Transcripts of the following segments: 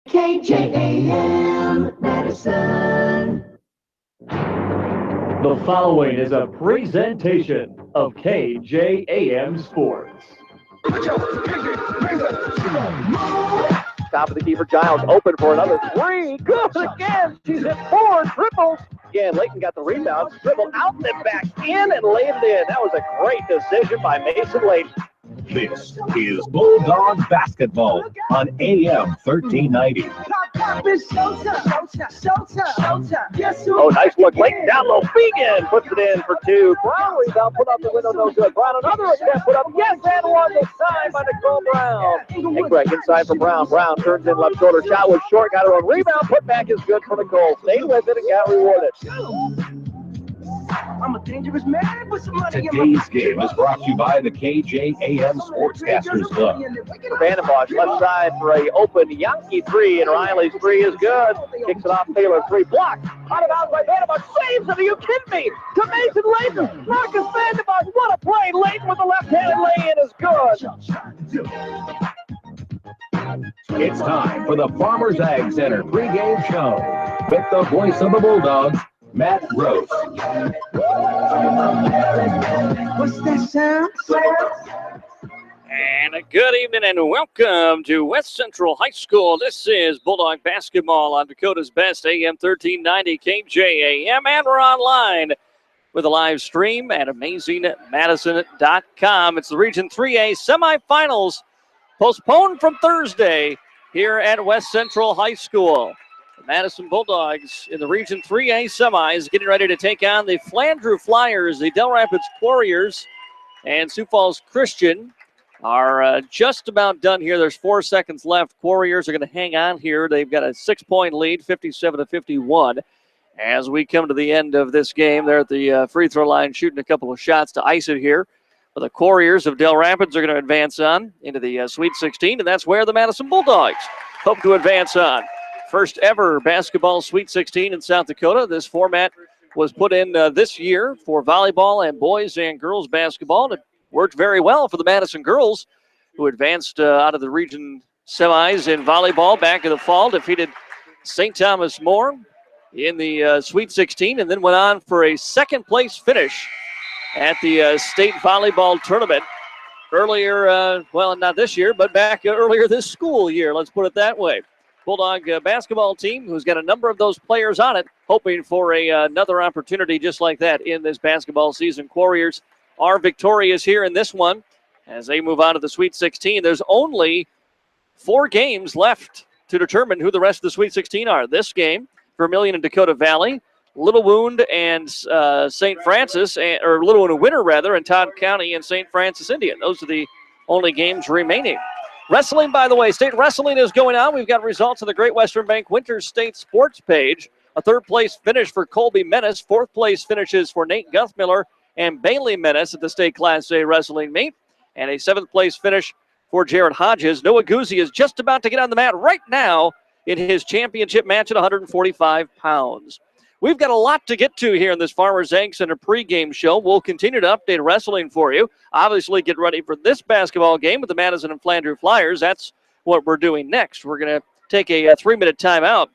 KJAM Madison. The following is a presentation of KJAM Sports. Top of the key for Giles, open for another three. Good again. She's hit four triples. Again, Layton got the rebound, dribbled out and then back in and laid it in. That was a great decision by Mason Layton. This is Bulldog Basketball on AM 1390. Oh, nice look. Layton down low. Fegan puts it in for two. Brown rebound, put up the window, no good. Brown, another attempt, put up, yes, and one this time by Nicole Brown. Incorrect inside for Brown. Brown turns in left shoulder. Shot was short, got her own rebound. Put back is good for Nicole. Stayed with it and got rewarded. I'm a dangerous man with some money. Today's game is brought to you by the KJAM Sportscasters Club. Vandenbosch left side for a open Yankee three, and Riley's three is good. Kicks it off Taylor, three blocked. Out of bounds by Vandenbosch, saves it. Are you kidding me? To Mason Layton. Marcus Vandenbosch, what a play. Layton with the left-handed lay-in is good. It's time for the Farmers Ag Center pregame show with the voice of the Bulldogs, Matt Rose. What's that sound? And a good evening and welcome to West Central High School. This is Bulldog Basketball on Dakota's Best AM 1390 KJAM, and we're online with a live stream at AmazingMadison.com. It's the Region 3A semifinals postponed from Thursday here at West Central High School. The Madison Bulldogs in the Region 3A semis getting ready to take on the Flandreau Flyers. The Del Rapids Warriors and Sioux Falls Christian are just about done here. There's 4 seconds left. Warriors are going to hang on here. They've got a 6-point lead, 57-51. As we come to the end of this game, they're at the free throw line shooting a couple of shots to ice it here. But the Warriors of Del Rapids are going to advance on into the Sweet 16, and that's where the Madison Bulldogs hope to advance on. First ever basketball Sweet 16 in South Dakota. This format was put in this year for volleyball and boys and girls basketball, and it worked very well for the Madison girls, who advanced out of the region semis in volleyball back in the fall, defeated St. Thomas More in the Sweet 16, and then went on for a second-place finish at the state volleyball tournament earlier, well, not this year, but back earlier this school year, let's put it that way. Bulldog basketball team, who's got a number of those players on it, hoping for another opportunity just like that in this basketball season. Warriors are victorious here in this one as they move on to the Sweet 16. There's only 4 games left to determine who the rest of the Sweet 16 are. This game, Vermilion and Dakota Valley, Little Wound and St. Francis, or Little Wound winner rather, and Todd County and St. Francis Indian. Those are the only games remaining. Wrestling, by the way, state wrestling is going on. We've got results on the Great Western Bank Winter State Sports page. A 3rd place finish for Colby Menace. 4th place finishes for Nate Guthmiller and Bailey Menace at the state Class A wrestling meet. And a 7th place finish for Jared Hodges. Noah Guzzi is just about to get on the mat right now in his championship match at 145 pounds. We've got a lot to get to here in this Farmers Ag Center pregame show. We'll continue to update wrestling for you. Obviously, get ready for this basketball game with the Madison and Flandreau Flyers. That's what we're doing next. We're going to take a 3-minute timeout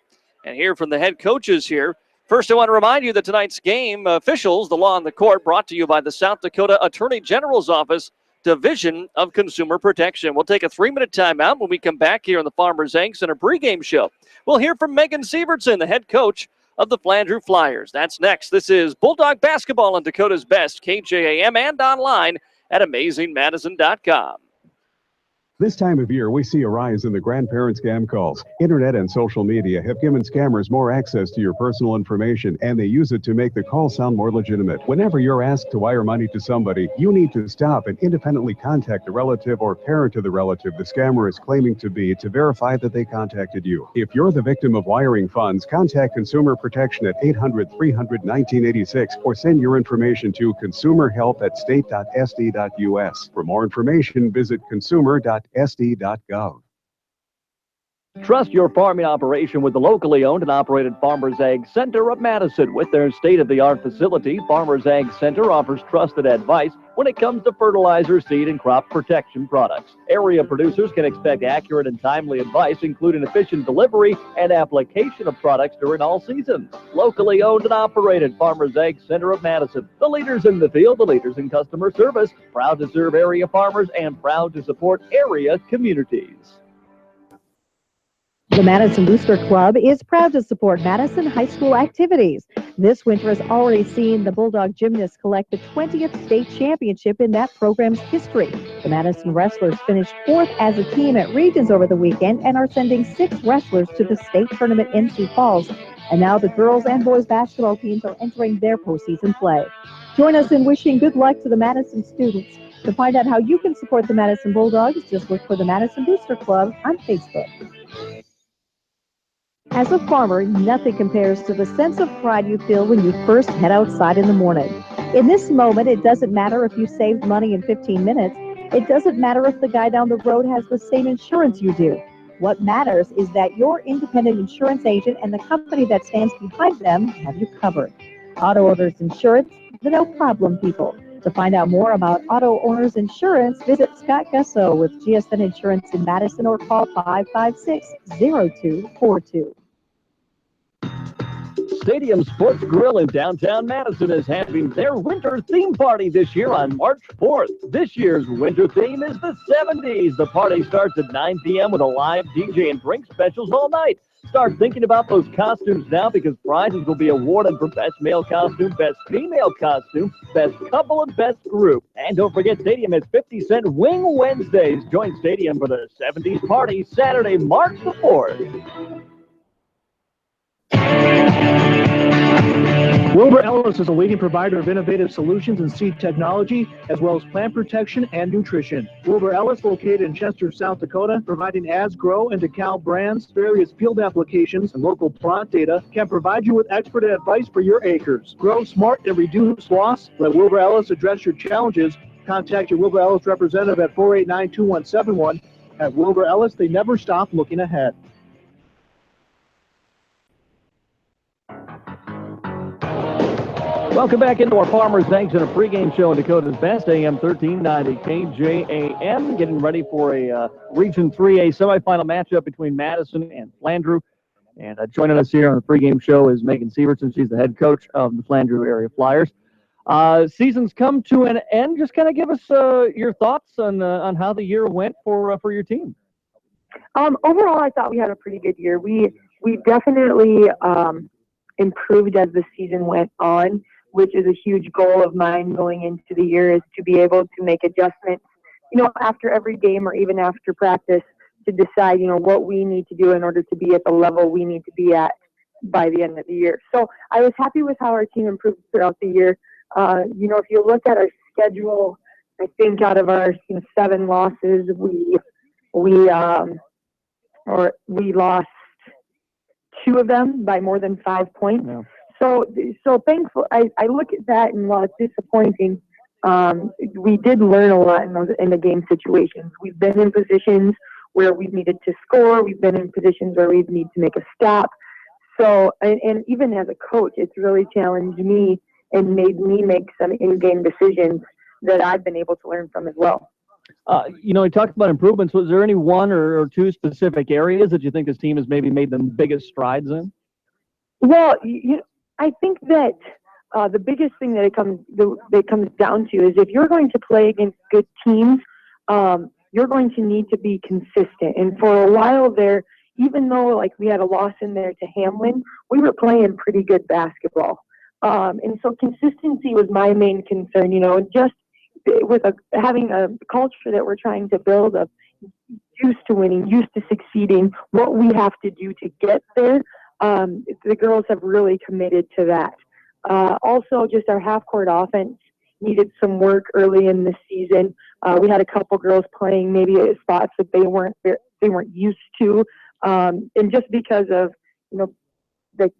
and hear from the head coaches here. First, I want to remind you that tonight's game officials, the law on the court, brought to you by the South Dakota Attorney General's Office, Division of Consumer Protection. We'll take a 3-minute timeout when we come back here on the Farmers Ag Center pregame show. We'll hear from Megan Sievertson, the head coach of the Flandreau Flyers. That's next. This is Bulldog Basketball on Dakota's Best, KJAM, and online at AmazingMadison.com. This time of year, we see a rise in the grandparent scam calls. Internet and social media have given scammers more access to your personal information, and they use it to make the call sound more legitimate. Whenever you're asked to wire money to somebody, you need to stop and independently contact a relative or parent of the relative the scammer is claiming to be to verify that they contacted you. If you're the victim of wiring funds, contact Consumer Protection at 800-300-1986 or send your information to consumerhelp@state.sd.us. For more information, visit consumer.sd.gov. Trust your farming operation with the locally owned and operated Farmers Ag Center of Madison. With their state-of-the-art facility, Farmers Ag Center offers trusted advice when it comes to fertilizer, seed, and crop protection products. Area producers can expect accurate and timely advice, including efficient delivery and application of products during all seasons. Locally owned and operated Farmers Ag Center of Madison. The leaders in the field, the leaders in customer service, proud to serve area farmers and proud to support area communities. The Madison Booster Club is proud to support Madison High School activities. This winter has already seen the Bulldog Gymnasts collect the 20th state championship in that program's history. The Madison Wrestlers finished 4th as a team at Regions over the weekend and are sending 6 wrestlers to the state tournament in Sioux Falls. And now the girls and boys basketball teams are entering their postseason play. Join us in wishing good luck to the Madison students. To find out how you can support the Madison Bulldogs, just look for the Madison Booster Club on Facebook. As a farmer, nothing compares to the sense of pride you feel when you first head outside in the morning. In this moment, it doesn't matter if you saved money in 15 minutes. It doesn't matter if the guy down the road has the same insurance you do. What matters is that your independent insurance agent and the company that stands behind them have you covered. Auto Owners Insurance, the no-problem people. To find out more about Auto Owners Insurance, visit Scott Gusso with GSN Insurance in Madison or call 556-0242. Stadium Sports Grill in downtown Madison is having their winter theme party this year on March 4th. This year's winter theme is the 70s. The party starts at 9 p.m. with a live DJ and drink specials all night. Start thinking about those costumes now because prizes will be awarded for Best Male Costume, Best Female Costume, Best Couple, and Best Group. And don't forget, Stadium has 50-cent Wing Wednesdays. Join Stadium for the 70s party Saturday, March the 4th. Wilbur Ellis is a leading provider of innovative solutions in seed technology, as well as plant protection and nutrition. Wilbur Ellis, located in Chester, South Dakota, providing ads, grow, and DeKalb brands, various field applications, and local plot data, can provide you with expert advice for your acres. Grow smart and reduce loss. Let Wilbur Ellis address your challenges. Contact your Wilbur Ellis representative at 489-2171. At Wilbur Ellis, they never stop looking ahead. Welcome back into our Farmers Ag Center pregame show in Dakota's Best, AM 1390 KJAM. Getting ready for a Region 3A semifinal matchup between Madison and Flandreau. And joining us here on the pregame show is Megan Severson. She's the head coach of the Flandreau area Flyers. Season's come to an end. Just kind of give us your thoughts on how the year went for your team. Overall, I thought we had a pretty good year. We definitely improved as the season went on, which is a huge goal of mine going into the year, is to be able to make adjustments, after every game or even after practice, to decide, what we need to do in order to be at the level we need to be at by the end of the year. So I was happy with how our team improved throughout the year. If you look at our schedule, I think out of our 7 losses, we lost 2 of them by more than 5 points. Yeah. So thankful. I look at that, and while it's disappointing, we did learn a lot in the game situations. We've been in positions where we've needed to score. We've been in positions where we've needed to make a stop. So, and even as a coach, it's really challenged me and made me make some in-game decisions that I've been able to learn from as well. You talked about improvements. Was there any one or 2 specific areas that you think this team has maybe made the biggest strides in? Well, I think that the biggest thing that it comes down to is if you're going to play against good teams, you're going to need to be consistent. And for a while there, even though we had a loss in there to Hamlin, we were playing pretty good basketball. And so consistency was my main concern, just with having a culture that we're trying to build of used to winning, used to succeeding, what we have to do to get there. The girls have really committed to that. Also, just our half-court offense needed some work early in the season. We had a couple girls playing maybe at spots that they weren't used to, and just because of the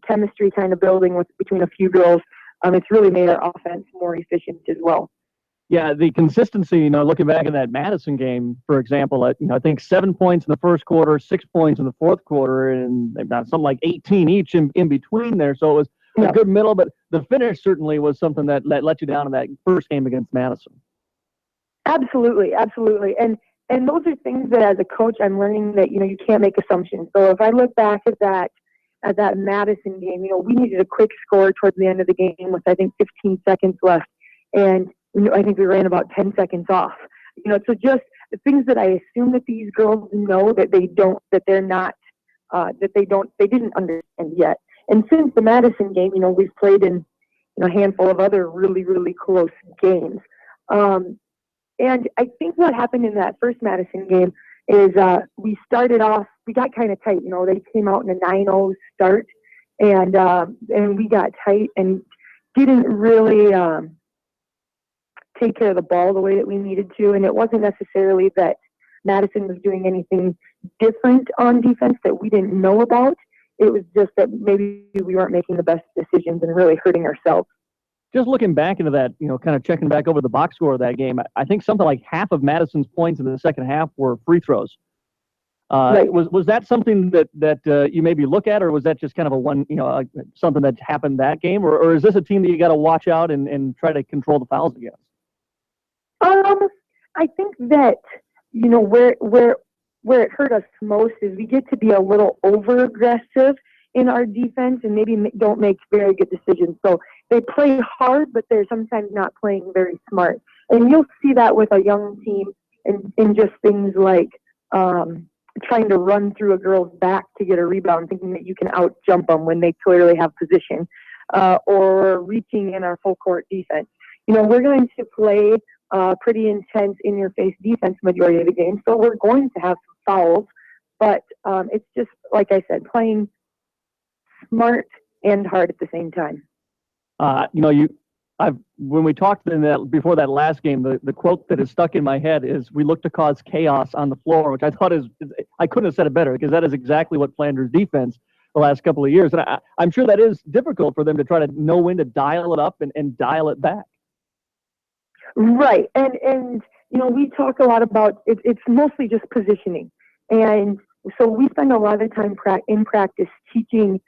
chemistry kind of building between a few girls, it's really made our offense more efficient as well. Yeah, the consistency, looking back at that Madison game, for example, I think 7 points in the first quarter, 6 points in the fourth quarter, and they've got something like 18 each in between there. So it was a good middle, but the finish certainly was something that let you down in that first game against Madison. Absolutely, absolutely. And those are things that as a coach I'm learning that, you can't make assumptions. So if I look back at that Madison game, we needed a quick score towards the end of the game with, I think, 15 seconds left. And I think we ran about 10 seconds off. So just the things that I assume that these girls know that they didn't understand yet. And since the Madison game, we've played in a handful of other really, really close games. And I think what happened in that first Madison game is we started off, we got kind of tight. They came out in a 9-0 start, and we got tight and didn't really take care of the ball the way that we needed to. And it wasn't necessarily that Madison was doing anything different on defense that we didn't know about. It was just that maybe we weren't making the best decisions and really hurting ourselves. Just looking back into that, kind of checking back over the box score of that game, I think something like half of Madison's points in the second half were free throws. Right. Was that something that you maybe look at, or was that just kind of something that happened that game, or is this a team that you got to watch out and try to control the fouls against? I think that where it hurt us most is we get to be a little over aggressive in our defense and maybe don't make very good decisions. So they play hard, but they're sometimes not playing very smart. And you'll see that with a young team in just things like trying to run through a girl's back to get a rebound, thinking that you can out-jump them when they clearly have position, or reaching in our full-court defense. We're going to play pretty intense in-your-face defense majority of the game, so we're going to have some fouls. But it's just, like I said, playing smart and hard at the same time. When we talked before that last game, the quote that is stuck in my head is, "We look to cause chaos on the floor," which I thought I couldn't have said it better, because that is exactly what Flandreau's defense the last couple of years. And I'm sure that is difficult for them to try to know when to dial it up and dial it back. Right. And we talk a lot about it's mostly just positioning. And so we spend a lot of time in practice teaching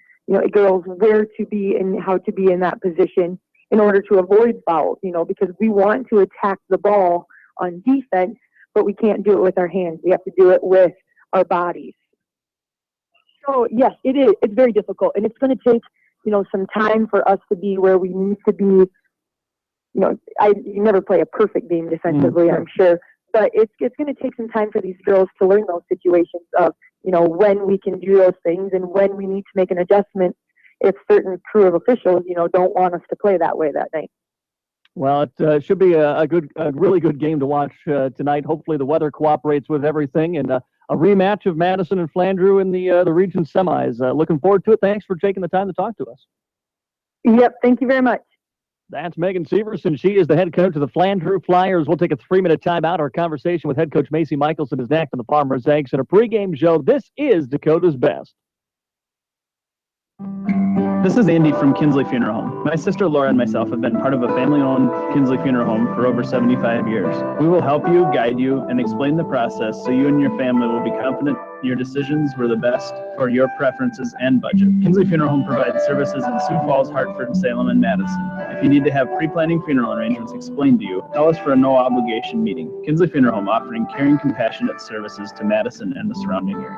girls where to be and how to be in that position in order to avoid fouls, because we want to attack the ball on defense, but we can't do it with our hands. We have to do it with our bodies. So yes, it is. It's very difficult, and it's going to take, some time for us to be where we need to be. You never play a perfect game defensively, I'm sure, but it's going to take some time for these girls to learn those situations of, when we can do those things and when we need to make an adjustment if certain crew of officials, don't want us to play that way that night. Well, it should be a really good game to watch tonight. Hopefully the weather cooperates with everything, and a rematch of Madison and Flandreau in the region semis. Looking forward to it. Thanks for taking the time to talk to us. Yep, thank you very much. That's Megan Severson. She is the head coach of the Flandreau Flyers. We'll take a 3-minute timeout. Our conversation with head coach Macy Michelson is next on the Farmers Ag Center pregame show. This is Dakota's Best. This is Andy from Kinsley Funeral Home. My sister Laura and myself have been part of a family-owned Kinsley Funeral Home for over 75 years. We will help you, guide you, and explain the process so you and your family will be confident your decisions were the best for your preferences and budget. Kinsley Funeral Home provides services in Sioux Falls, Hartford, Salem, and Madison. If you need to have pre-planning funeral arrangements explained to you, call us for a no-obligation meeting. Kinsley Funeral Home, offering caring, compassionate services to Madison and the surrounding area.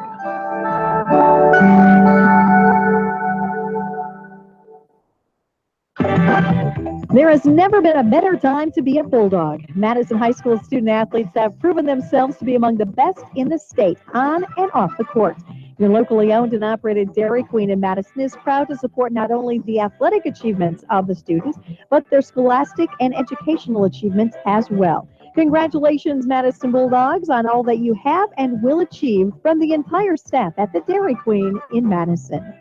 There has never been a better time to be a Bulldog. Madison High School student athletes have proven themselves to be among the best in the state, on and off the court. Your locally owned and operated Dairy Queen in Madison is proud to support not only the athletic achievements of the students, but their scholastic and educational achievements as well. Congratulations, Madison Bulldogs, on all that you have and will achieve from the entire staff at the Dairy Queen in Madison.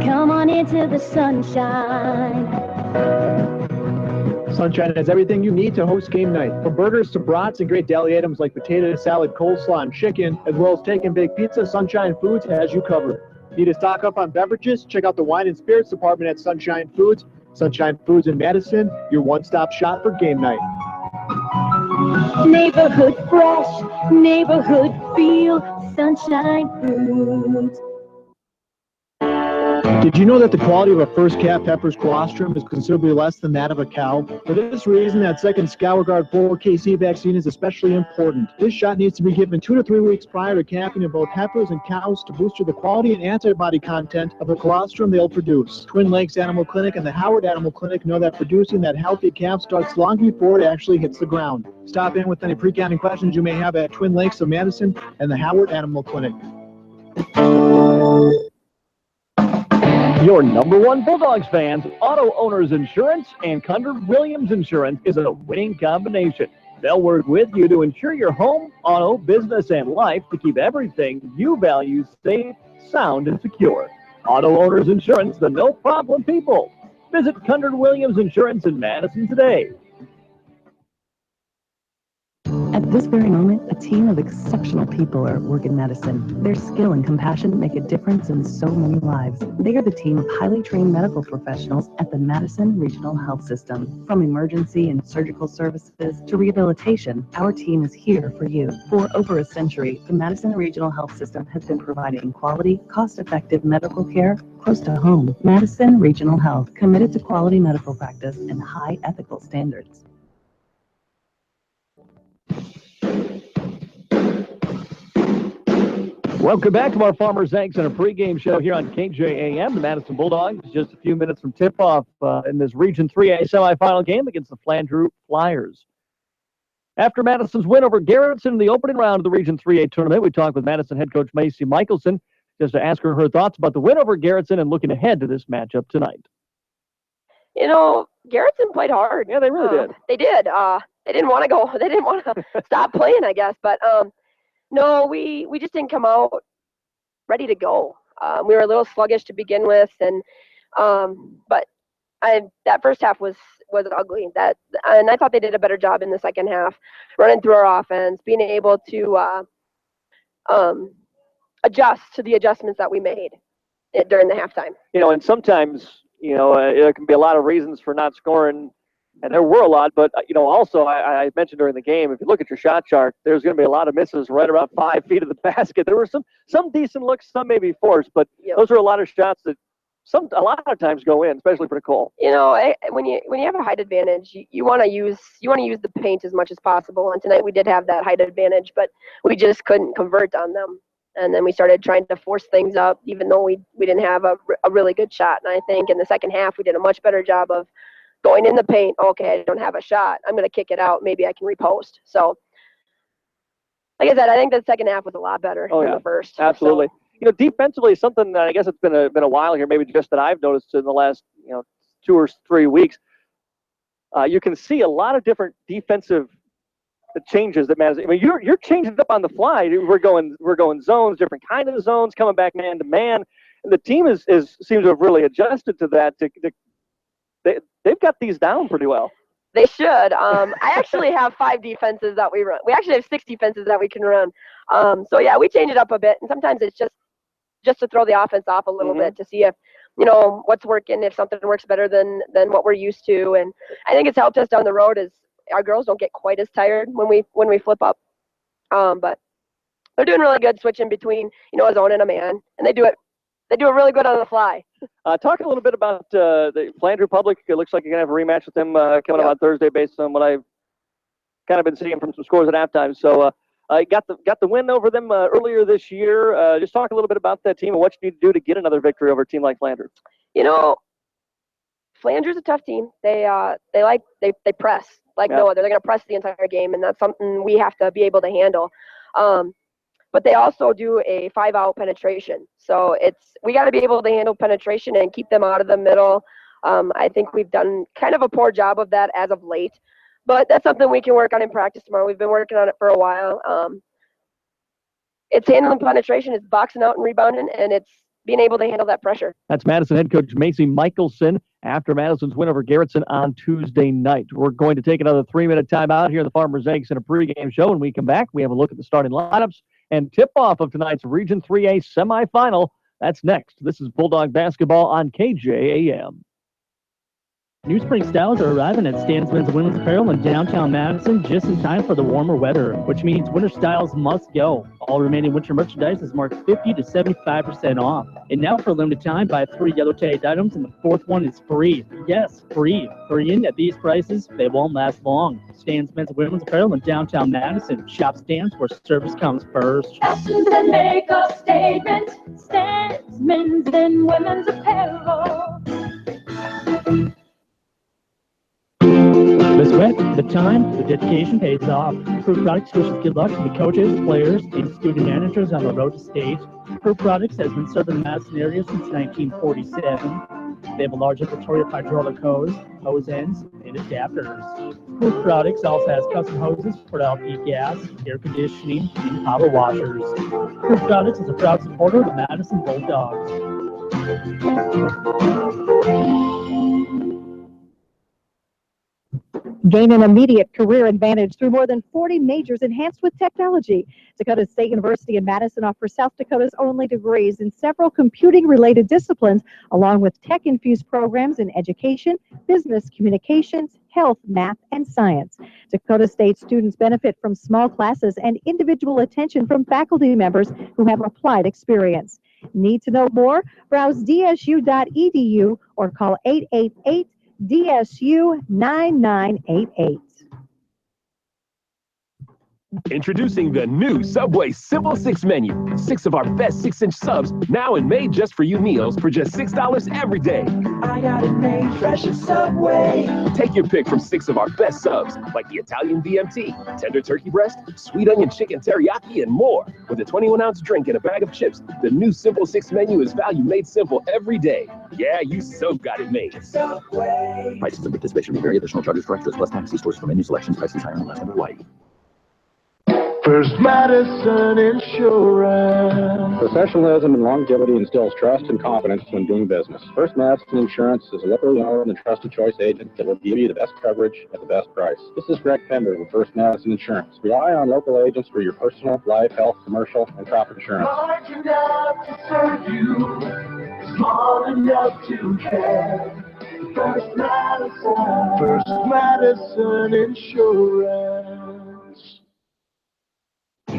Come on into the sunshine. Sunshine has everything you need to host game night. From burgers to brats and great deli items like potato salad, coleslaw, and chicken, as well as take and bake pizza, Sunshine Foods has you covered. Need to stock up on beverages? Check out the wine and spirits department at Sunshine Foods. Sunshine Foods in Madison, your one-stop shop for game night. Neighborhood fresh, neighborhood feel, Sunshine Foods. Did you know that the quality of a first calf heifer's colostrum is considerably less than that of a cow? For this reason, that second ScourGuard 4KC vaccine is especially important. This shot needs to be given 2 to 3 weeks prior to calving in both heifers and cows to boost the quality and antibody content of the colostrum they'll produce. Twin Lakes Animal Clinic and the Howard Animal Clinic know that producing that healthy calf starts long before it actually hits the ground. Stop in with any pre-calving questions you may have at Twin Lakes of Madison and the Howard Animal Clinic. Your number one Bulldogs fans, Auto Owners Insurance and Cundred-Williams Insurance is a winning combination. They'll work with you to insure your home, auto, business, and life to keep everything you value safe, sound, and secure. Auto Owners Insurance, the no-problem people. Visit Cundred-Williams Insurance in Madison today. At this very moment, a team of exceptional people are at work in Madison. Their skill and compassion make a difference in so many lives. They are the team of highly trained medical professionals at the Madison Regional Health System. From emergency and surgical services to rehabilitation, our team is here for you. For over a century, the Madison Regional Health System has been providing quality, cost-effective medical care close to home. Madison Regional Health, committed to quality medical practice and high ethical standards. Welcome back to our Farmers Ag Center pregame show here on KJAM. The Madison Bulldogs just a few minutes from tip-off in this Region 3A semifinal game against the Flandreau Flyers. After Madison's win over Garrettson in the opening round of the Region 3A tournament, we talked with Madison head coach Macy Michelson just to ask her thoughts about the win over Garrettson and looking ahead to this matchup tonight. You know, Garrettson played hard. Yeah, they really did. They did. They didn't want to go. They didn't want to stop playing, I guess. But no, we just didn't come out ready to go. We were a little sluggish to begin with, and but that first half was ugly. And I thought they did a better job in the second half, running through our offense, being able to adjust to the adjustments that we made during the halftime. You know, and sometimes, there can be a lot of reasons for not scoring. And there were a lot, but, also I mentioned during the game, if you look at your shot chart, there's going to be a lot of misses right around 5 feet of the basket. There were some decent looks, some maybe forced, but those are a lot of shots that a lot of times go in, especially for Nicole. When you have a height advantage, you want to use the paint as much as possible. And tonight we did have that height advantage, but we just couldn't convert on them. And then we started trying to force things up, even though we didn't have a really good shot. And I think in the second half we did a much better job of going in the paint. Okay, I don't have a shot. I'm going to kick it out. Maybe I can repost. So, like I said, I think the second half was a lot better than the first. Absolutely. So, defensively, something that I guess it's been a while here, maybe just that I've noticed in the last 2 or 3 weeks. You can see a lot of different defensive changes that Madison. I mean, you're changing it up on the fly. We're going zones, different kind of zones, coming back man to man, and the team seems to have really adjusted to that. They've got these down pretty well. They should. I actually have 5 defenses that we run. We actually have 6 defenses that we can run. So yeah, we change it up a bit, and sometimes it's just to throw the offense off a little bit to see if what's working, if something works better than what we're used to. And I think it's helped us down the road is our girls don't get quite as tired when we flip up. But they're doing really good switching between a zone and a man, and they do it really good on the fly. Talk a little bit about the Flandreau Public. It looks like you're going to have a rematch with them coming up on Thursday based on what I've kind of been seeing from some scores at halftime. So got the win over them earlier this year. Just talk a little bit about that team and what you need to do to get another victory over a team like Flandreau. Flandreau's a tough team. They press like no other. They're going to press the entire game, and that's something we have to be able to handle. But they also do a 5-out penetration. So we got to be able to handle penetration and keep them out of the middle. I think we've done kind of a poor job of that as of late. But that's something we can work on in practice tomorrow. We've been working on it for a while. It's handling penetration, it's boxing out and rebounding, and it's being able to handle that pressure. That's Madison head coach Macy Michelson after Madison's win over Garrettson on Tuesday night. We're going to take another 3-minute timeout here in the Farmers Ag Center pregame show. When we come back, we have a look at the starting lineups and tip-off of tonight's Region 3A semifinal. That's next. This is Bulldog Basketball on KJAM. New spring styles are arriving at Stan's Men's Women's Apparel in downtown Madison just in time for the warmer weather, which means winter styles must go. All remaining winter merchandise is marked 50 to 75% off. And now for a limited time, buy 3 yellow tagged items and the 4th one is free. Yes, free. Hurry in at these prices, they won't last long. Stan's Men's Women's Apparel in downtown Madison. Shop Stan's where service comes first. Fashions that make a statement. Stan's Men's and Women's Apparel. The sweat, the time, the dedication pays off. Proof Products wishes good luck to the coaches, players, and student managers on the road to state. Proof Products has been serving the Madison area since 1947. They have a large inventory of hydraulic hose ends, and adapters. Proof Products also has custom hoses for LP gas, air conditioning, and power washers. Proof Products is a proud supporter of the Madison Bulldogs. Gain an immediate career advantage through more than 40 majors enhanced with technology. Dakota State University in Madison offers South Dakota's only degrees in several computing-related disciplines, along with tech-infused programs in education, business, communications, health, math, and science. Dakota State students benefit from small classes and individual attention from faculty members who have applied experience. Need to know more? Browse dsu.edu or call 888 DSU 9988. Introducing the new Subway Simple 6 menu. 6 of our best 6-inch subs, now and made just for you meals for just $6 every day. I got it made fresh at Subway. Take your pick from 6 of our best subs, like the Italian BMT, tender turkey breast, sweet onion chicken teriyaki, and more. With a 21-ounce drink and a bag of chips, the new Simple 6 menu is value made simple every day. Yeah, you so got it made. Subway. Prices and participation may vary. Additional charges for extras plus tax. See stores for menu selections. Prices higher in last number Hawaii. First Madison Insurance. Professionalism and longevity instills trust and confidence when doing business. First Madison Insurance is a locally owned and trusted choice agent that will give you the best coverage at the best price. This is Greg Pender with First Madison Insurance. Rely on local agents for your personal, life, health, commercial, and crop insurance. Large enough to serve you, small enough to care. First Madison Insurance.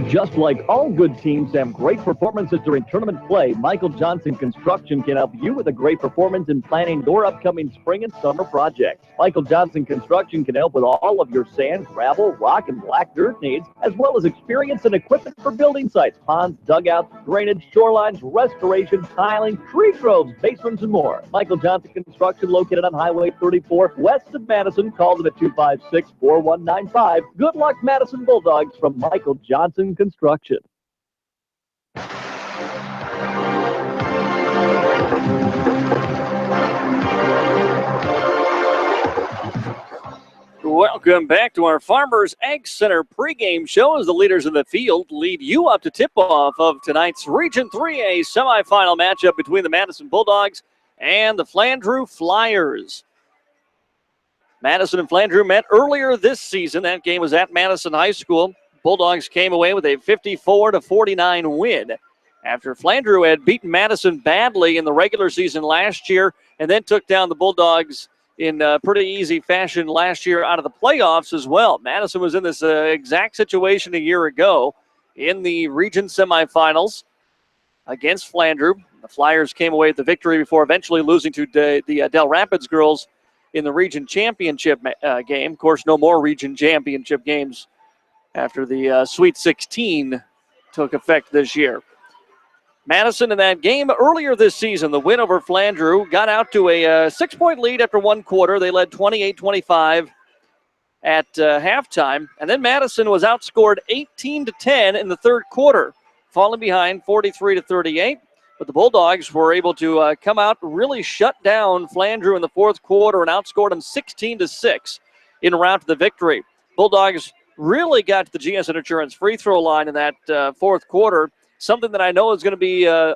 Just like all good teams have great performances during tournament play, Michael Johnson Construction can help you with a great performance in planning your upcoming spring and summer projects. Michael Johnson Construction can help with all of your sand, gravel, rock, and black dirt needs, as well as experience and equipment for building sites, ponds, dugouts, drainage, shorelines, restoration, tiling, tree groves, basements, and more. Michael Johnson Construction, located on Highway 34 west of Madison. Call them at 256-4195. Good luck, Madison Bulldogs, from Michael Johnson Construction. Welcome back to our Farmers Ag Center pregame show as the leaders in the field lead you up to tip-off of tonight's Region 3A semifinal matchup between the Madison Bulldogs and the Flandreau Flyers. Madison and Flandreau met earlier this season. That game was at Madison High School. Bulldogs came away with a 54-49 win after Flandreau had beaten Madison badly in the regular season last year and then took down the Bulldogs in pretty easy fashion last year out of the playoffs as well. Madison was in this exact situation a year ago in the region semifinals against Flandreau. The Flyers came away with the victory before eventually losing to the Del Rapids girls in the region championship game. Of course, no more region championship games after the Sweet 16 took effect this year. Madison in that game earlier this season, the win over Flandreau, got out to a 6-point lead after one quarter. They led 28-25 at halftime. And then Madison was outscored 18-10 in the third quarter, falling behind 43-38. But the Bulldogs were able to come out, really shut down Flandreau in the fourth quarter and outscored them 16-6 in route to the victory. Bulldogs really got to the GS Insurance free throw line in that fourth quarter, something that I know is going to be a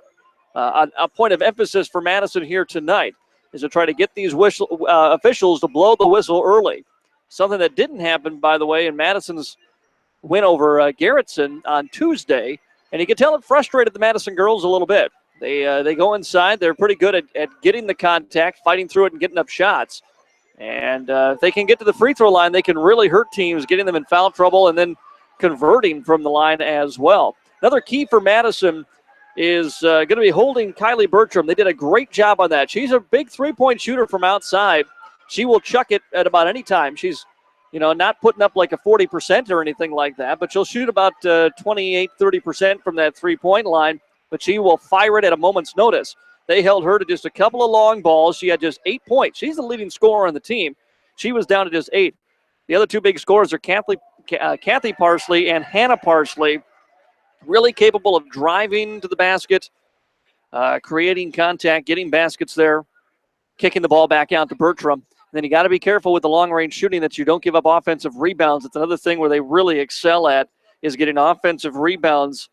point of emphasis for Madison here tonight, is to try to get these officials to blow the whistle early. Something that didn't happen, by the way, in Madison's win over Garrettson on Tuesday, and you can tell it frustrated the Madison girls a little bit. They go inside. They're pretty good at getting the contact, fighting through it, and getting up shots. And if they can get to the free throw line, they can really hurt teams, getting them in foul trouble and then converting from the line as well. Another key for Madison is going to be holding Kylie Bertram. They did a great job on that. She's a big three-point shooter from outside. She will chuck it at about any time. She's, not putting up like a 40% or anything like that, but she'll shoot about 28, 30% from that three-point line, but she will fire it at a moment's notice. They held her to just a couple of long balls. She had just 8 points. She's the leading scorer on the team. She was down to just 8. The other two big scorers are Kathy Parsley and Hannah Parsley, really capable of driving to the basket, creating contact, getting baskets there, kicking the ball back out to Bertram. And then you got to be careful with the long-range shooting that you don't give up offensive rebounds. It's another thing where they really excel at is getting offensive rebounds.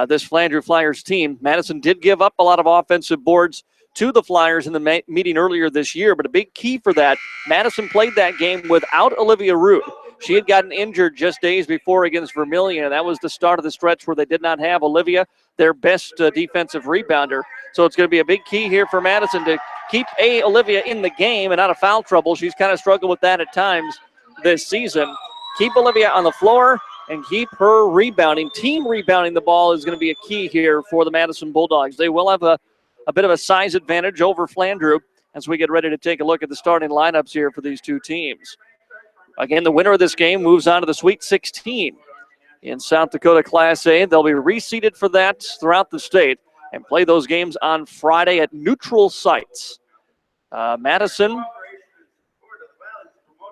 This Flandreau Flyers team. Madison did give up a lot of offensive boards to the Flyers in the meeting earlier this year, but a big key for that, Madison played that game without Olivia Root. She had gotten injured just days before against Vermilion, and that was the start of the stretch where they did not have Olivia, their best defensive rebounder. So it's going to be a big key here for Madison to keep Olivia in the game and out of foul trouble. She's kind of struggled with that at times this season. Keep Olivia on the floor and keep her rebounding. Team rebounding the ball is going to be a key here for the Madison Bulldogs. They will have a bit of a size advantage over Flandreau as we get ready to take a look at the starting lineups here for these two teams. Again, the winner of this game moves on to the Sweet 16 in South Dakota Class A. They'll be reseeded for that throughout the state and play those games on Friday at neutral sites. Madison,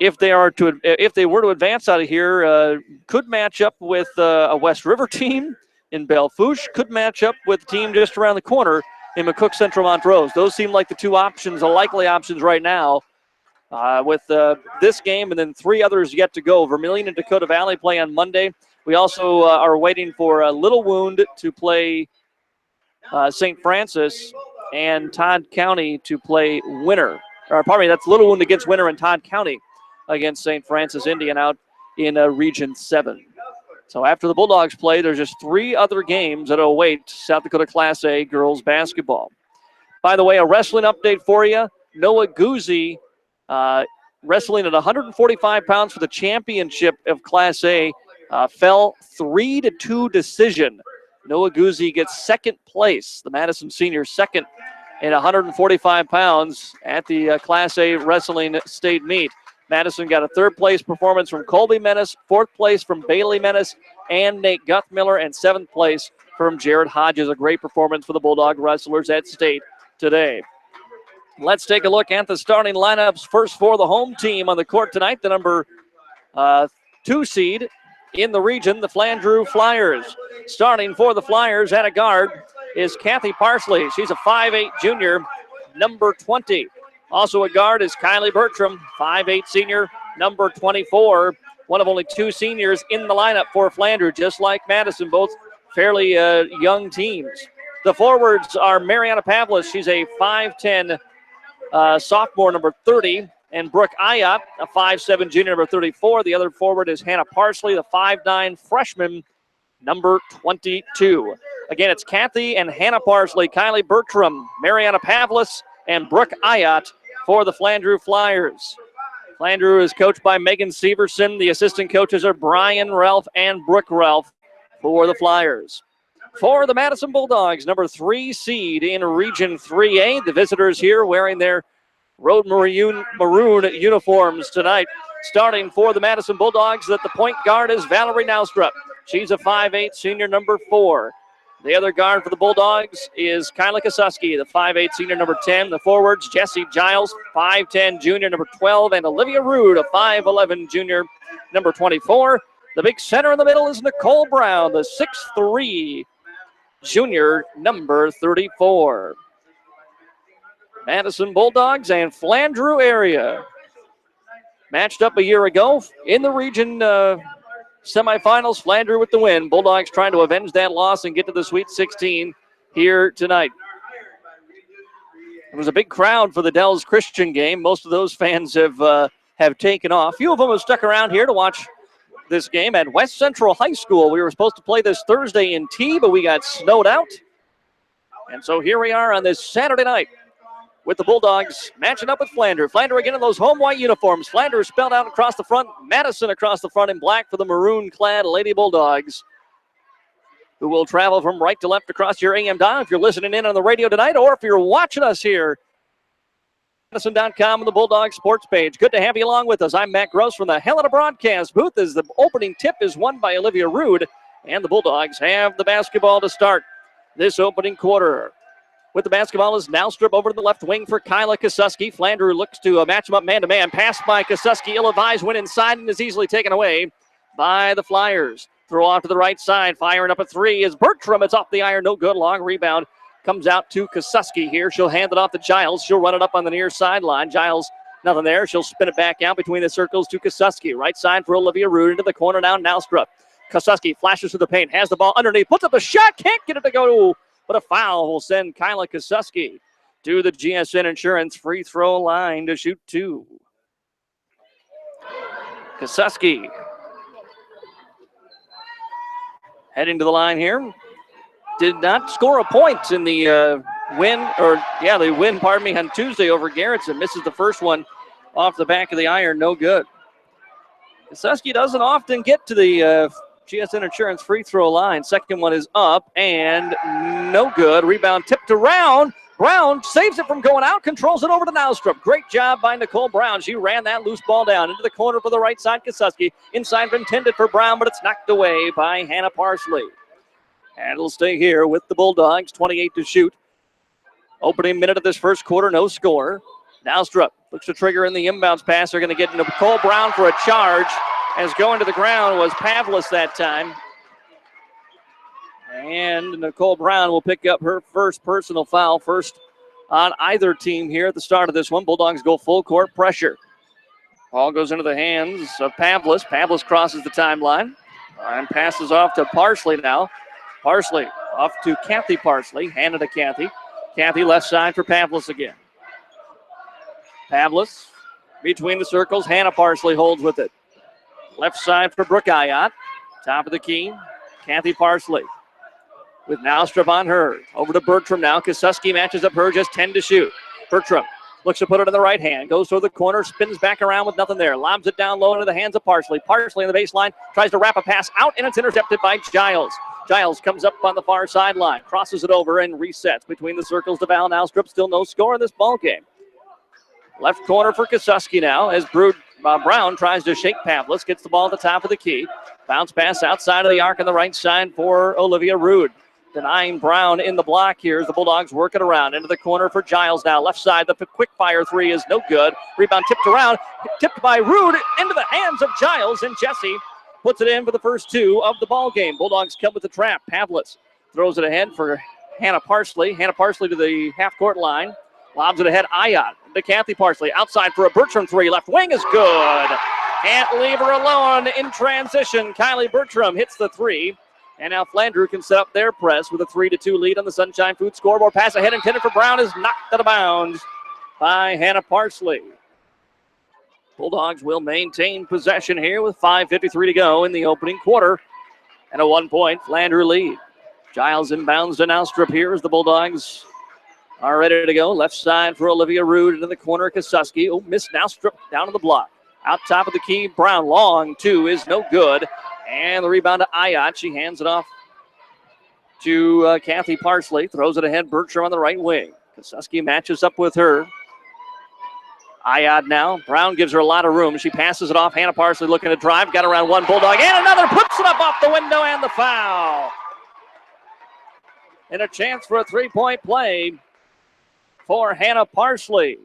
if they were to advance out of here, could match up with a West River team in Belle Fourche, could match up with a team just around the corner in McCook Central Montrose. Those seem like the two options, the likely options right now with this game, and then 3 others yet to go. Vermilion and Dakota Valley play on Monday. We also are waiting for Little Wound to play St. Francis and Todd County to play Winter. Or pardon me, that's Little Wound against Winter and Todd County against St. Francis Indian out in Region 7. So after the Bulldogs play, there's just 3 other games that await South Dakota Class A girls basketball. By the way, a wrestling update for you. Noah Guzzi wrestling at 145 pounds for the championship of Class A fell 3-2 decision. Noah Guzzi gets second place, the Madison senior second in 145 pounds at the Class A wrestling state meet. Madison got a third-place performance from Colby Menace, fourth place from Bailey Menace and Nate Guthmiller, and seventh place from Jared Hodges. A great performance for the Bulldog wrestlers at state today. Let's take a look at the starting lineups. First for the home team on the court tonight, the number 2 seed in the region, the Flandreau Flyers. Starting for the Flyers at a guard is Kathy Parsley. She's a 5'8 junior, number 20. Also a guard is Kylie Bertram, 5'8 senior, number 24. One of only 2 seniors in the lineup for Flandreau, just like Madison, both fairly young teams. The forwards are Mariana Pavlis. She's a 5'10 sophomore, number 30. And Brooke Ayat, a 5'7 junior, number 34. The other forward is Hannah Parsley, the 5'9 freshman, number 22. Again, it's Kathy and Hannah Parsley, Kylie Bertram, Mariana Pavlis, and Brooke Ayat for the Flandreau Flyers. Flandreau is coached by Megan Severson. The assistant coaches are Brian Ralph and Brooke Ralph for the Flyers. For the Madison Bulldogs, number 3 seed in Region 3A. The visitors here wearing their road maroon uniforms tonight. Starting for the Madison Bulldogs at the point guard is Valerie Naustrup. She's a 5'8 senior, number 4. The other guard for the Bulldogs is Kyla Kosuski, the 5'8 senior, number 10. The forwards, Jesse Giles, 5'10 junior, number 12, and Olivia Rude, a 5'11 junior, number 24. The big center in the middle is Nicole Brown, the 6'3 junior, number 34. Madison Bulldogs and Flandreau area matched up a year ago in the region semifinals. Flandreau with the win. Bulldogs trying to avenge that loss and get to the Sweet 16 here tonight. It was a big crowd for the Dells Christian game. Most of those fans have taken off. A few of them have stuck around here to watch this game at West Central High School. We were supposed to play this Thursday in T, but we got snowed out. And so here we are on this Saturday night with the Bulldogs matching up with Flandreau. Flandreau again in those home white uniforms. Flandreau spelled out across the front. Madison across the front in black for the maroon-clad Lady Bulldogs, who will travel from right to left across your AM dial if you're listening in on the radio tonight, or if you're watching us here. Madison.com and the Bulldog Sports page. Good to have you along with us. I'm Matt Gross from the Helena broadcast booth as the opening tip is won by Olivia Rude, and the Bulldogs have the basketball to start this opening quarter. With the basketball is Nowstrup over to the left wing for Kyla Kosuski. Flandreau looks to match him up man-to-man. Pass by Kosuski, ill-advised, went inside and is easily taken away by the Flyers. Throw off to the right side, firing up a three is Bertram. It's off the iron, no good. Long rebound comes out to Kosuski here. She'll hand it off to Giles. She'll run it up on the near sideline. Giles, nothing there. She'll spin it back out between the circles to Kosuski. Right side for Olivia Rude into the corner now. Nowstrup. Kosuski flashes through the paint, has the ball underneath, puts up a shot, can't get it to go, but a foul will send Kyla Kosuski to the GSN Insurance free throw line to shoot two. Kosuski heading to the line here. Did not score a point in the win on Tuesday over Garrettson. Misses the first one off the back of the iron, no good. Kosuski doesn't often get to the GSN Insurance free throw line. Second one is up and no good. Rebound tipped around. Brown saves it from going out, controls it over to Nowstrup. Great job by Nicole Brown. She ran that loose ball down into the corner for the right side. Kosuski inside intended for Brown, but it's knocked away by Hannah Parsley. And it'll stay here with the Bulldogs, 28 to shoot. Opening minute of this first quarter, no score. Nowstrup looks to trigger in the inbounds pass. They're going to get Nicole Brown for a charge. As going to the ground was Pavlis that time. And Nicole Brown will pick up her first personal foul, first on either team here at the start of this one. Bulldogs go full court pressure. Ball goes into the hands of Pavlis. Pavlis crosses the timeline and passes off to Parsley now. Parsley off to Kathy Parsley. Handed to Kathy. Kathy left side for Pavlis again. Pavlis between the circles. Hannah Parsley holds with it. Left side for Brooke Ayotte. Top of the key. Kathy Parsley with Nowstrup on her. Over to Bertram now. Kosuski matches up her, just 10 to shoot. Bertram looks to put it in the right hand. Goes toward the corner, spins back around with nothing there. Lobs it down low into the hands of Parsley. Parsley on the baseline, tries to wrap a pass out, and it's intercepted by Giles. Giles comes up on the far sideline, crosses it over and resets between the circles to Val Nowstrup. Still no score in this ball game. Left corner for Kosuski now as Brown tries to shake Pavlis, gets the ball at the top of the key. Bounce pass outside of the arc on the right side for Olivia Rude. Denying Brown in the block here as the Bulldogs work it around. Into the corner for Giles now. Left side, the quick fire three is no good. Rebound tipped around, tipped by Rude into the hands of Giles, and Jesse puts it in for the first two of the ball game. Bulldogs come with the trap. Pavlis throws it ahead for Hannah Parsley. Hannah Parsley to the half-court line. Lobs it ahead. Ayotte to Kathy Parsley. Outside for a Bertram three. Left wing is good. Can't leave her alone in transition. Kylie Bertram hits the three. And now Flandreau can set up their press with a 3-2 lead on the Sunshine Food scoreboard. Pass ahead intended for Brown is knocked out of bounds by Hannah Parsley. Bulldogs will maintain possession here with 5:53 to go in the opening quarter. And a 1-point Flandreau lead. Giles inbounds to Nowstrup here as the Bulldogs are ready to go. Left side for Olivia Rude into the corner. Kosuski. Oh, missed Nowstrup down to the block. Out top of the key, Brown. Long two is no good. And the rebound to Ayotte. She hands it off to Kathy Parsley. Throws it ahead. Bertram on the right wing. Kosuski matches up with her. Ayotte now. Brown gives her a lot of room. She passes it off. Hannah Parsley looking to drive. Got around one Bulldog. And another puts it up off the window and the foul. And a chance for a three-point play for Hannah Parsley.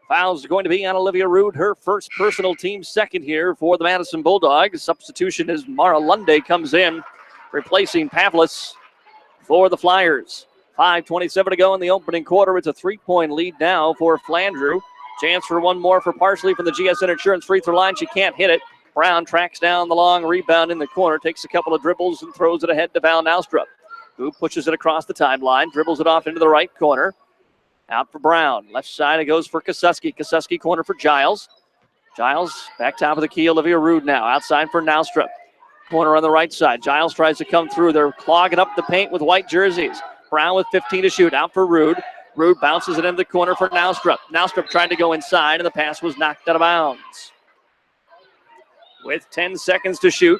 Foul's going to be on Olivia Rude, her first personal team second here for the Madison Bulldogs. Substitution as Mara Lunde comes in, replacing Pavlis for the Flyers. 5:27 to go in the opening quarter. It's a 3-point lead now for Flandreau. Chance for one more for Parsley from the GSN Insurance free throw line. She can't hit it. Brown tracks down the long rebound in the corner, takes a couple of dribbles and throws it ahead to Val Nowstrup, who pushes it across the timeline, dribbles it off into the right corner. Out for Brown. Left side, it goes for Kosuski. Kosuski corner for Giles. Giles back top of the key. Olivia Rude now. Outside for Nowstrup. Corner on the right side. Giles tries to come through. They're clogging up the paint with white jerseys. Brown with 15 to shoot. Out for Rude. Rude bounces it into the corner for Naustrup. Naustrup tried to go inside, and the pass was knocked out of bounds. With 10 seconds to shoot,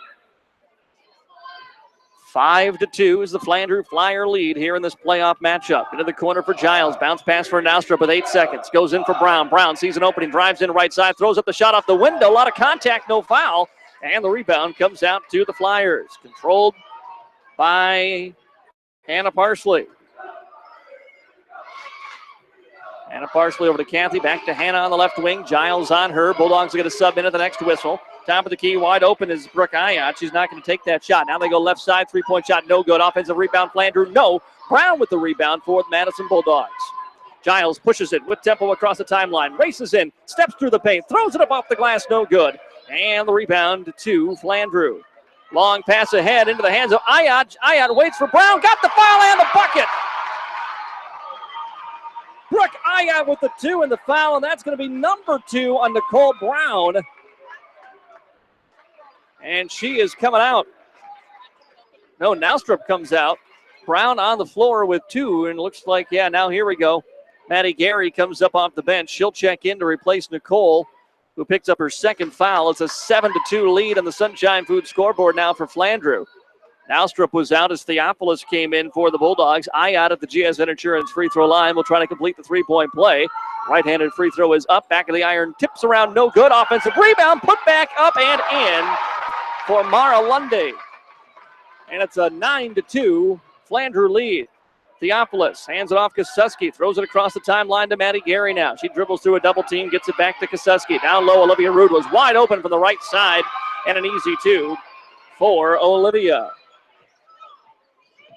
5-2 is the Flandreau Flyer lead here in this playoff matchup. Into the corner for Giles. Bounce pass for Naustrup with 8 seconds. Goes in for Brown. Brown sees an opening, drives in right side, throws up the shot off the window. A lot of contact, no foul. And the rebound comes out to the Flyers. Controlled by Hannah Parsley. Hannah Parsley over to Kathy. Back to Hannah on the left wing. Giles on her. Bulldogs are going to sub in at the next whistle. Top of the key, wide open is Brooke Ayat. She's not going to take that shot. Now they go left side, three-point shot, no good. Offensive rebound, Flandreau, no. Brown with the rebound for the Madison Bulldogs. Giles pushes it with tempo across the timeline, races in, steps through the paint, throws it up off the glass, no good. And the rebound to Flandreau. Long pass ahead into the hands of Ayat. Ayat waits for Brown, got the foul and the bucket. Brooke Ayat with the 2 and the foul, and that's going to be number 2 on Nicole Brown. And she is coming out. No, Naustrup comes out. Brown on the floor with 2, and looks like, yeah, now here we go. Maddie Gary comes up off the bench. She'll check in to replace Nicole, who picks up her second foul. It's a 7-2 lead on the Sunshine Food scoreboard now for Flandreau. Naustrup was out as Theophilus came in for the Bulldogs. Ayat at the GSN Insurance free throw line will try to complete the three-point play. Right-handed free throw is up, back of the iron, tips around, no good. Offensive rebound, put back up and in for Mara Lundy. And it's a 9-2 Flandreau lead. Theophilus hands it off Kosuski, throws it across the timeline to Maddie Gary now. She dribbles through a double team, gets it back to Kosuski. Down low, Olivia Rude was wide open from the right side, and an easy 2 for Olivia.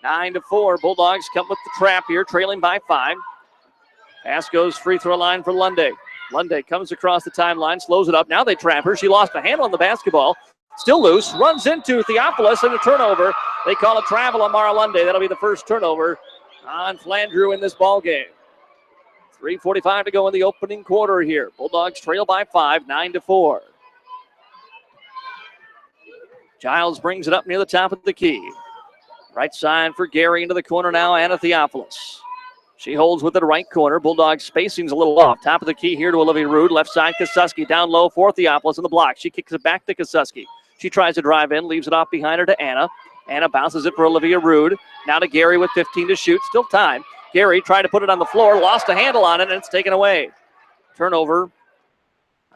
9-4, Bulldogs come with the trap here, trailing by 5. Pass goes free throw line for Lundy. Lundy comes across the timeline, slows it up. Now they trap her. She lost the handle on the basketball. Still loose, runs into Theophilus, and a turnover. They call it travel on Mara Lundy. That'll be the first turnover on Flandreau in this ball game. 3:45 to go in the opening quarter here. Bulldogs trail by 5, 9-4. Giles brings it up near the top of the key. Right side for Gary into the corner now, Anna Theophilus. She holds with it right corner. Bulldogs spacing's a little off. Top of the key here to Olivia Rude. Left side, Kosuski down low for Theophilus in the block. She kicks it back to Kosuski. She tries to drive in, leaves it off behind her to Anna. Anna bounces it for Olivia Rude. Now to Gary with 15 to shoot. Still time. Gary tried to put it on the floor, lost a handle on it, and it's taken away. Turnover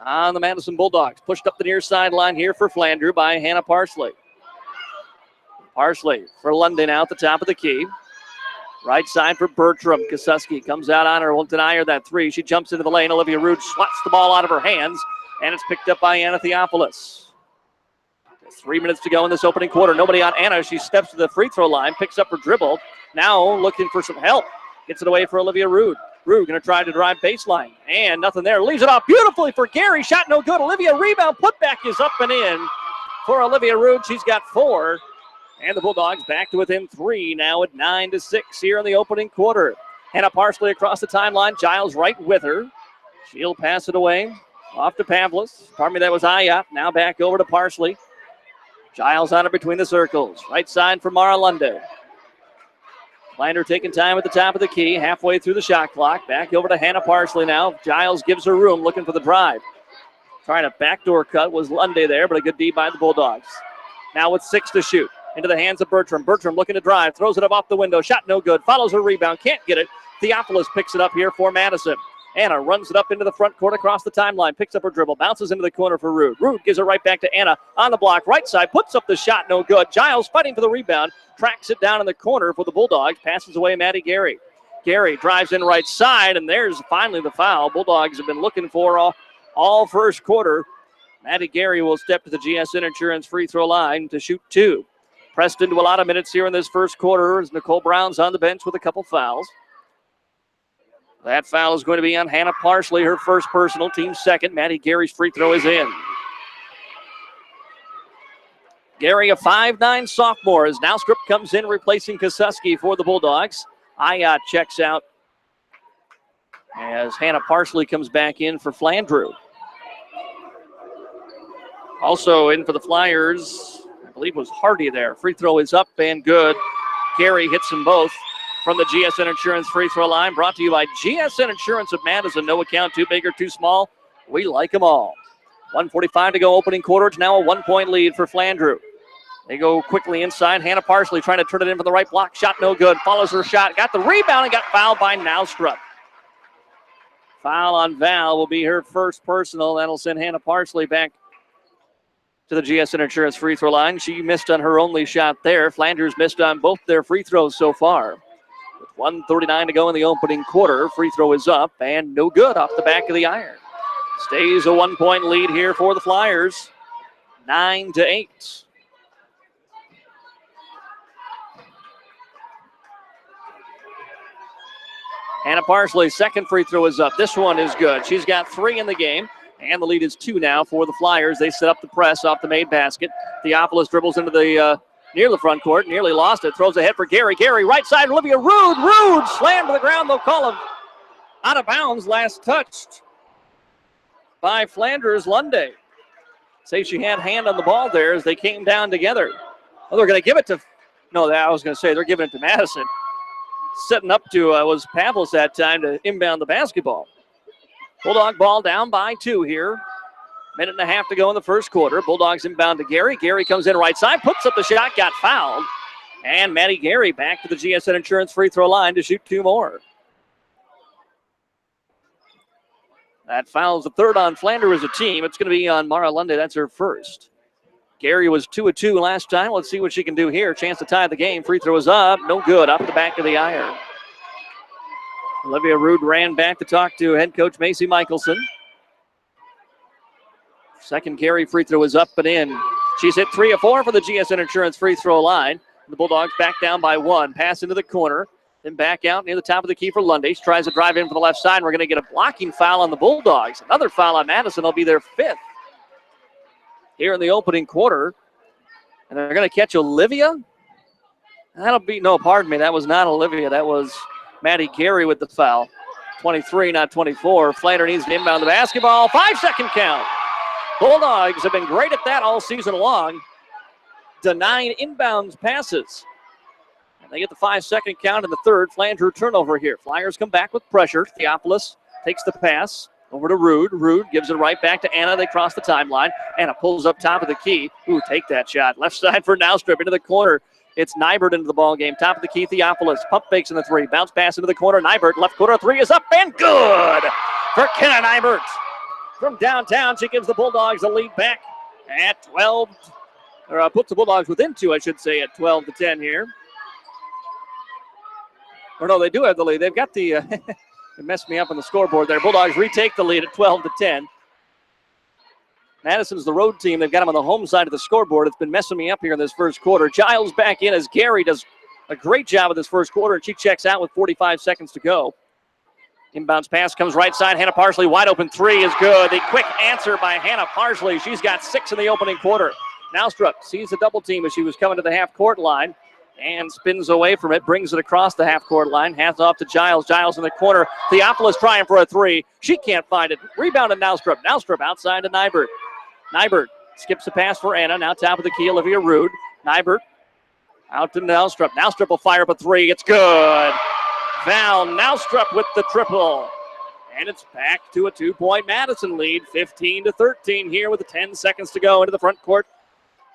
on the Madison Bulldogs. Pushed up the near sideline here for Flandreau by Hannah Parsley. Parsley for Lundy now at the top of the key. Right side for Bertram. Kosuski comes out on her, won't deny her that 3. She jumps into the lane. Olivia Rude swats the ball out of her hands, and it's picked up by Anna Theophilus. 3 minutes to go in this opening quarter. Nobody on Anna. She steps to the free throw line, picks up her dribble. Now looking for some help. Gets it away for Olivia Rude. Rude going to try to drive baseline, and nothing there. Leaves it off beautifully for Gary. Shot no good. Olivia rebound. Putback is up and in for Olivia Rude. She's got 4. And the Bulldogs back to within 3 now at 9-6 here in the opening quarter. Hannah Parsley across the timeline. Giles right with her. She'll pass it away off to Pavlis. Pardon me, that was Ayat. Now back over to Parsley. Giles on it between the circles. Right side for Mara Lundy. Flandreau taking time at the top of the key. Halfway through the shot clock. Back over to Hannah Parsley now. Giles gives her room, looking for the drive. Trying a backdoor cut was Lundy there, but a good D by the Bulldogs. Now with 6 to shoot. Into the hands of Bertram. Bertram looking to drive. Throws it up off the window. Shot no good. Follows her rebound. Can't get it. Theophilus picks it up here for Madison. Anna runs it up into the front court across the timeline. Picks up her dribble. Bounces into the corner for Rude. Rude gives it right back to Anna on the block. Right side. Puts up the shot. No good. Giles fighting for the rebound. Tracks it down in the corner for the Bulldogs. Passes away Maddie Gary. Gary drives in right side, and there's finally the foul. Bulldogs have been looking for all first quarter. Maddie Gary will step to the GSN Insurance free throw line to shoot 2. Pressed into a lot of minutes here in this first quarter as Nicole Brown's on the bench with a couple fouls. That foul is going to be on Hannah Parsley, her first personal, team second. Maddie Gary's free throw is in. Gary, a 5'9" sophomore, as Naustrup comes in replacing Kosuski for the Bulldogs. Ayat checks out as Hannah Parsley comes back in for Flandreau. Also in for the Flyers, I believe was Hardy there. Free throw is up and good. Gary hits them both. from the GSN Insurance free throw line. Brought to you by GSN Insurance of Madison. No account too big or too small. We like them all. 1:45 to go opening quarter. It's now a 1-point lead for Flandreau. They go quickly inside. Hannah Parsley trying to turn it in from the right block. Shot no good. Follows her shot. Got the rebound and got fouled by Naustrup. Foul on Val will be her first personal. That'll send Hannah Parsley back to the GSN Insurance free throw line. She missed on her only shot there. Flanders missed on both their free throws so far. With 1:39 to go in the opening quarter, free throw is up and no good off the back of the iron. Stays a 1-point lead here for the Flyers. 9-8. Hannah Parsley's second free throw is up. This one is good. She's got 3 in the game, and the lead is 2 now for the Flyers. They set up the press off the made basket. Theophilus dribbles into the near the front court, nearly lost it. Throws ahead for Gary. Gary, right side, Olivia Rude. Rude slammed to the ground. They'll call him out of bounds. Last touched by Flanders Lunday. Say she had hand on the ball there as they came down together. Oh, they're going to give it to, no, I was going to say they're giving it to Madison. Setting up to was Pavlis that time to inbound the basketball. Bulldog ball down by 2 here. Minute and a half to go in the first quarter. Bulldogs inbound to Gary. Gary comes in right side, puts up the shot, got fouled. And Maddie Gary back to the GSN Insurance free throw line to shoot 2 more. That foul's the third on Flanders as a team. It's going to be on Mara Lunde. That's her first. Gary was 2 of 2 last time. Let's see what she can do here. Chance to tie the game. Free throw is up. No good. Off the back of the iron. Olivia Rude ran back to talk to head coach Macy Michelson. Second Gary free throw is up and in. She's hit 3 of 4 for the GSN Insurance free throw line. The Bulldogs back down by 1. Pass into the corner. Then back out near the top of the key for Lundy. She tries to drive in from the left side. And we're going to get a blocking foul on the Bulldogs. Another foul on Madison. It'll be their 5th. Here in the opening quarter. And they're going to catch Olivia. That'll be, no, pardon me, that was not Olivia. That was Maddie Gary with the foul. 23, not 24. Flanders needs to inbound the basketball. 5-second count. Bulldogs have been great at that all season long. Denying inbounds passes. And they get the 5-second count in the third. Flanders turnover here. Flyers come back with pressure. Theophilus takes the pass. Over to Rude. Rude gives it right back to Anna. They cross the timeline. Anna pulls up top of the key. Ooh, take that shot. Left side for Naustrup into the corner. It's Nybert into the ball game. Top of the key, Theophilus. Pump fakes in the 3. Bounce pass into the corner. Nybert, left corner 3 is up and good for Kenna Nybert. From downtown, she gives the Bulldogs a lead back at 12. Or puts the Bulldogs within 2, I should say, at 12-10 here. Or no, they do have the lead. They've got the... It messed me up on the scoreboard there. Bulldogs retake the lead at 12-10. Madison's the road team. They've got them on the home side of the scoreboard. It's been messing me up here in this first quarter. Giles back in as Gary does a great job of this first quarter, and she checks out with 45 seconds to go. Inbounds pass comes right side. Hannah Parsley, wide open 3 is good. The quick answer by Hannah Parsley. She's got 6 in the opening quarter. Naustrup sees the double team as she was coming to the half-court line. And spins away from it, brings it across the half-court line, hands off to Giles. Giles in the corner. Theophilus trying for a 3. She can't find it. Rebound to Naustrup. Naustrup outside to Nybert. Nybert skips the pass for Anna. Now top of the key, Olivia Rude. Nybert out to Naustrup. Naustrup will fire up a 3. It's good. Val Naustrup with the triple. And it's back to a 2-point Madison lead. 15-13 here with the 10 seconds to go. Into the front court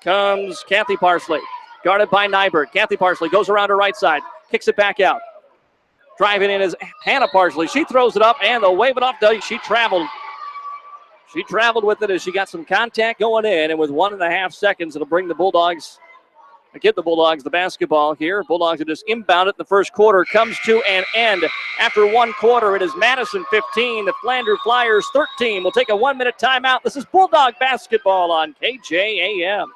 comes Kathy Parsley. Guarded by Nybert. Kathy Parsley goes around her right side. Kicks it back out. Driving in is Hannah Parsley. She throws it up and they'll wave it off. She traveled. She traveled with it as she got some contact going in. And with 1.5 seconds, it'll bring the Bulldogs, get the Bulldogs the basketball here. Bulldogs will just inbound it. The first quarter comes to an end. After 1 quarter, it is Madison 15, the Flanders Flyers 13. We'll take a 1-minute timeout. This is Bulldog basketball on KJAM.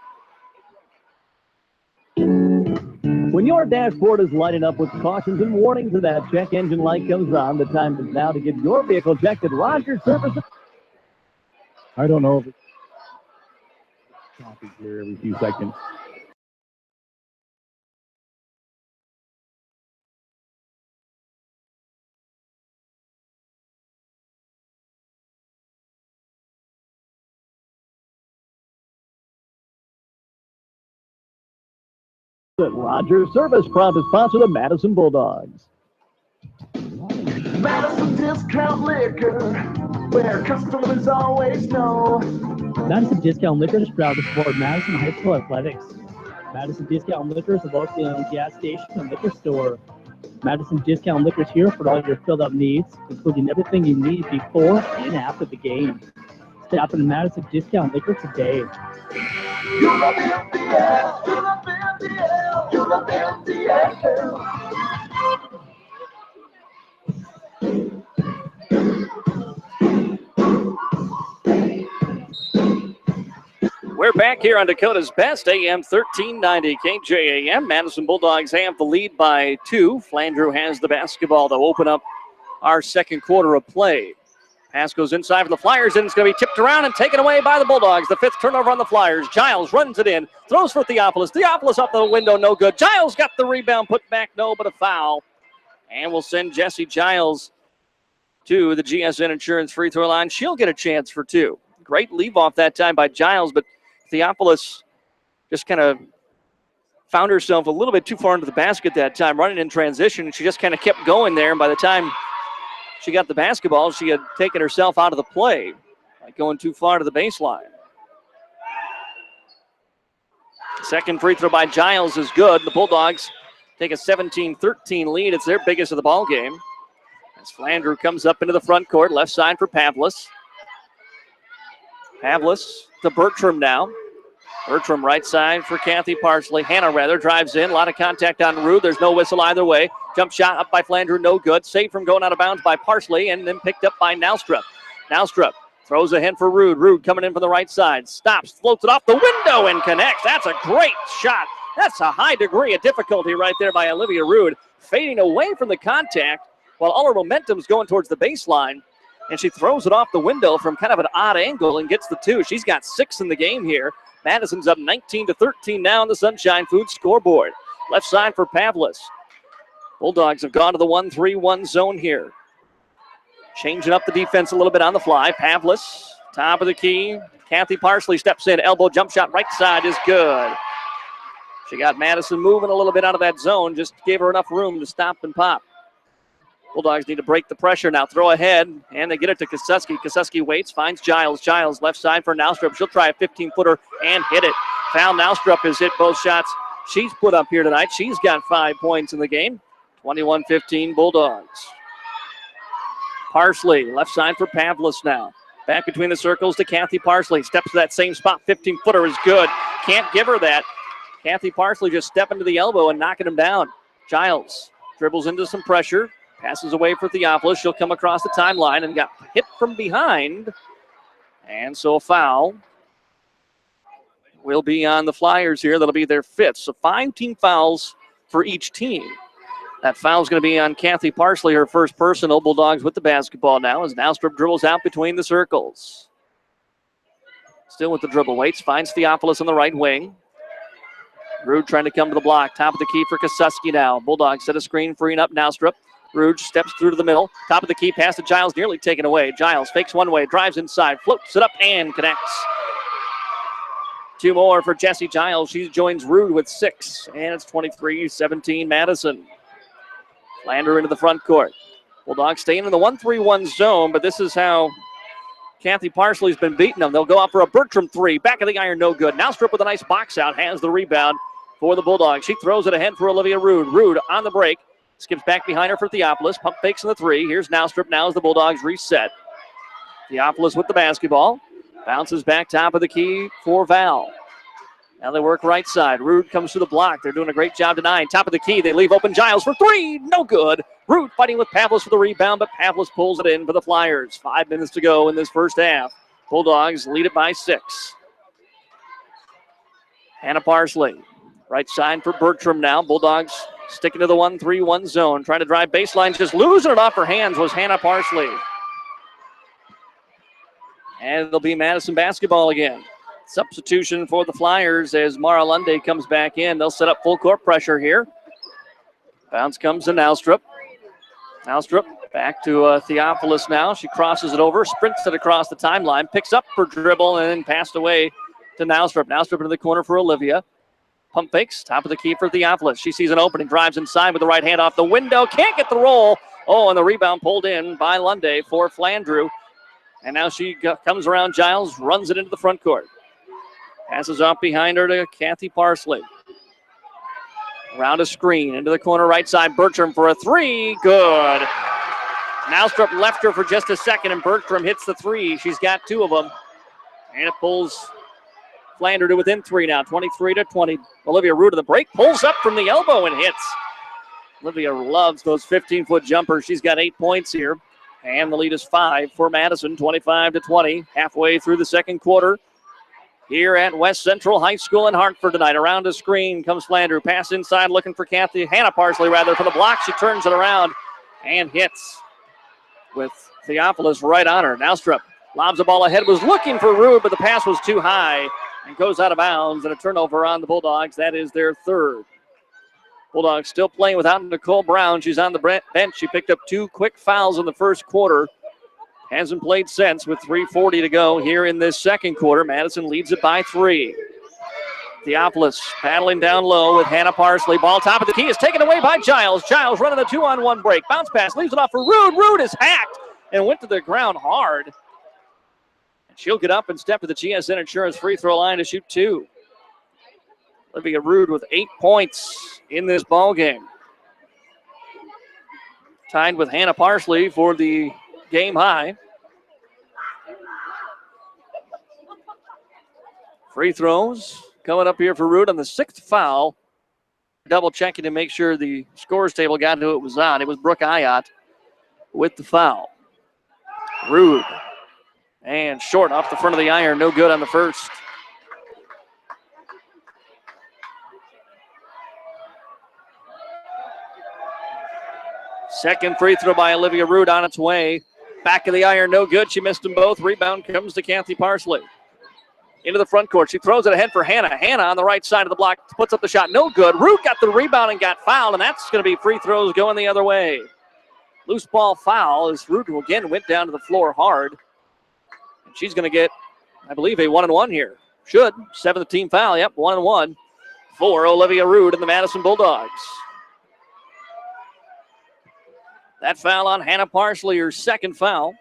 When your dashboard is lighting up with cautions and warnings and that check engine light comes on, the time is now to get your vehicle checked at Rogers Service. I don't know if it's choppy here every few seconds. Rogers Service, proud to sponsor the Madison Bulldogs. Madison Discount Liquor, where customers always know. Madison Discount Liquor is proud to support Madison High School athletics. Madison Discount Liquor is a locally owned gas station and liquor store. Madison Discount Liquor is here for all your filled-up needs, including everything you need before and after the game. Stop in Madison Discount Liquor today. You love MDL, you love MDL, you love MDL. We're back here on Dakota's Best, AM 1390 KJAM. Madison Bulldogs have the lead by 2. Flandreau has the basketball to open up our second quarter of play. Pass goes inside for the Flyers, and it's going to be tipped around and taken away by the Bulldogs. The 5th turnover on the Flyers. Giles runs it in, throws for Theophilus. Theophilus up the window, no good. Giles got the rebound, put back, no, but a foul. And we'll send Jesse Giles to the GSN Insurance free throw line. She'll get a chance for 2. Great leave off that time by Giles, but Theophilus just kind of found herself a little bit too far into the basket that time, running in transition. She just kind of kept going there, and by the time she got the basketball, she had taken herself out of the play by going too far to the baseline. Second free throw by Giles is good. The Bulldogs take a 17-13 lead. It's their biggest of the ball game. As Flandreau comes up into the front court, left side for Pavlis. Pavlis to Bertram now. Bertram right side for Kathy Parsley. Hannah rather drives in. A lot of contact on Rude. There's no whistle either way. Jump shot up by Flandreau, no good. Saved from going out of bounds by Parsley and then picked up by Nowstrup. Nowstrup throws ahead for Rude. Rude coming in from the right side. Stops, floats it off the window and connects. That's a great shot. That's a high degree of difficulty right there by Olivia Rude. Fading away from the contact while all her momentum's going towards the baseline. And she throws it off the window from kind of an odd angle and gets the 2. She's got 6 in the game here. Madison's up 19-13 now on the Sunshine Foods scoreboard. Left side for Pavlis. Bulldogs have gone to the 1-3-1 zone here. Changing up the defense a little bit on the fly. Pavlis, top of the key. Kathy Parsley steps in. Elbow jump shot right side is good. She got Madison moving a little bit out of that zone. Just gave her enough room to stop and pop. Bulldogs need to break the pressure now. Throw ahead, and they get it to Koseski. Koseski waits, finds Giles. Giles left side for Nowstrup. She'll try a 15-footer and hit it. Foul. Nowstrup has hit both shots she's put up here tonight. She's got 5 points in the game. 21-15 Bulldogs. Parsley, left side for Pavlis now. Back between the circles to Kathy Parsley. Steps to that same spot. 15-footer is good. Can't give her that. Kathy Parsley just stepping to the elbow and knocking him down. Giles dribbles into some pressure. Passes away for Theophilus. She'll come across the timeline and got hit from behind. And so a foul will be on the Flyers here. That'll be their 5th. So 5 team fouls for each team. That foul is going to be on Kathy Parsley, her first personal. Bulldogs with the basketball now as Nowstrup dribbles out between the circles. Still with the dribble. Waits, finds Theophilus on the right wing. Rude trying to come to the block. Top of the key for Koseski now. Bulldogs set a screen, freeing up Nowstrup. Rude steps through to the middle. Top of the key, pass to Giles, nearly taken away. Giles fakes one way, drives inside, floats it up, and connects. 2 more for Jesse Giles. She joins Rude with 6, and it's 23-17 Madison. Flandreau into the front court. Bulldogs staying in the 1-3-1 zone, but this is how Kathy Parsley's been beating them. They'll go out for a Bertram 3. Back of the iron, no good. Nowstrup with a nice box out, has the rebound for the Bulldogs. She throws it ahead for Olivia Rude. Rude on the break. Skips back behind her for Theophilus. Pump fakes in the 3. Here's Nowstrup now as the Bulldogs reset. Theophilus with the basketball. Bounces back top of the key for Val. Now they work right side. Rude comes to the block. They're doing a great job denying. Top of the key. They leave open Giles for 3. No good. Rude fighting with Pavlis for the rebound, but Pavlis pulls it in for the Flyers. 5 minutes to go in this first half. Bulldogs lead it by 6. Hannah Parsley. Right side for Bertram now. Bulldogs sticking to the 1-3-1 zone. Trying to drive baseline. Just losing it off her hands was Hannah Parsley. And it'll be Madison basketball again. Substitution for the Flyers as Mara Lunde comes back in. They'll set up full court pressure here. Bounce comes to Nowstrup. Nowstrup back to Theophilus now. She crosses it over, sprints it across the timeline, picks up her dribble, and then passed away to Nowstrup. Nowstrup into the corner for Olivia. Pump fakes, top of the key for Theophilus. She sees an opening, drives inside with the right hand off the window. Can't get the roll. Oh, and the rebound pulled in by Lunde for Flandreau. And now she comes around Giles, runs it into the front court. Passes off behind her to Kathy Parsley. Around a screen, into the corner right side. Bertram for a three. Good. Nowstrup left her for just a second, and Bertram hits the three. She's got two of them. And it pulls Flandreau to within three now, 23-20. Olivia Root of the break, pulls up from the elbow and hits. Olivia loves those 15-foot jumpers. She's got 8 points here. And the lead is 5 for Madison, 25-20. Halfway through the second quarter here at West Central High School in Hartford tonight. Around a screen comes Flandreau. Pass inside looking for Hannah Parsley for the block. She turns it around and hits with Theophilus right on her. Nowstrup lobs the ball ahead, was looking for Rude, but the pass was too high and goes out of bounds, and a turnover on the Bulldogs. That is their third. Bulldogs still playing without Nicole Brown. She's on the bench. She picked up 2 quick fouls in the first quarter. Hasn't played since with 3:40 to go here in this second quarter. Madison leads it by 3. Theophilus paddling down low with Hannah Parsley. Ball top of the key is taken away by Giles. Giles running a 2-on-1 break. Bounce pass, leaves it off for Rude. Rude is hacked and went to the ground hard. And she'll get up and step to the GSN Insurance free throw line to shoot 2. Olivia Rude with 8 points in this ball game. Tied with Hannah Parsley for the game high. Free throws coming up here for Rude on the 6th foul. Double checking to make sure the scores table got who it was on. It was Brooke Ayotte with the foul. Rude. And short off the front of the iron. No good on the first. Second free throw by Olivia Rude on its way. Back of the iron, no good. She missed them both. Rebound comes to Kathy Parsley. Into the front court. She throws it ahead for Hannah. Hannah on the right side of the block puts up the shot. No good. Root got the rebound and got fouled, and that's going to be free throws going the other way. Loose ball foul as Root again went down to the floor hard. And she's going to get, I believe, a 1-and-1 here. Should. 7th team foul. Yep, 1-and-1 for Olivia Root and the Madison Bulldogs. That foul on Hannah Parsley, her second foul.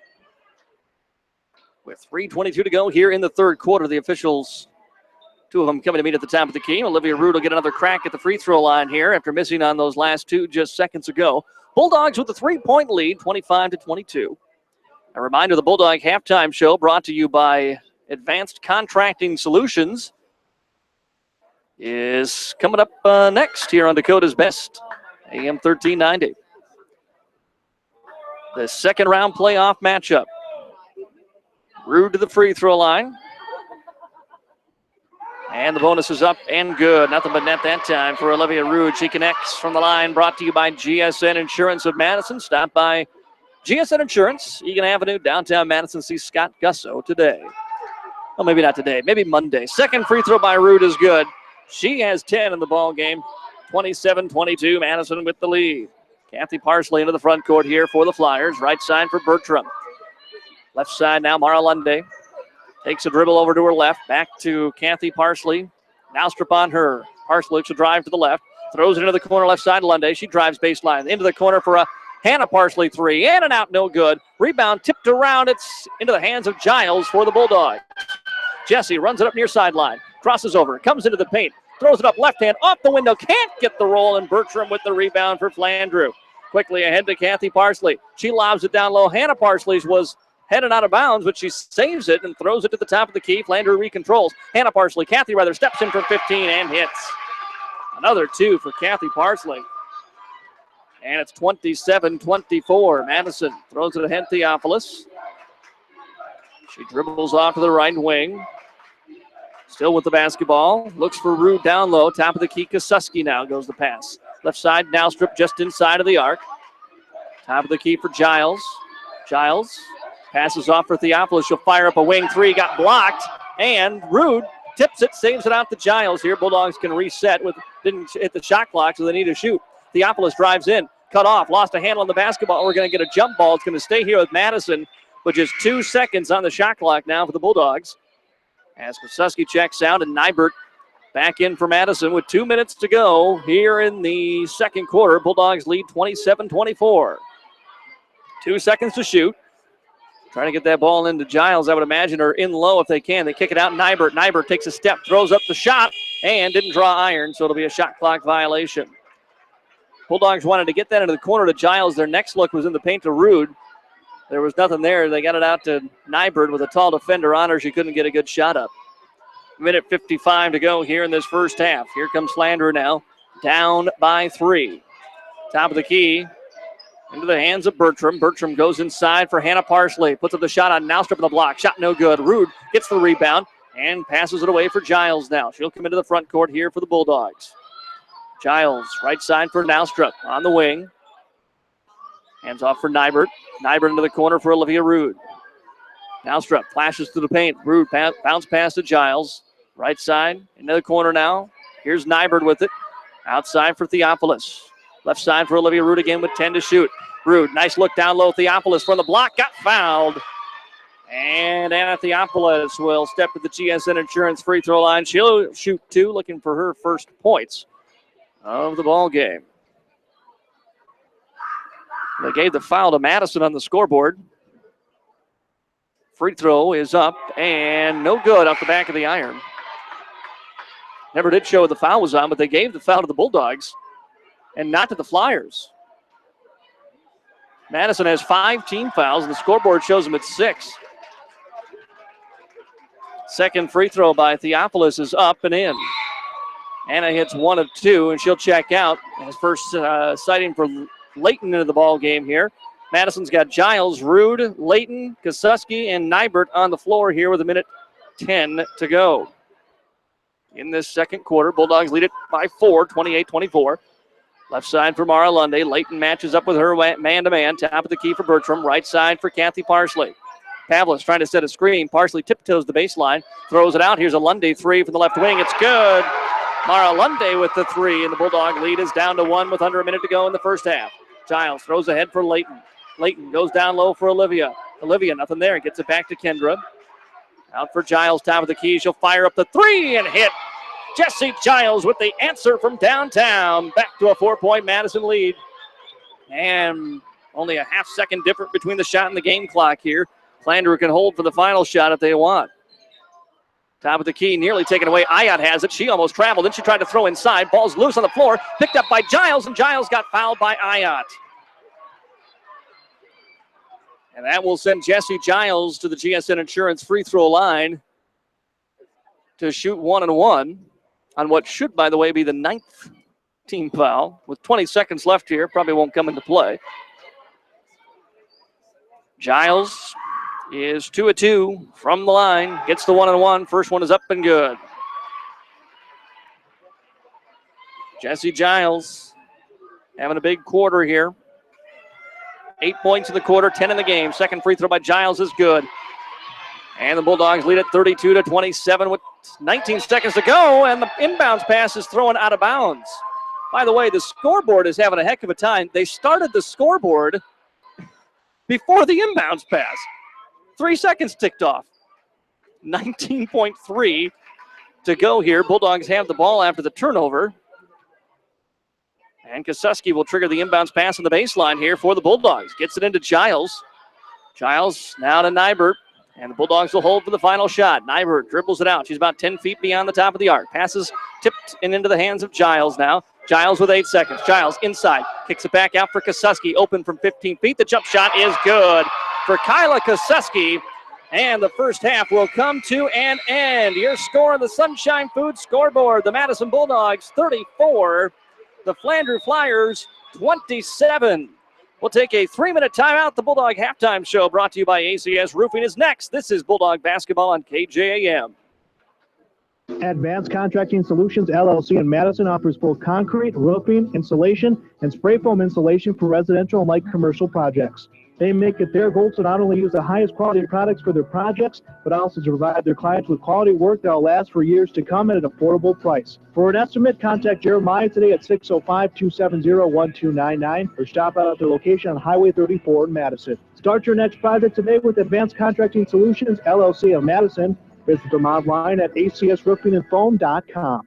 With 3:22 to go here in the third quarter, the officials, 2 of them coming to meet at the top of the key. Olivia Root will get another crack at the free throw line here after missing on those last 2 just seconds ago. Bulldogs with a 3-point lead, 25-22. A reminder, the Bulldog halftime show brought to you by Advanced Contracting Solutions is coming up next here on Dakota's Best, AM 1390. The second round playoff matchup. Rude to the free throw line. And the bonus is up and good. Nothing but net that time for Olivia Rude. She connects from the line, brought to you by GSN Insurance of Madison. Stop by GSN Insurance, Egan Avenue, downtown Madison. See Scott Gusso today. Well, maybe not today, maybe Monday. Second free throw by Rude is good. She has 10 in the ball game. 27-22, Madison with the lead. Kathy Parsley into the front court here for the Flyers. Right side for Bertram. Left side now, Mara Lunde. Takes a dribble over to her left. Back to Kathy Parsley. Nowstrup on her. Parsley looks to drive to the left. Throws it into the corner left side. Lunde. She drives baseline. Into the corner for a Hannah Parsley 3. In and out, no good. Rebound tipped around. It's into the hands of Giles for the Bulldogs. Jesse runs it up near sideline. Crosses over. Comes into the paint. Throws it up left hand. Off the window. Can't get the roll. And Bertram with the rebound for Flandreau. Quickly ahead to Kathy Parsley. She lobs it down low. Hannah Parsley's was headed out of bounds, but she saves it and throws it to the top of the key. Flandreau recontrols. Hannah Parsley, Kathy rather, steps in from 15 and hits. Another 2 for Kathy Parsley. And it's 27-24. Madison throws it ahead Theophilus. She dribbles off to the right wing. Still with the basketball. Looks for Rude down low. Top of the key, Kosuski now goes the pass. Left side, Nowstrup just inside of the arc. Top of the key for Giles. Giles passes off for Theophilus. She'll fire up a wing 3. Got blocked. And Rude tips it, saves it out to Giles here. Bulldogs can reset didn't hit the shot clock, so they need to shoot. Theophilus drives in. Cut off. Lost a handle on the basketball. We're going to get a jump ball. It's going to stay here with Madison with just 2 seconds on the shot clock now for the Bulldogs. As Kosuski checks out and Nybert back in for Madison with 2 minutes to go here in the second quarter. Bulldogs lead 27-24. 2 seconds to shoot. Trying to get that ball into Giles, I would imagine, or in low if they can. They kick it out. Nybert. Nybert takes a step, throws up the shot, and didn't draw iron, so it'll be a shot clock violation. Bulldogs wanted to get that into the corner to Giles. Their next look was in the paint to Rude. There was nothing there. They got it out to Nybert with a tall defender on her. She couldn't get a good shot up. Minute 55 to go here in this first half. Here comes Flandreau now, down by 3. Top of the key. Into the hands of Bertram. Bertram goes inside for Hannah Parsley. Puts up the shot on Naustrup in the block. Shot no good. Rude gets the rebound and passes it away for Giles now. She'll come into the front court here for the Bulldogs. Giles, right side for Naustrup on the wing. Hands off for Nybert. Nybert into the corner for Olivia Rude. Naustrup flashes through the paint. Rude bounce pass to Giles. Right side into the corner now. Here's Nybert with it. Outside for Theophilus. Left side for Olivia Rude again with 10 to shoot. Rude, nice look down low. Theophilus from the block, got fouled. And Anna Theophilus will step to the GSN Insurance free throw line. She'll shoot 2, looking for her first points of the ball game. They gave the foul to Madison on the scoreboard. Free throw is up and no good off the back of the iron. Never did show the foul was on, but they gave the foul to the Bulldogs and not to the Flyers. Madison has 5 team fouls, and the scoreboard shows them at 6. Second free throw by Theophilus is up and in. Anna hits 1 of 2, and she'll check out. His first sighting for Layton into the ball game here. Madison's got Giles, Rude, Layton, Kosuski, and Nybert on the floor here with 1:10 to go. In this second quarter, Bulldogs lead it by 4, 28-24. Left side for Mara Lundy. Layton matches up with her man-to-man. Top of the key for Bertram. Right side for Kathy Parsley. Pavlis trying to set a screen. Parsley tiptoes the baseline. Throws it out. Here's a Lundy 3 from the left wing. It's good. Mara Lundy with the 3, and the Bulldog lead is down to 1 with under a minute to go in the first half. Giles throws ahead for Layton. Layton goes down low for Olivia. Olivia, nothing there. Gets it back to Kendra. Out for Giles, top of the key. She'll fire up the 3 and hit. Jesse Giles with the answer from downtown. Back to a 4-point Madison lead. And only a half-second difference between the shot and the game clock here. Flandreau can hold for the final shot if they want. Top of the key, nearly taken away. Ayat has it. She almost traveled. Then she tried to throw inside. Ball's loose on the floor. Picked up by Giles, and Giles got fouled by Ayat. And that will send Jesse Giles to the GSN Insurance free throw line to shoot 1 and 1 on what should, by the way, be the 9th team foul. With 20 seconds left here, probably won't come into play. Giles is 2 of 2 from the line. Gets the 1 and 1. First one is up and good. Jesse Giles having a big quarter here. 8 points in the quarter, 10 in the game. Second free throw by Giles is good. And the Bulldogs lead it 32-27 with 19 seconds to go, and the inbounds pass is thrown out of bounds. By the way, the scoreboard is having a heck of a time. They started the scoreboard before the inbounds pass. 3 seconds ticked off. 19.3 to go here. Bulldogs have the ball after the turnover. And Kosuski will trigger the inbounds pass on the baseline here for the Bulldogs. Gets it into Giles. Giles now to Nybert. And the Bulldogs will hold for the final shot. Nybert dribbles it out. She's about 10 feet beyond the top of the arc. Passes tipped and into the hands of Giles now. Giles with 8 seconds. Giles inside. Kicks it back out for Kosuski. Open from 15 feet. The jump shot is good for Kyla Kosuski. And the first half will come to an end. Your score on the Sunshine Foods scoreboard. The Madison Bulldogs 34. The Flandreau Flyers 27. We'll take a 3-minute timeout. The Bulldog halftime show brought to you by ACS Roofing is next. This is Bulldog basketball on KJAM. Advanced Contracting Solutions LLC in Madison offers full concrete, roofing, insulation, and spray foam insulation for residential and light commercial projects. They make it their goal to not only use the highest quality products for their projects, but also to provide their clients with quality work that will last for years to come at an affordable price. For an estimate, contact Jeremiah today at 605-270-1299 or stop out at their location on Highway 34 in Madison. Start your next project today with Advanced Contracting Solutions LLC of Madison. Visit them online at acsroofingandfoam.com.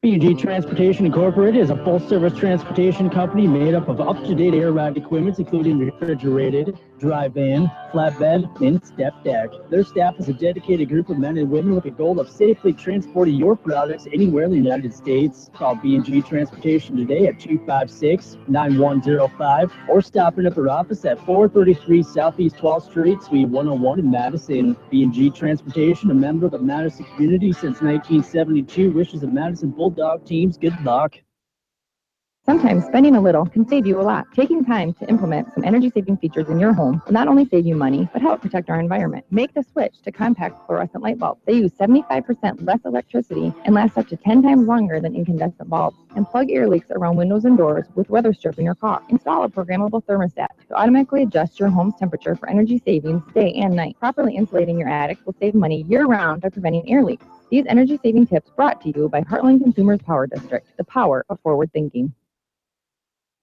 B&G Transportation Incorporated is a full-service transportation company made up of up-to-date air-ride equipment, including refrigerated, dry van, flatbed, and step deck. Their staff is a dedicated group of men and women with a goal of safely transporting your products anywhere in the United States. Call B&G Transportation today at 256-9105 or stop in at their office at 433 Southeast 12th Street, Suite 101 in Madison. B&G Transportation, a member of the Madison community since 1972, wishes the Madison Bulldog teams good luck. Sometimes spending a little can save you a lot. Taking time to implement some energy-saving features in your home will not only save you money, but help protect our environment. Make the switch to compact fluorescent light bulbs. They use 75% less electricity and last up to 10 times longer than incandescent bulbs. And plug air leaks around windows and doors with weather strip in your car. Install a programmable thermostat to automatically adjust your home's temperature for energy savings day and night. Properly insulating your attic will save money year-round by preventing air leaks. These energy-saving tips brought to you by Heartland Consumers Power District, the power of forward thinking.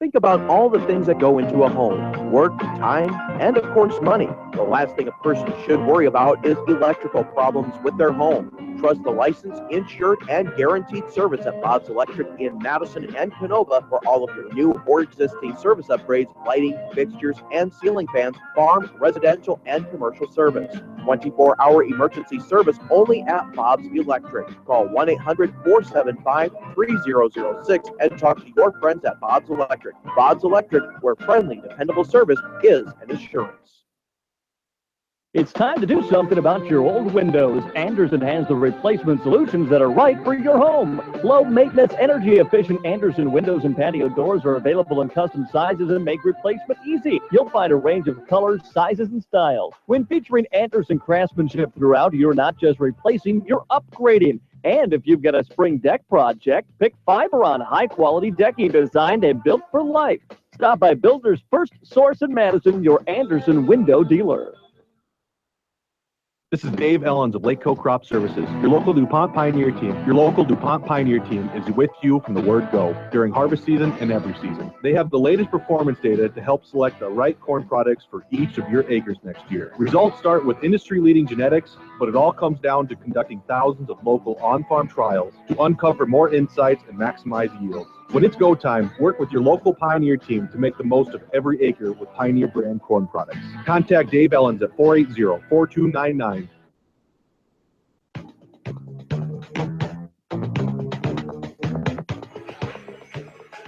Think about all the things that go into a home: work, time, and of course money. The last thing a person should worry about is electrical problems with their home. Trust the licensed, insured, and guaranteed service at Bob's Electric in Madison and Canova for all of your new or existing service upgrades, lighting, fixtures, and ceiling fans, farm, residential, and commercial service. 24-hour emergency service only at Bob's Electric. Call 1-800-475-3006 and talk to your friends at Bob's Electric. Bob's Electric, where friendly, dependable service is an assurance. It's time to do something about your old windows. Anderson has the replacement solutions that are right for your home. Low maintenance, energy efficient Anderson windows and patio doors are available in custom sizes and make replacement easy. You'll find a range of colors, sizes, and styles. When featuring Anderson craftsmanship throughout, you're not just replacing, you're upgrading. And if you've got a spring deck project, pick Fiberon high-quality decking designed and built for life. Stop by Builder's First Source in Madison, your Anderson window dealer. This is Dave Ellens of Lake Coast Crop Services, your local DuPont Pioneer team. Your local DuPont Pioneer team is with you from the word go during harvest season and every season. They have the latest performance data to help select the right corn products for each of your acres next year. Results start with industry-leading genetics, but it all comes down to conducting thousands of local on-farm trials to uncover more insights and maximize yields. When it's go time, work with your local Pioneer team to make the most of every acre with Pioneer brand corn products. Contact Dave Ellens at 480-4299.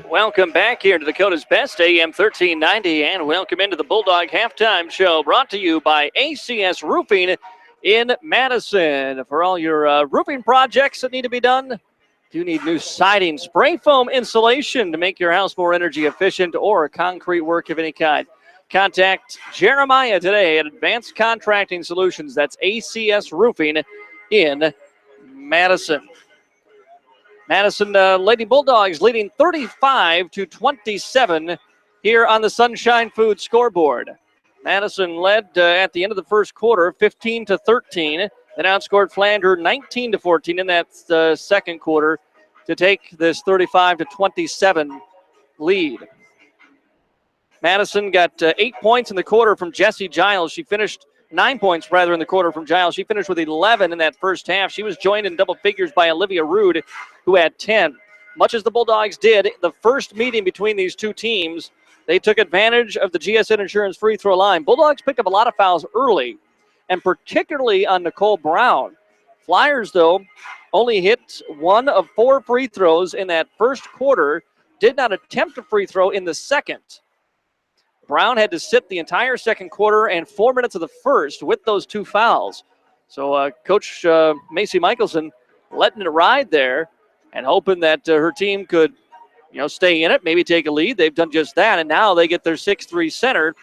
Welcome back here to Dakota's Best, AM 1390, and welcome into the Bulldog Halftime Show, brought to you by ACS Roofing in Madison. For all your roofing projects that need to be done, if you need new siding, spray foam insulation to make your house more energy efficient, or concrete work of any kind, contact Jeremiah today at Advanced Contracting Solutions. That's ACS Roofing in Madison. Madison Lady Bulldogs leading 35-27 here on the Sunshine Food scoreboard. Madison led at the end of the first quarter 15-13. Then outscored Flandreau 19-14 in that second quarter to take this 35-27 lead. Madison got 8 points in the quarter from Jessie Giles. She finished 9 points rather in the quarter from Giles. She finished with 11 in that first half. She was joined in double figures by Olivia Rude, who had 10. Much as the Bulldogs did the first meeting between these two teams, they took advantage of the GSN Insurance free throw line. Bulldogs picked up a lot of fouls early, and particularly on Nicole Brown. Flyers, though, only hit 1 of 4 free throws in that first quarter, did not attempt a free throw in the second. Brown had to sit the entire second quarter and 4 minutes of the first with those 2 fouls. So Coach Macy Michelson letting it ride there and hoping that her team could, stay in it, maybe take a lead. They've done just that, and now they get their 6'3" center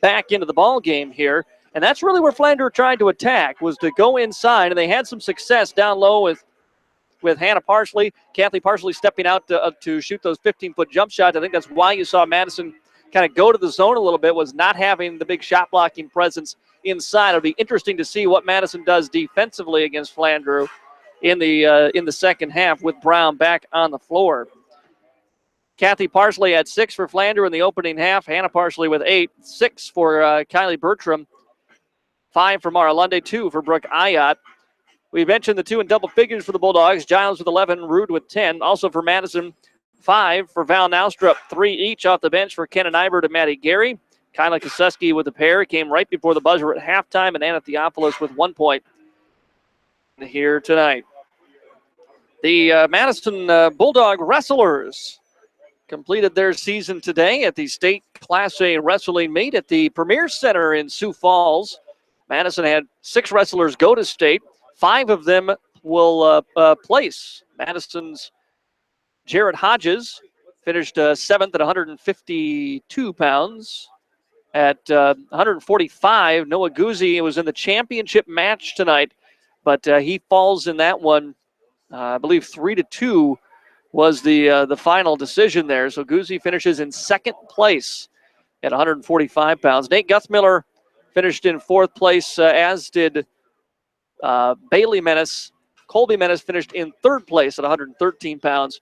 back into the ball game here. And that's really where Flandreau tried to attack, was to go inside, and they had some success down low with Hannah Parsley. Kathy Parsley stepping out to shoot those 15-foot jump shots. I think that's why you saw Madison kind of go to the zone a little bit, was not having the big shot blocking presence inside. It'll be interesting to see what Madison does defensively against Flandreau in the second half with Brown back on the floor. Kathy Parsley had 6 for Flandreau in the opening half. Hannah Parsley with 8, 6 for Kylie Bertram, 5 for Mara Lunde, 2 for Brooke Ayotte. We mentioned the 2 in double figures for the Bulldogs. Giles with 11, Rude with 10. Also for Madison, 5 for Val Naustrup, 3 each off the bench for Ken and Ibert and Maddie Gary. Kyla Koseski with a pair. Came right before the buzzer at halftime, and Anna Theophilus with 1 point here tonight. The Madison Bulldog Wrestlers completed their season today at the State Class A Wrestling Meet at the Premier Center in Sioux Falls. Madison had 6 wrestlers go to state. 5 of them will place. Madison's Jared Hodges finished 7th at 152 pounds. At 145, Noah Guzzi was in the championship match tonight, but he falls in that one. I believe 3-2 was the final decision there. So Guzzi finishes in 2nd place at 145 pounds. Nate Guthmiller finished in 4th place, as did Bailey Menace. Colby Menace finished in 3rd place at 113 pounds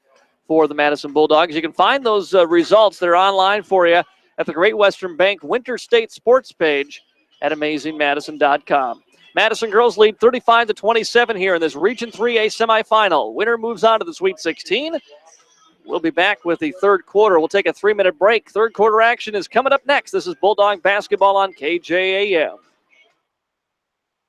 for the Madison Bulldogs. You can find those results. They're online for you at the Great Western Bank Winter State Sports page at AmazingMadison.com. Madison girls lead 35-27 here in this Region 3A semifinal. Winner moves on to the Sweet 16. We'll be back with the 3rd quarter. We'll take a 3-minute break. 3rd quarter action is coming up next. This is Bulldog basketball on KJAM.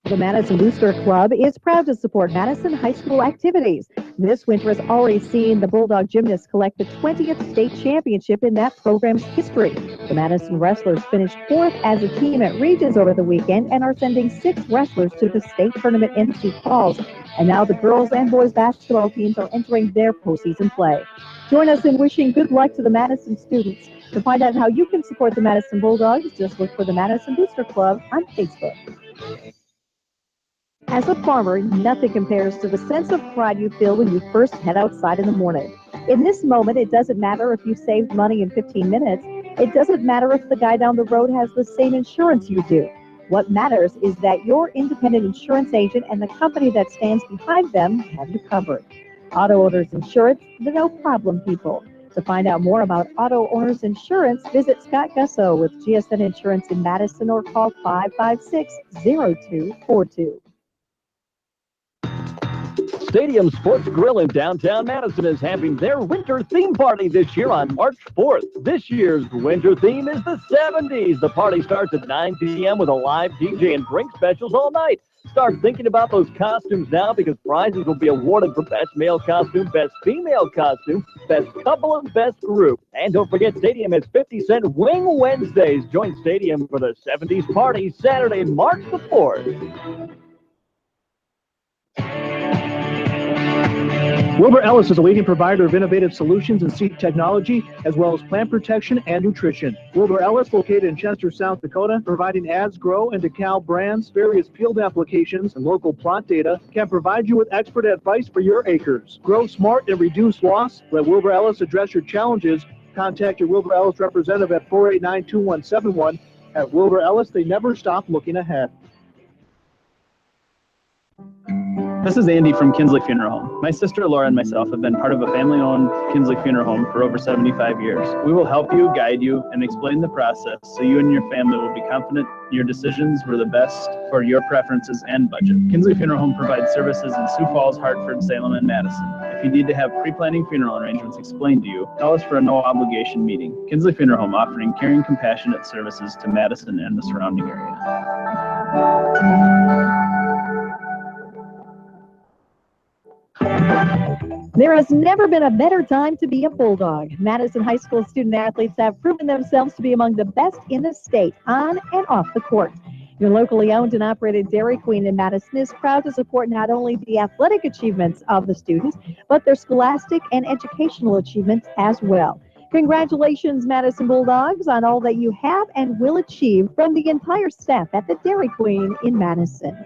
The Madison Booster Club is proud to support Madison High School activities. This winter has already seen the Bulldog gymnasts collect the 20th state championship in that program's history. The Madison wrestlers finished 4th as a team at Regions over the weekend and are sending 6 wrestlers to the state tournament in Sioux Falls. And now the girls and boys basketball teams are entering their postseason play. Join us in wishing good luck to the Madison students. To find out how you can support the Madison Bulldogs, just look for the Madison Booster Club on Facebook. As a farmer, nothing compares to the sense of pride you feel when you first head outside in the morning. In this moment, it doesn't matter if you saved money in 15 minutes. It doesn't matter if the guy down the road has the same insurance you do. What matters is that your independent insurance agent and the company that stands behind them have you covered. Auto Owners Insurance, the no-problem people. To find out more about Auto Owners Insurance, visit Scott Gusso with GSN Insurance in Madison or call 556-0242. Stadium Sports Grill in downtown Madison is having their winter theme party this year on March 4th. This year's winter theme is the 70s. The party starts at 9 p.m. with a live DJ and drink specials all night. Start thinking about those costumes now because prizes will be awarded for Best Male Costume, Best Female Costume, Best Couple, and Best Group. And don't forget, Stadium has 50-cent Wing Wednesdays. Join Stadium for the 70s party Saturday, March the 4th. Wilbur Ellis is a leading provider of innovative solutions in seed technology, as well as plant protection and nutrition. Wilbur Ellis, located in Chester, South Dakota, providing ads, grow, and decal brands, various field applications, and local plot data, can provide you with expert advice for your acres. Grow smart and reduce loss. Let Wilbur Ellis address your challenges. Contact your Wilbur Ellis representative at 489-2171. At Wilbur Ellis, they never stop looking ahead. This is Andy from Kinsley Funeral Home. My sister Laura and myself have been part of a family-owned Kinsley Funeral Home for over 75 years. We will help you, guide you, and explain the process so you and your family will be confident your decisions were the best for your preferences and budget. Kinsley Funeral Home provides services in Sioux Falls, Hartford, Salem, and Madison. If you need to have pre-planning funeral arrangements explained to you, call us for a no-obligation meeting. Kinsley Funeral Home, offering caring, compassionate services to Madison and the surrounding area. There has never been a better time to be a Bulldog. Madison High School student athletes have proven themselves to be among the best in the state, on and off the court. Your locally owned and operated Dairy Queen in Madison is proud to support not only the athletic achievements of the students, but their scholastic and educational achievements as well. Congratulations, Madison Bulldogs, on all that you have and will achieve from the entire staff at the Dairy Queen in Madison.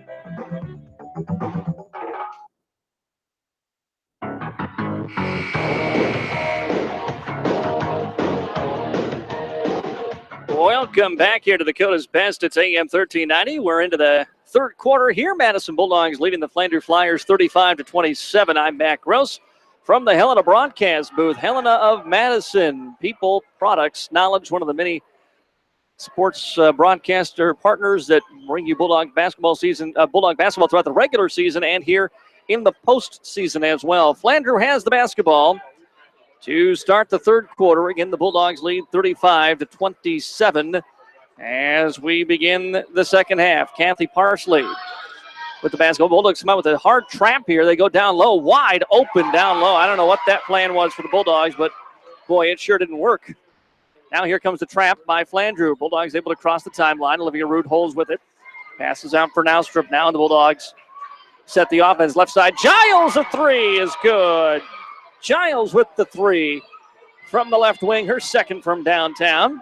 Welcome back here to Dakota's Best. It's AM 1390. We're into the 3rd quarter here. Madison Bulldogs leading the Flandreau Flyers 35-27. I'm Matt Gross from the Helena broadcast booth. Helena of Madison, people, products, knowledge, one of the many sports broadcaster partners that bring you Bulldog basketball throughout the regular season and here in the postseason as well. Flandreau has the basketball to start the third quarter. Again, the Bulldogs lead 35-27 as we begin the second half. Kathy Parsley with the basketball. Bulldogs come out with a hard trap here. They go down low, wide open down low. I don't know what that plan was for the Bulldogs, but boy, it sure didn't work. Now here comes the trap by Flandreau. Bulldogs able to cross the timeline. Olivia Root holds with it. Passes out for Naustrup. Now the Bulldogs set the offense. Left side. Giles, a three is good. Giles with the three from the left wing. Her second from downtown.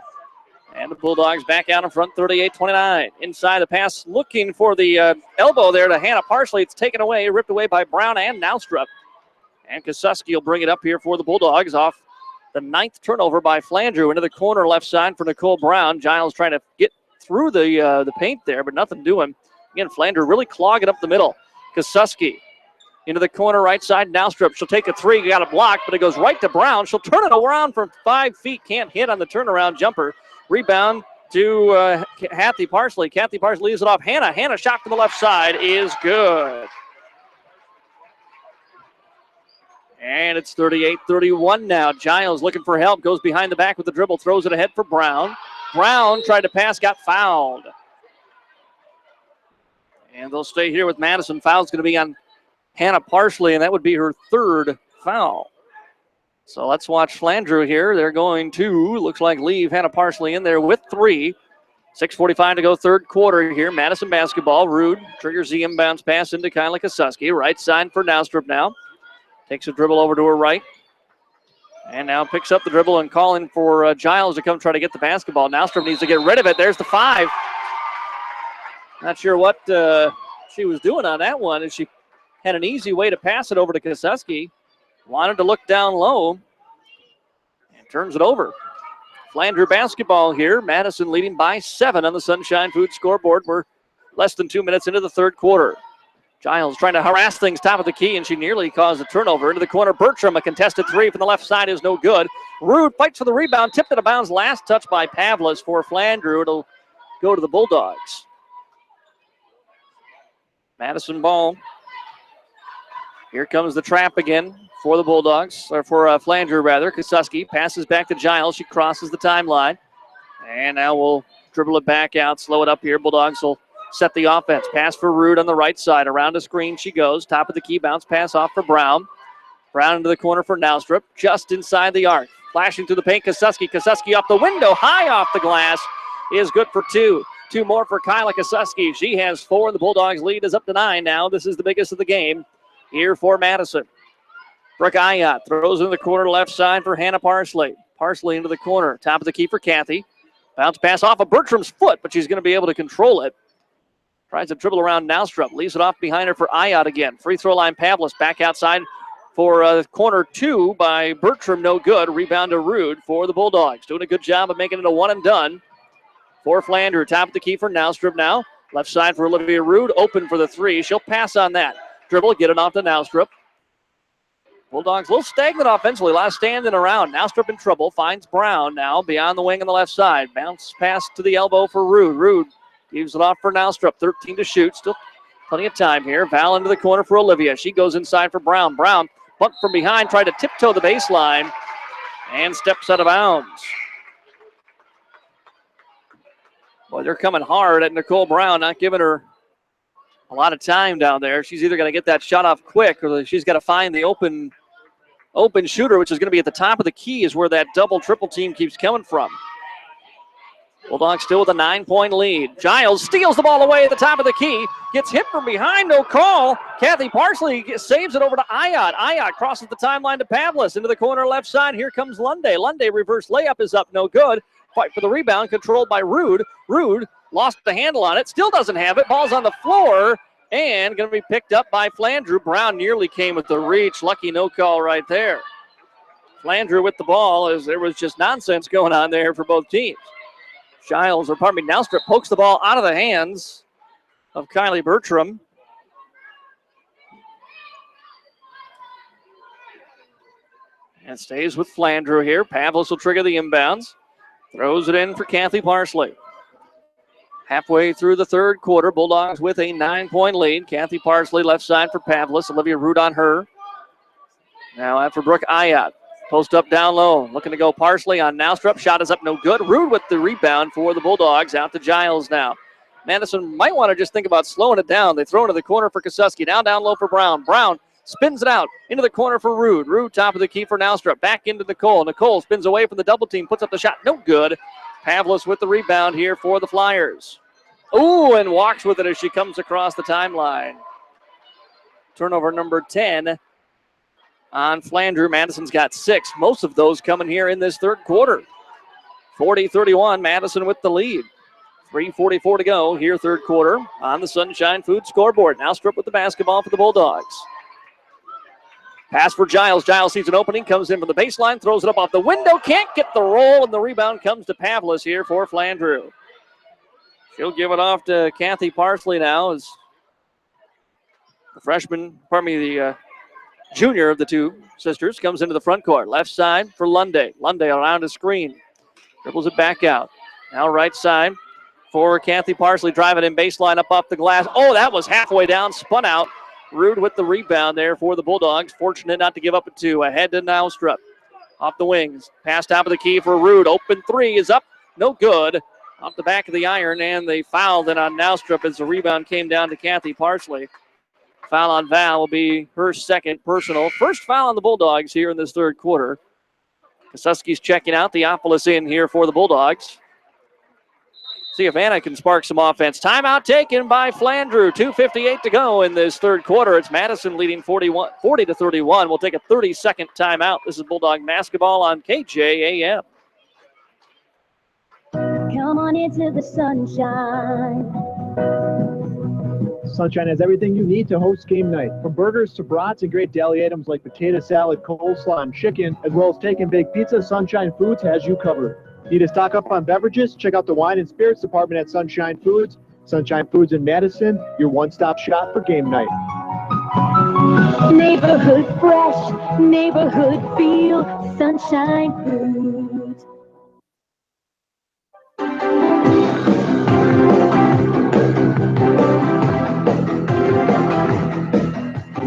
And the Bulldogs back out in front, 38-29. Inside the pass, looking for the elbow there to Hannah Parsley. It's taken away, ripped away by Brown and Naustrup. And Kosuski will bring it up here for the Bulldogs off the 9th turnover by Flandreau into the corner left side for Nicole Brown. Giles trying to get through the paint there, but nothing doing. Again, Flandreau really clogging up the middle. Kosuski into the corner right side. Naustrup, she'll take a three, got a block, but it goes right to Brown. She'll turn it around from 5 feet, can't hit on the turnaround jumper. Rebound to Kathy Parsley. Kathy Parsley leaves it off Hannah. Hannah shot from the left side is good. And it's 38-31 now. Giles looking for help, goes behind the back with the dribble, throws it ahead for Brown. Brown tried to pass, got fouled. And they'll stay here with Madison. Foul's going to be on Hannah Parsley, and that would be her third foul. So let's watch Flandreau here. They're going to, looks like, leave Hannah Parsley in there with three. 6:45 to go, third quarter here. Madison basketball. Rude triggers the inbounds pass into Kyla Kosuski. Right side for Naustrup now. Takes a dribble over to her right. And now picks up the dribble and calling for Giles to come try to get the basketball. Naustrup needs to get rid of it. There's the 5. Not sure what she was doing on that one. And she had an easy way to pass it over to Kosuski. Wanted to look down low. And turns it over. Flandreau basketball here. Madison leading by 7 on the Sunshine Food scoreboard. We're less than 2 minutes into the third quarter. Giles trying to harass things top of the key, and she nearly caused a turnover. Into the corner, Bertram, a contested three from the left side is no good. Rude fights for the rebound, tipped it out of bounds. Last touch by Pavlis for Flandreau. It'll go to the Bulldogs. Madison ball. Here comes the trap again for the Bulldogs, or for Flandreau rather. Kosuski passes back to Giles. She crosses the timeline. And now we'll dribble it back out, slow it up here. Bulldogs will set the offense. Pass for Rude on the right side. Around the screen she goes. Top of the key, bounce pass off for Brown. Brown into the corner for Naustrup. Just inside the arc. Flashing through the paint, Kosuski. Kosuski off the window, high off the glass. Is good for 2. 2 more for Kyla Kosuski. She has 4. The Bulldogs lead is up to 9 now. This is the biggest of the game here for Madison. Brooke Ayotte throws in the corner left side for Hannah Parsley. Parsley into the corner. Top of the key for Kathy. Bounce pass off of Bertram's foot, but she's going to be able to control it. Tries to dribble around Naustrup. Leaves it off behind her for Ayotte again. Free throw line Pavlis back outside for corner 2 by Bertram. No good. Rebound to Rude for the Bulldogs. Doing a good job of making it a one and done for Flandreau. Top of the key for Naustrup now. Left side for Olivia Rude. Open for the 3. She'll pass on that. Dribble, get it off to Naustrup. Bulldogs a little stagnant offensively. A lot of standing around. Naustrup in trouble. Finds Brown now beyond the wing on the left side. Bounce pass to the elbow for Rude. Rude gives it off for Naustrup. 13 to shoot. Still plenty of time here. Val into the corner for Olivia. She goes inside for Brown. Brown bumped from behind. Tried to tiptoe the baseline. And steps out of bounds. Boy, they're coming hard at Nicole Brown. Not giving her a lot of time down there. She's either going to get that shot off quick or she's got to find the open shooter, which is going to be at the top of the key is where that double-triple team keeps coming from. Bulldogs still with a 9-point lead. Giles steals the ball away at the top of the key. Gets hit from behind, no call. Kathy Parsley saves it over to Ayotte. Ayotte crosses the timeline to Pavlis. Into the corner left side, here comes Lunday. Lunday reverse layup is up, no good. Fight for the rebound, controlled by Rude. Rude lost the handle on it, still doesn't have it. Ball's on the floor and going to be picked up by Flandreau. Brown nearly came with the reach. Lucky no call right there. Flandreau with the ball as there was just nonsense going on there for both teams. Naustrup pokes the ball out of the hands of Kylie Bertram. And stays with Flandreau here. Pavlis will trigger the inbounds. Throws it in for Kathy Parsley. Halfway through the third quarter, Bulldogs with a 9-point lead. Kathy Parsley left side for Pavlis. Olivia Root on her. Now out for Brooke Ayat. Post up down low. Looking to go Parsley on Naustrup. Shot is up, no good. Root with the rebound for the Bulldogs. Out to Giles now. Madison might want to just think about slowing it down. They throw into the corner for Kosuski. Now down low for Brown. Brown spins it out into the corner for Root. Root top of the key for Naustrup. Back into Nicole. Nicole spins away from the double team. Puts up the shot. No good. Pavlis with the rebound here for the Flyers. Ooh, and walks with it as she comes across the timeline. Turnover number 10 on Flandreau. Madison's got 6. Most of those coming here in this third quarter. 40-31, Madison with the lead. 3:44 to go here, third quarter, on the Sunshine Food scoreboard. Naustrup with the basketball for the Bulldogs. Pass for Giles. Giles sees an opening, comes in from the baseline, throws it up off the window, can't get the roll, and the rebound comes to Pavlis here for Flandreau. She'll give it off to Kathy Parsley now as the junior of the two sisters comes into the front court. Left side for Lunday. Lunday around a screen. Dribbles it back out. Now right side for Kathy Parsley, driving in baseline up off the glass. Oh, that was halfway down, spun out. Rude with the rebound there for the Bulldogs. Fortunate not to give up a 2. Ahead to Naustrup. Off the wings. Pass top of the key for Rude. Open 3 is up. No good. Off the back of the iron, and they fouled it on Naustrup as the rebound came down to Kathy Parsley. Foul on Val will be her second personal. First foul on the Bulldogs here in this third quarter. Kosuski's checking out. Theophilus in here for the Bulldogs. See if Anna can spark some offense. Timeout taken by Flandreau. 2:58 to go in this third quarter. It's Madison leading 40-31. We'll take a 30-second timeout. This is Bulldog basketball on KJAM. Come on into the sunshine. Sunshine has everything you need to host game night. From burgers to brats and great deli items like potato salad, coleslaw, and chicken, as well as take and bake pizza, Sunshine Foods has you covered. Need to stock up on beverages? Check out the wine and spirits department at Sunshine Foods. Sunshine Foods in Madison, your one-stop shop for game night. Neighborhood fresh, neighborhood feel, Sunshine Foods.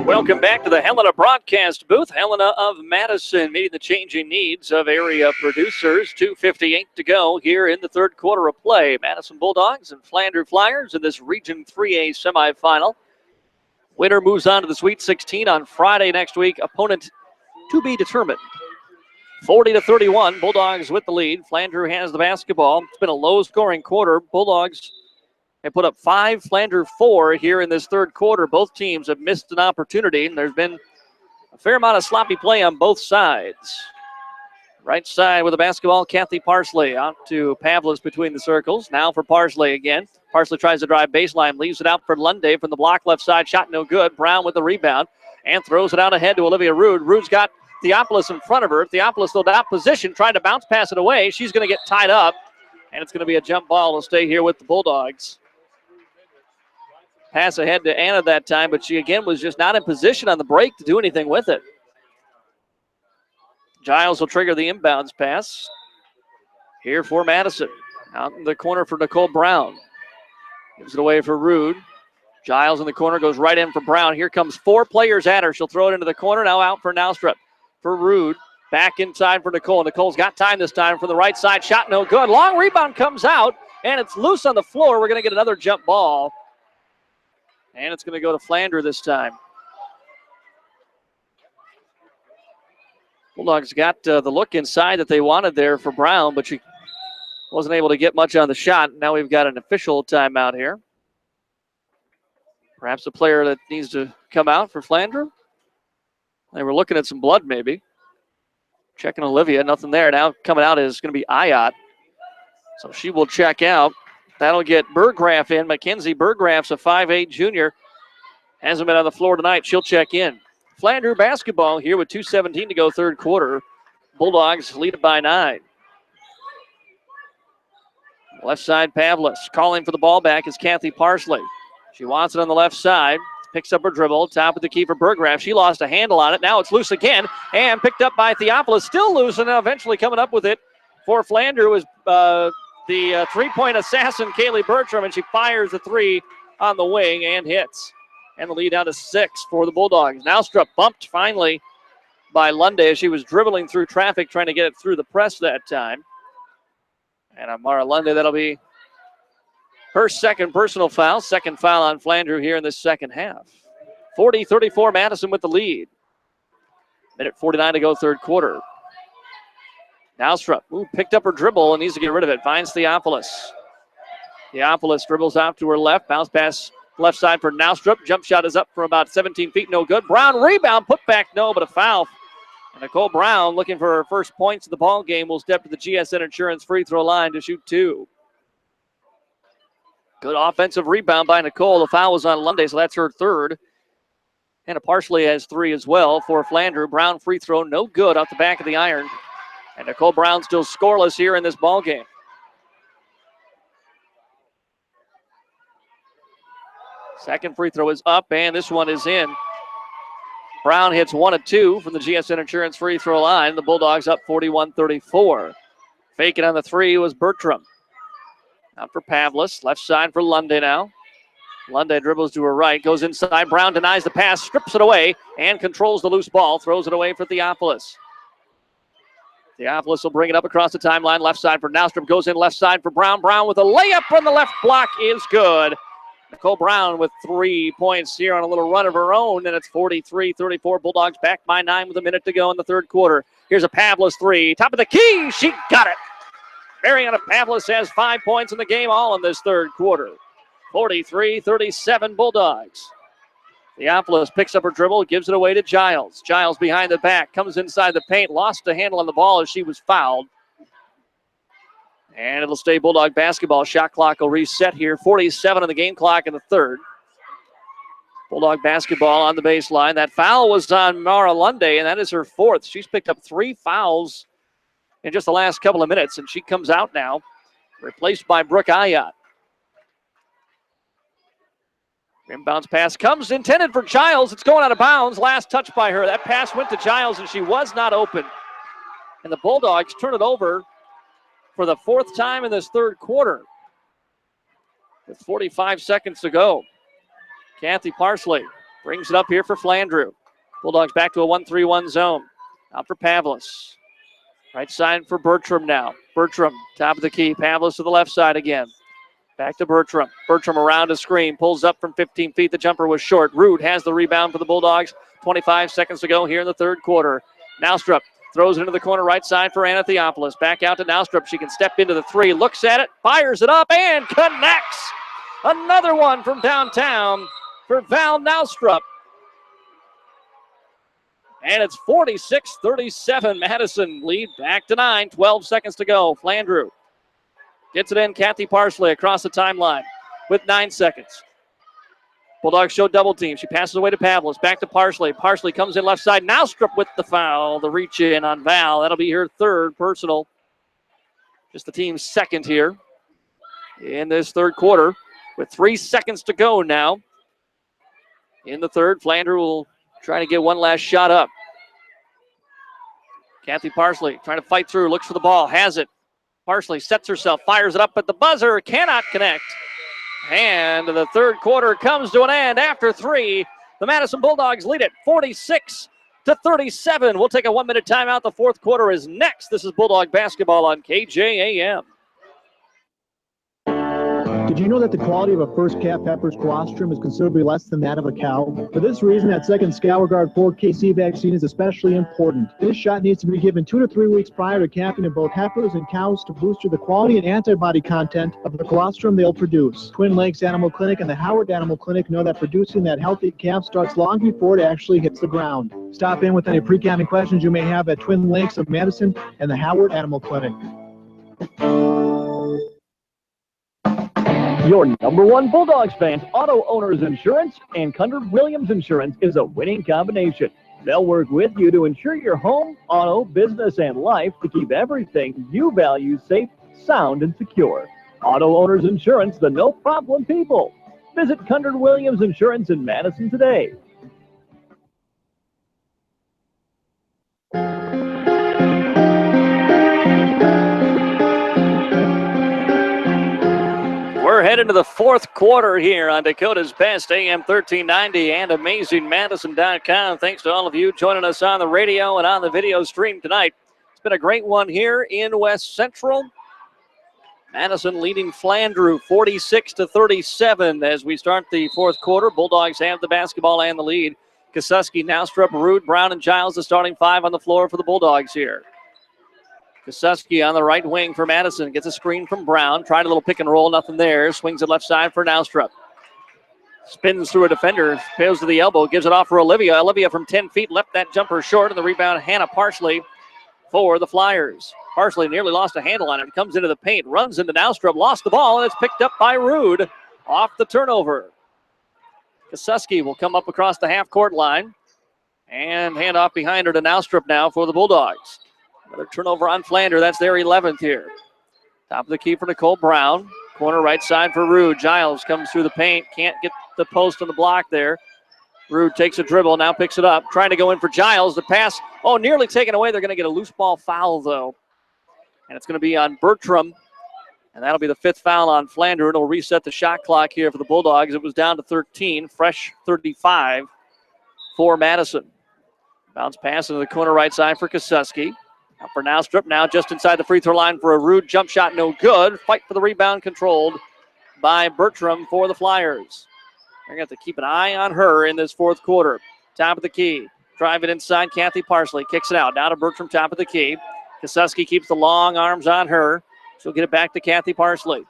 Welcome back to the Helena broadcast booth. Helena of Madison meeting the changing needs of area producers. 2:58 to go here in the third quarter of play. Madison Bulldogs and Flandreau Flyers in this Region 3A semifinal. Winner moves on to the Sweet 16 on Friday next week. Opponent to be determined. 40-31, Bulldogs with the lead. Flandreau has the basketball. It's been a low-scoring quarter. Bulldogs have put up 5, Flandreau 4 here in this third quarter. Both teams have missed an opportunity, and there's been a fair amount of sloppy play on both sides. Right side with the basketball, Kathy Parsley out to Pavlis between the circles. Now for Parsley again. Parsley tries to drive baseline, leaves it out for Lunday from the block left side. Shot no good. Brown with the rebound and throws it out ahead to Olivia Rude. Rude's got Theophilus in front of her. Theophilus still out position, trying to bounce pass it away. She's going to get tied up, and it's going to be a jump ball to stay here with the Bulldogs. Pass ahead to Anna that time, but she again was just not in position on the break to do anything with it. Giles will trigger the inbounds pass here for Madison. Out in the corner for Nicole Brown. Gives it away for Rude. Giles in the corner, goes right in for Brown. Here comes 4 players at her. She'll throw it into the corner. Now out for Naustrup. For Rude. Back inside for Nicole. Nicole's got time this time from the right side. Shot no good. Long rebound comes out, and it's loose on the floor. We're going to get another jump ball. And it's going to go to Flandreau this time. Bulldogs got the look inside that they wanted there for Brown, but she wasn't able to get much on the shot. Now we've got an official timeout here. Perhaps a player that needs to come out for Flandreau. They were looking at some blood maybe. Checking Olivia, nothing there. Now coming out is going to be Ayat. So she will check out. That'll get Berggraf in. Mackenzie Berggraf's a 5'8 junior. Hasn't been on the floor tonight. She'll check in. Flandreau basketball here with 2:17 to go third quarter. Bulldogs lead it by 9. Left side, Pavlis. Calling for the ball back is Kathy Parsley. She wants it on the left side. Picks up her dribble. Top of the key for Berggraf. She lost a handle on it. Now it's loose again. And picked up by Theophilus. Still loose, and now eventually coming up with it for Flandreau is the three-point assassin, Kaylee Bertram, and she fires the three on the wing and hits. And the lead down to 6 for the Bulldogs. Naustrup bumped finally by Lunde as she was dribbling through traffic trying to get it through the press that time. And Amara Lunde, that'll be her second personal foul. Second foul on Flandreau here in the second half. 40-34 Madison with the lead. Minute 49 to go, third quarter. Naustrup picked up her dribble and needs to get rid of it. Finds Theophilus. Theophilus dribbles out to her left. Bounce pass left side for Naustrup. Jump shot is up from about 17 feet. No good. Brown rebound. Put back. No, but a foul. And Nicole Brown, looking for her first points of the ball game, will step to the GSN Insurance free throw line to shoot 2. Good offensive rebound by Nicole. The foul was on Lunde, so that's her third. Hannah Parsley has 3 as well for Flandreau. Brown free throw, no good off the back of the iron. And Nicole Brown still scoreless here in this ball game. Second free throw is up, and this one is in. Brown hits 1 of 2 from the GSN Insurance free throw line. The Bulldogs up 41-34. Faking on the 3 was Bertram. Out for Pavlis. Left side for Lunde now. Lunde dribbles to her right, goes inside. Brown denies the pass, strips it away, and controls the loose ball. Throws it away for Theophilus. Theophilus will bring it up across the timeline. Left side for Naustrup. Goes in left side for Brown. Brown with a layup from the left block is good. Nicole Brown with 3 points here on a little run of her own, and it's 43-34. Bulldogs back by 9 with a minute to go in the third quarter. Here's a Pavlis 3. Top of the key. She got it. Mariana Pavlis has 5 points in the game, all in this third quarter. 43-37 Bulldogs. Theophilus picks up her dribble, gives it away to Giles. Giles behind the back, comes inside the paint, lost the handle on the ball as she was fouled. And it'll stay Bulldog basketball. Shot clock will reset here. 47 on the game clock in the third. Bulldog basketball on the baseline. That foul was on Mara Lunde, and that is her 4th. She's picked up 3 fouls in just the last couple of minutes, and she comes out now, replaced by Brooke Ayotte. Inbounds pass comes intended for Giles. It's going out of bounds. Last touch by her. That pass went to Giles, and she was not open. And the Bulldogs turn it over for the 4th time in this third quarter with 45 seconds to go. Kathy Parsley brings it up here for Flandreau. Bulldogs back to a 1-3-1 zone. Out for Pavlis. Right side for Bertram now. Bertram, top of the key. Pavlis to the left side again. Back to Bertram. Bertram around a screen. Pulls up from 15 feet. The jumper was short. Root has the rebound for the Bulldogs. 25 seconds to go here in the third quarter. Naustrup throws it into the corner right side for Anna Theophilus. Back out to Naustrup. She can step into the 3. Looks at it. Fires it up and connects. Another one from downtown for Val Naustrup. And it's 46-37. Madison lead back to 9. 12 seconds to go. Flandreau gets it in. Kathy Parsley across the timeline with 9 seconds. Bulldogs show double team. She passes away to Pavlis. Back to Parsley. Parsley comes in left side. Naustrup with the foul. The reach in on Val. That'll be her 3rd personal. Just the team's 2nd here in this third quarter with 3 seconds to go now. In the third, Flandreau will try to get one last shot up. Kathy Parsley trying to fight through. Looks for the ball. Has it. Parsley sets herself. Fires it up at the buzzer. Cannot connect. And the third quarter comes to an end after 3. The Madison Bulldogs lead it 46-37. We'll take a 1-minute timeout. The fourth quarter is next. This is Bulldog basketball on KJAM. Did you know that the quality of a first calf heifer's colostrum is considerably less than that of a cow? For this reason, that second ScourGuard 4KC vaccine is especially important. This shot needs to be given 2 to 3 weeks prior to calving in both heifers and cows to boost the quality and antibody content of the colostrum they'll produce. Twin Lakes Animal Clinic and the Howard Animal Clinic know that producing that healthy calf starts long before it actually hits the ground. Stop in with any pre-calving questions you may have at Twin Lakes of Madison and the Howard Animal Clinic. Your number one Bulldogs fan, Auto Owners Insurance and Cundred-Williams Insurance is a winning combination. They'll work with you to insure your home, auto, business, and life to keep everything you value safe, sound, and secure. Auto Owners Insurance, the no-problem people. Visit Cundred-Williams Insurance in Madison today. We're headed to the fourth quarter here on Dakota's Best AM 1390 and AmazingMadison.com. Thanks to all of you joining us on the radio and on the video stream tonight. It's been a great one here in West Central. Madison leading Flandreau 46-37 as we start the fourth quarter. Bulldogs have the basketball and the lead. Kosuski, Naustrup, Rude, Brown, and Giles, the starting five on the floor for the Bulldogs here. Kosuski on the right wing for Madison. Gets a screen from Brown. Tried a little pick and roll, nothing there. Swings it left side for Naustrup. Spins through a defender, goes to the elbow, gives it off for Olivia. Olivia from 10 feet left that jumper short, and the rebound, Hannah Parsley for the Flyers. Parsley nearly lost a handle on it. Comes into the paint, runs into Naustrup, lost the ball, and it's picked up by Rude off the turnover. Kosuski will come up across the half-court line and hand off behind her to Naustrup now for the Bulldogs. Another turnover on Flandreau. That's their 11th here. Top of the key for Nicole Brown. Corner right side for Rude. Giles comes through the paint. Can't get the post on the block there. Rude takes a dribble, now picks it up. Trying to go in for Giles. The pass, nearly taken away. They're going to get a loose ball foul, though. And it's going to be on Bertram. And that'll be the fifth foul on Flandreau. It'll reset the shot clock here for the Bulldogs. It was down to 13. Fresh 35 for Madison. Bounce pass into the corner right side for Kosuski. Now for Naustrup, now just inside the free throw line for a Rude jump shot, no good. Fight for the rebound controlled by Bertram for the Flyers. They're going to have to keep an eye on her in this fourth quarter. Top of the key. Drive it inside. Kathy Parsley kicks it out. Now to Bertram, top of the key. Kosuski keeps the long arms on her. She'll get it back to Kathy Parsley.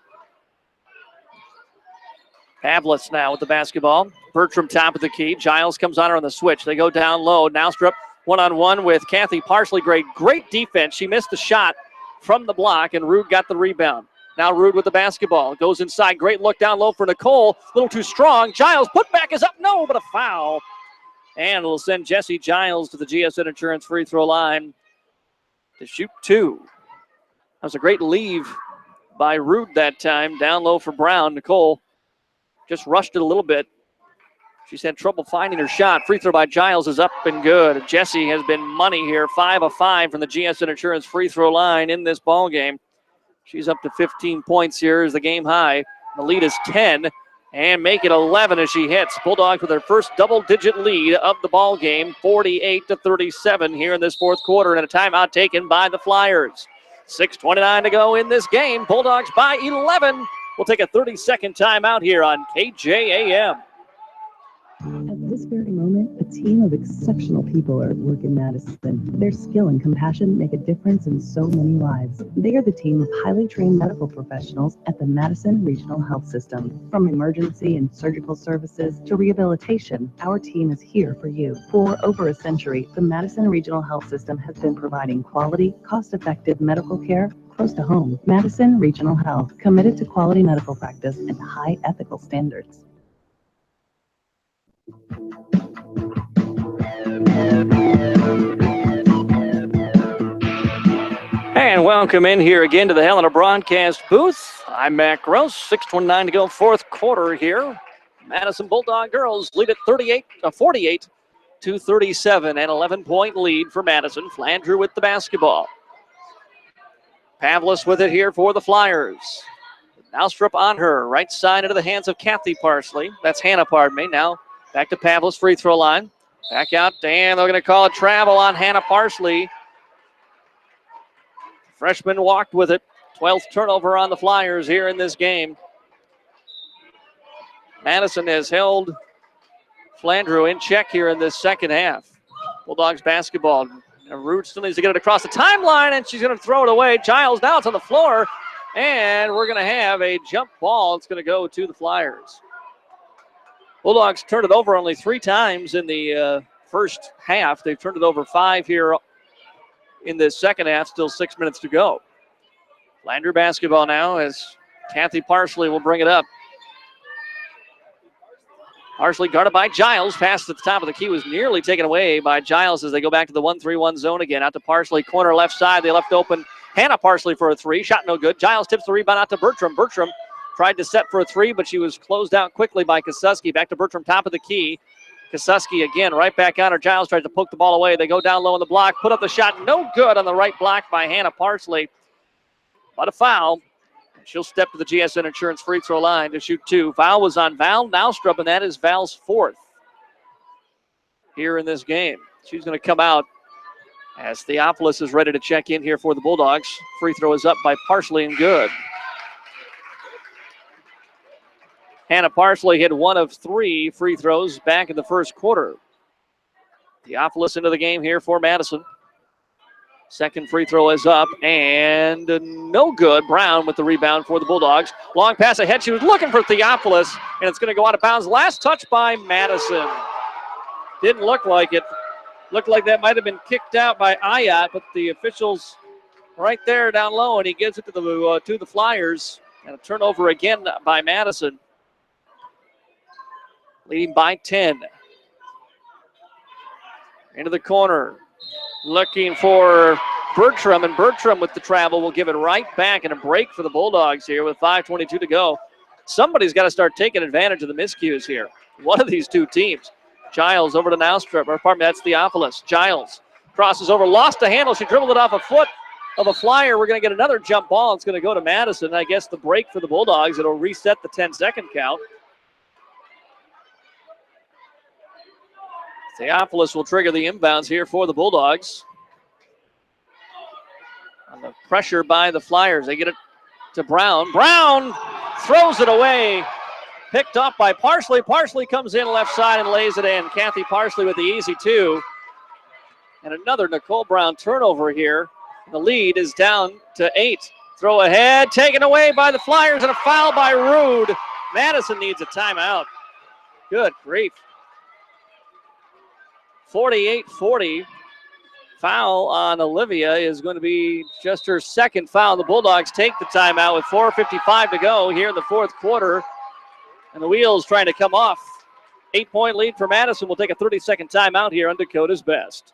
Pavlis now with the basketball. Bertram top of the key. Giles comes on her on the switch. They go down low. Naustrup one-on-one with Kathy Parsley. Great defense. She missed the shot from the block, and Rude got the rebound. Now Rude with the basketball. Goes inside. Great look down low for Nicole. A little too strong. Giles, put back is up. No, but a foul. And we'll send Jesse Giles to the GSN Insurance free throw line to shoot two. That was a great leave by Rude that time. Down low for Brown. Nicole just rushed it a little bit. She's had trouble finding her shot. Free throw by Giles is up and good. Jesse has been money here. 5 of 5 from the GSN Insurance free throw line in this ball game. She's up to 15 points here as the game high. The lead is 10 and make it 11 as she hits. Bulldogs with their first double-digit lead of the ball game, 48-37 here in this fourth quarter, and a timeout taken by the Flyers. 6:29 to go in this game. Bulldogs by 11. We'll take a 30-second timeout here on KJAM. At this very moment, a team of exceptional people are at work in Madison. Their skill and compassion make a difference in so many lives. They are the team of highly trained medical professionals at the Madison Regional Health System. From emergency and surgical services to rehabilitation, our team is here for you. For over a century, the Madison Regional Health System has been providing quality, cost-effective medical care close to home. Madison Regional Health, committed to quality medical practice and high ethical standards. And welcome in here again to the Helena broadcast booth. I'm Matt Gross. 6:29 to go, fourth quarter here. Madison Bulldog girls lead at 48-37, an 11-point lead for Madison. Flandreau with the basketball. Pavlis with it here for the Flyers. Naustrup on her, right side into the hands of Kathy Parsley. That's Hannah, pardon me. Now back to Pavlis, free throw line. Back out, and they're going to call a travel on Hannah Parsley. Freshman walked with it. 12th turnover on the Flyers here in this game. Madison has held Flandreau in check here in this second half. Bulldogs basketball. Rude still needs to get it across the timeline, and she's going to throw it away. Giles, now it's on the floor, and we're going to have a jump ball. It's going to go to the Flyers. Bulldogs turned it over only 3 times in the first half. They've turned it over 5 here in this second half. Still 6 minutes to go. Flandreau basketball now as Kathy Parsley will bring it up. Parsley guarded by Giles. Pass at the top of the key was nearly taken away by Giles as they go back to the 1-3-1 zone again. Out to Parsley, corner left side. They left open Hannah Parsley for a 3. Shot no good. Giles tips the rebound out to Bertram. Bertram tried to set for a 3, but she was closed out quickly by Kosuski. Back to Bertram, top of the key. Kosuski again, right back on her. Giles tries to poke the ball away. They go down low on the block. Put up the shot. No good on the right block by Hannah Parsley. But a foul. She'll step to the GSN Insurance free throw line to shoot 2. Foul was on Val Naustrup, and that is Val's 4th here in this game. She's going to come out as Theophilus is ready to check in here for the Bulldogs. Free throw is up by Parsley and good. Hannah Parsley hit 1 of 3 free throws back in the first quarter. Theophilus into the game here for Madison. Second free throw is up and no good. Brown with the rebound for the Bulldogs. Long pass ahead. She was looking for Theophilus, and it's going to go out of bounds. Last touch by Madison. Didn't look like it. Looked like that might have been kicked out by Ayat, but the officials right there down low, and he gives it to the Flyers. And a turnover again by Madison. Leading by 10. Into the corner. Looking for Bertram, and Bertram with the travel will give it right back, and a break for the Bulldogs here with 5:22 to go. Somebody's got to start taking advantage of the miscues here. One of these two teams. Giles over to Naustrup, or pardon me, that's Theophilus. Giles crosses over, lost a handle. She dribbled it off a foot of a Flyer. We're going to get another jump ball. It's going to go to Madison. I guess the break for the Bulldogs. It'll reset the 10-second count. Theophilus will trigger the inbounds here for the Bulldogs. On the pressure by the Flyers. They get it to Brown. Brown throws it away. Picked up by Parsley. Parsley comes in left side and lays it in. Kathy Parsley with the easy 2. And another Nicole Brown turnover here. The lead is down to 8. Throw ahead, taken away by the Flyers, and a foul by Rude. Madison needs a timeout. Good grief. 48-40. Foul on Olivia is going to be just her second foul. The Bulldogs take the timeout with 4:55 to go here in the fourth quarter. And the wheels trying to come off. 8-point lead for Madison. We'll take a 30-second timeout here on Dakota's Best.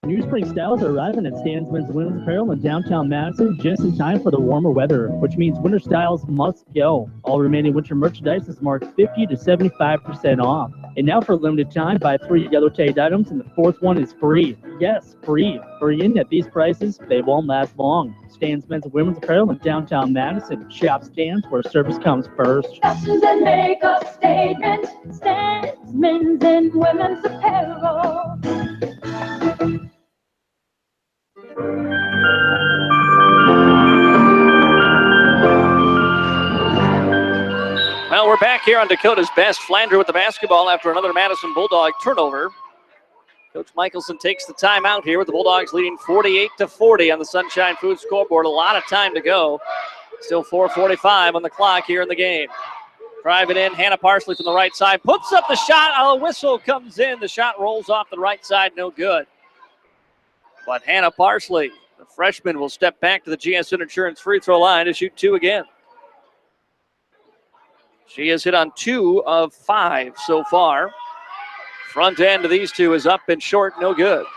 New spring styles are arriving at Stan's Men's Women's Apparel in downtown Madison just in time for the warmer weather, which means winter styles must go. All remaining winter merchandise is marked 50 to 75% off. And now for a limited time, buy 3 yellow tagged items and the 4th one is free. Yes, free. Free in at these prices, they won't last long. Stan's Men's Women's Apparel in downtown Madison. Shop Stan's where service comes first. Fashions and make a statement. Stan's Men's and Women's Apparel. Well, we're back here on Dakota's Best. Flandreau with the basketball after another Madison Bulldog turnover. Coach Michelson takes the timeout here with the Bulldogs leading 48-40 on the Sunshine Foods scoreboard. A lot of time to go. Still 4:45 on the clock here in the game. Drive it in. Hannah Parsley from the right side. Puts up the shot. A whistle comes in. The shot rolls off the right side. No good. But Hannah Parsley, the freshman, will step back to the GSN Insurance free throw line to shoot 2 again. She has hit on 2 of 5 so far. Front end of these two is up and short, no good.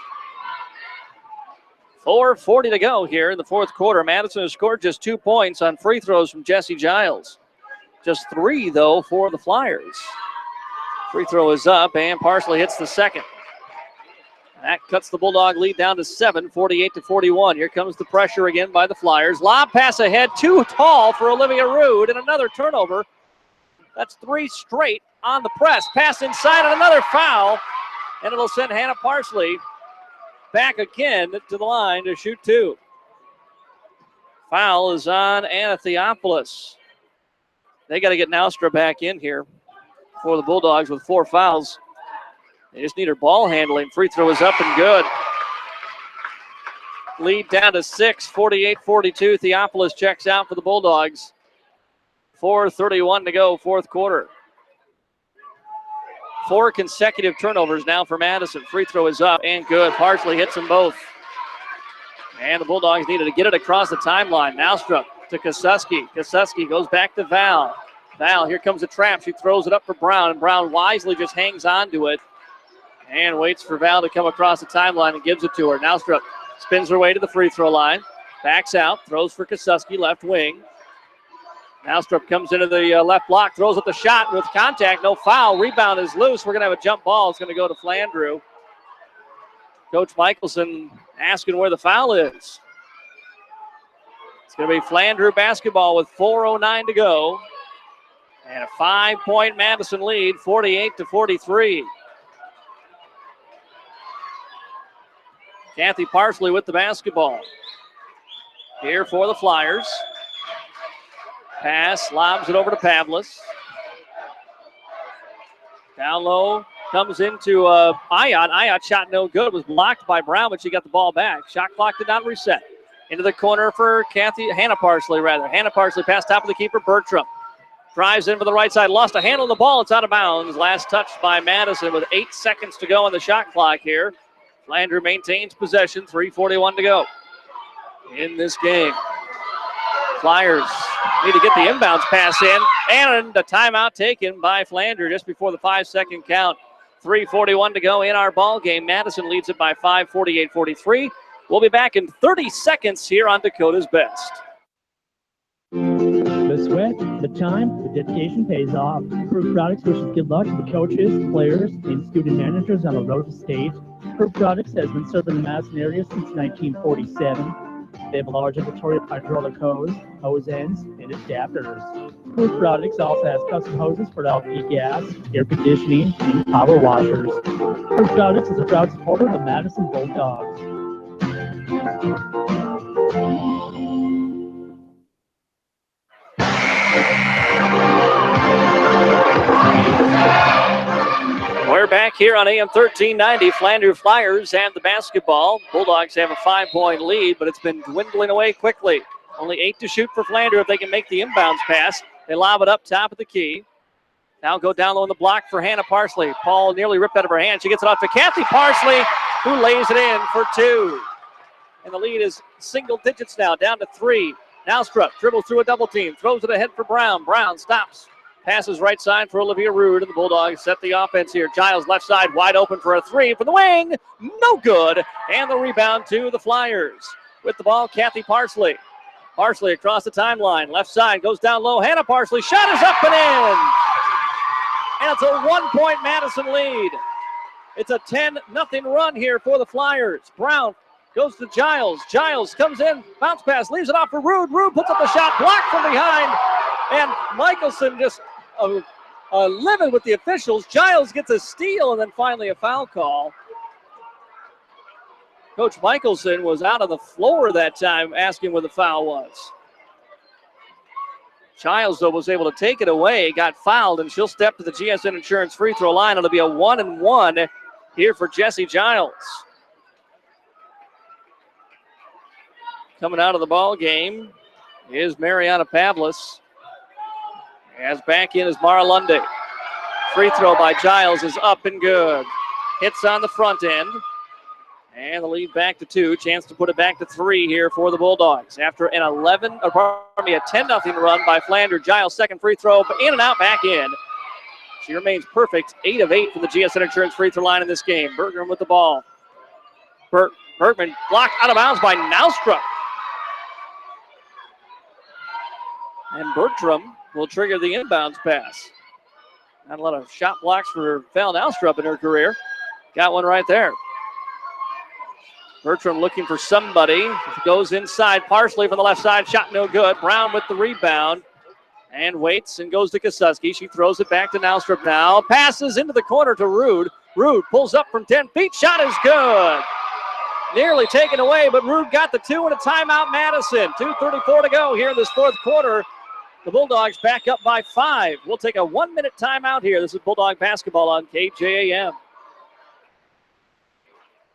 4:40 to go here in the fourth quarter. Madison has scored just 2 points on free throws from Jessie Giles. Just 3, though, for the Flyers. Free throw is up, and Parsley hits the second. That cuts the Bulldog lead down to 7, 48-41. Here comes the pressure again by the Flyers. Lob pass ahead, too tall for Olivia Rude, and another turnover. That's 3 straight on the press. Pass inside and another foul, and it'll send Hannah Parsley back again to the line to shoot 2. Foul is on Anna Theophilus. They got to get Naustra back in here for the Bulldogs with 4 fouls. They just need her ball handling. Free throw is up and good. Lead down to 6, 48-42. Theophilus checks out for the Bulldogs. 4:31 to go, fourth quarter. 4 consecutive turnovers now for Madison. Free throw is up and good. Parsley hits them both. And the Bulldogs needed to get it across the timeline. Naustra to Kosuski. Kosuski goes back to Val. Val, here comes a trap. She throws it up for Brown, and Brown wisely just hangs on to it and waits for Val to come across the timeline and gives it to her. Naustra spins her way to the free throw line, backs out, throws for Kosuski, left wing. Naustrup comes into the left block, throws up the shot with contact, no foul. Rebound is loose. We're going to have a jump ball. It's going to go to Flandreau. Coach Michelson asking where the foul is. It's going to be Flandreau basketball with 4:09 to go. And a 5-point Madison lead, 48-43. Kathy Parsley with the basketball. Here for the Flyers. Pass, lobs it over to Pavlis. Down low, comes into Ayat. Ayat shot no good, was blocked by Brown, but she got the ball back. Shot clock did not reset. Into the corner for Hannah Parsley, rather. Hannah Parsley pass top of the keeper, Bertram. Drives in for the right side, lost a handle on the ball. It's out of bounds. Last touch by Madison with 8 seconds to go on the shot clock here. Flandreau maintains possession, 3:41 to go in this game. Flyers need to get the inbounds pass in, and a timeout taken by Flandreau just before the 5-second count. 3:41 to go in our ball game. Madison leads it by 5, 48-43. We'll be back in 30 seconds here on Dakota's Best. The sweat, the time, the dedication pays off. Proof Products wishes good luck to the coaches, players, and student managers on the road to state. Proof Products has been serving the Madison area since 1947. They have a large inventory of hydraulic hose ends, and adapters. Proof Products also has custom hoses for LP gas, air conditioning, and power washers. Proof Products is a proud supporter of the Madison Bulldogs. We're back here on AM 1390. Flandreau Flyers have the basketball. Bulldogs have a 5-point lead, but it's been dwindling away quickly. Only 8 to shoot for Flandreau if they can make the inbounds pass. They lob it up top of the key. Now go down low on the block for Hannah Parsley. Paul nearly ripped out of her hand. She gets it off to Kathy Parsley, who lays it in for 2. And the lead is single digits now, down to 3. Naustrup dribbles through a double team, throws it ahead for Brown. Brown stops. Passes right side for Olivia Rude, and the Bulldogs set the offense here. Giles left side wide open for a 3 from the wing. No good. And the rebound to the Flyers. With the ball, Kathy Parsley. Parsley across the timeline. Left side goes down low. Hannah Parsley. Shot is up and in. And it's a 1-point Madison lead. It's a 10-0 run here for the Flyers. Brown goes to Giles. Giles comes in. Bounce pass. Leaves it off for Rude. Rude puts up the shot. Blocked from behind. And Michelson just livid with the officials. Giles gets a steal and then finally a foul call. Coach Michelson was out on the floor that time asking where the foul was. Giles, though, was able to take it away, got fouled, and she'll step to the GSN Insurance free throw line. It'll be a 1-1 here for Jessie Giles. Coming out of the ball game is Mariana Pavlis. As back in is Mara Lundy. Free throw by Giles is up and good. Hits on the front end. And the lead back to 2. Chance to put it back to 3 here for the Bulldogs. After a 10-0 run by Flandreau. Giles' second free throw, but in and out, back in. She remains perfect. 8 of 8 from the GSN Insurance free throw line in this game. Bergman with the ball. Bergman blocked out of bounds by Naustrup. And Bertram will trigger the inbounds pass. Not a lot of shot blocks for Val Naustrup in her career. Got one right there. Bertram looking for somebody. Goes inside. Parsley from the left side. Shot no good. Brown with the rebound. And waits and goes to Kosuski. She throws it back to Naustrup now. Passes into the corner to Rude. Rude pulls up from 10 feet. Shot is good. Nearly taken away, but Rude got the 2 and a timeout Madison. 2:34 to go here in this fourth quarter. The Bulldogs back up by 5. We'll take a 1-minute timeout here. This is Bulldog basketball on KJAM.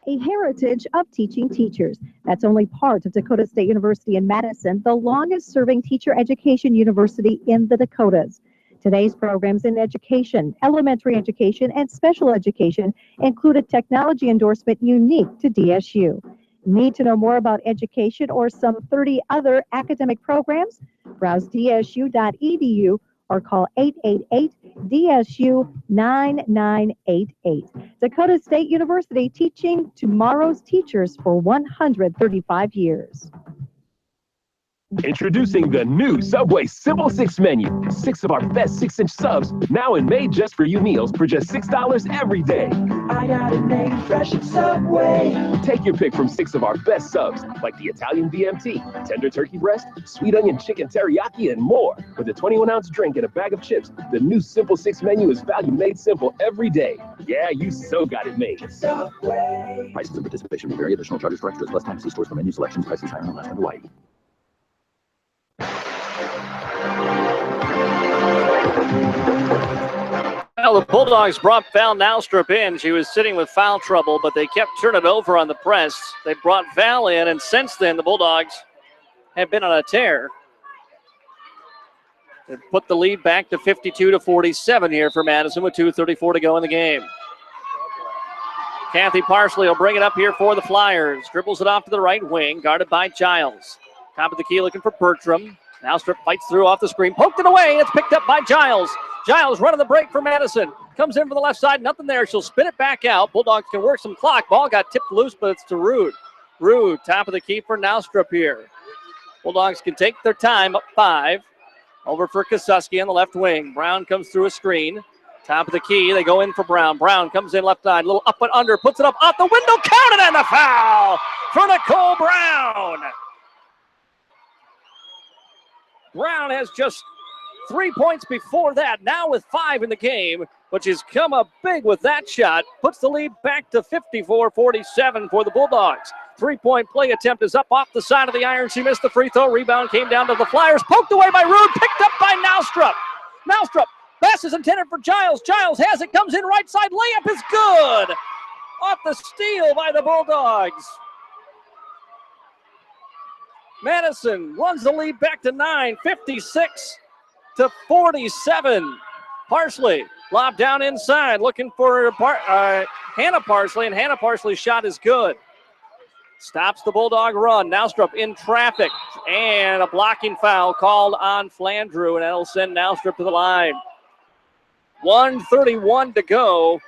A heritage of teaching teachers. That's only part of Dakota State University in Madison, the longest-serving teacher education university in the Dakotas. Today's programs in education, elementary education, and special education include a technology endorsement unique to DSU. Need to know more about education or some 30 other academic programs? Browse dsu.edu or call 888-DSU-9988. Dakota State University, teaching tomorrow's teachers for 135 years. Introducing the new Subway Simple 6 menu. 6 of our best 6-inch subs, now in made just for you meals for just $6 every day. I got it made fresh at Subway. Take your pick from 6 of our best subs, like the Italian VMT, tender turkey breast, sweet onion chicken teriyaki, and more. With a 21-ounce drink and a bag of chips, the new Simple 6 menu is value made simple every day. Yeah, you so got it made. Subway. Prices and participation may vary. Additional charges for extras. Less time. See stores for menu selections. Prices higher in Alaska and Hawaii. Well, the Bulldogs brought Val Naustrup in. She was sitting with foul trouble, but they kept turning it over on the press. They brought Val in, and since then, the Bulldogs have been on a tear. They put the lead back to 52-47 here for Madison with 2:34 to go in the game. Kathy Parsley will bring it up here for the Flyers. Dribbles it off to the right wing, guarded by Giles. Top of the key looking for Bertram. Naustrup fights through off the screen, poked it away. It's picked up by Giles. Giles running the break for Madison. Comes in from the left side, nothing there. She'll spin it back out. Bulldogs can work some clock. Ball got tipped loose, but it's to Rude. Rude, top of the key for Naustrup here. Bulldogs can take their time, up 5. Over for Kosuski on the left wing. Brown comes through a screen. Top of the key, they go in for Brown. Brown comes in left side, a little up and under, puts it up off the window, counted, and the foul for Nicole Brown. Brown has just 3 points before that, now with 5 in the game, but she's come up big with that shot. Puts the lead back to 54-47 for the Bulldogs. 3-point play attempt is up off the side of the iron. She missed the free throw. Rebound came down to the Flyers. Poked away by Rude, picked up by Naustrup. Naustrup, pass is intended for Giles. Giles has it, comes in right side. Layup is good. Off the steal by the Bulldogs. Madison runs the lead back to 9, 56-47. Parsley lobbed down inside, looking for Hannah Parsley, and Hannah Parsley's shot is good. Stops the Bulldog run. Naustrup in traffic, and a blocking foul called on Flandreau, and that'll send Naustrup to the line. 1:31 to go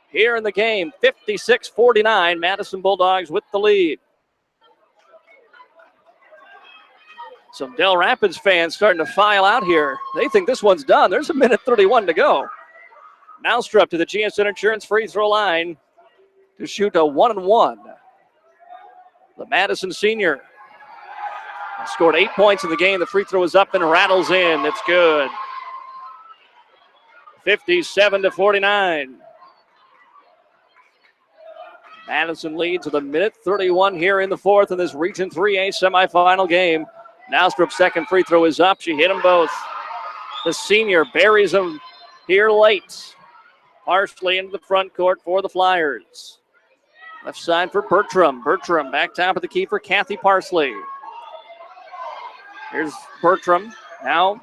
here in the game. 56-49, Madison Bulldogs with the lead. Some Del Rapids fans starting to file out here. They think this one's done. There's 1:31 to go. Naustrup to the GSN Insurance free throw line to shoot a 1-and-1. The Madison senior scored 8 points in the game. The free throw is up and rattles in. It's good. 57-49. Madison leads with 1:31 here in the fourth in this Region 3A semifinal game. Naustrup's second free throw is up. She hit them both. The senior buries them here late. Parsley into the front court for the Flyers. Left side for Bertram. Bertram back top of the key for Kathy Parsley. Here's Bertram. Now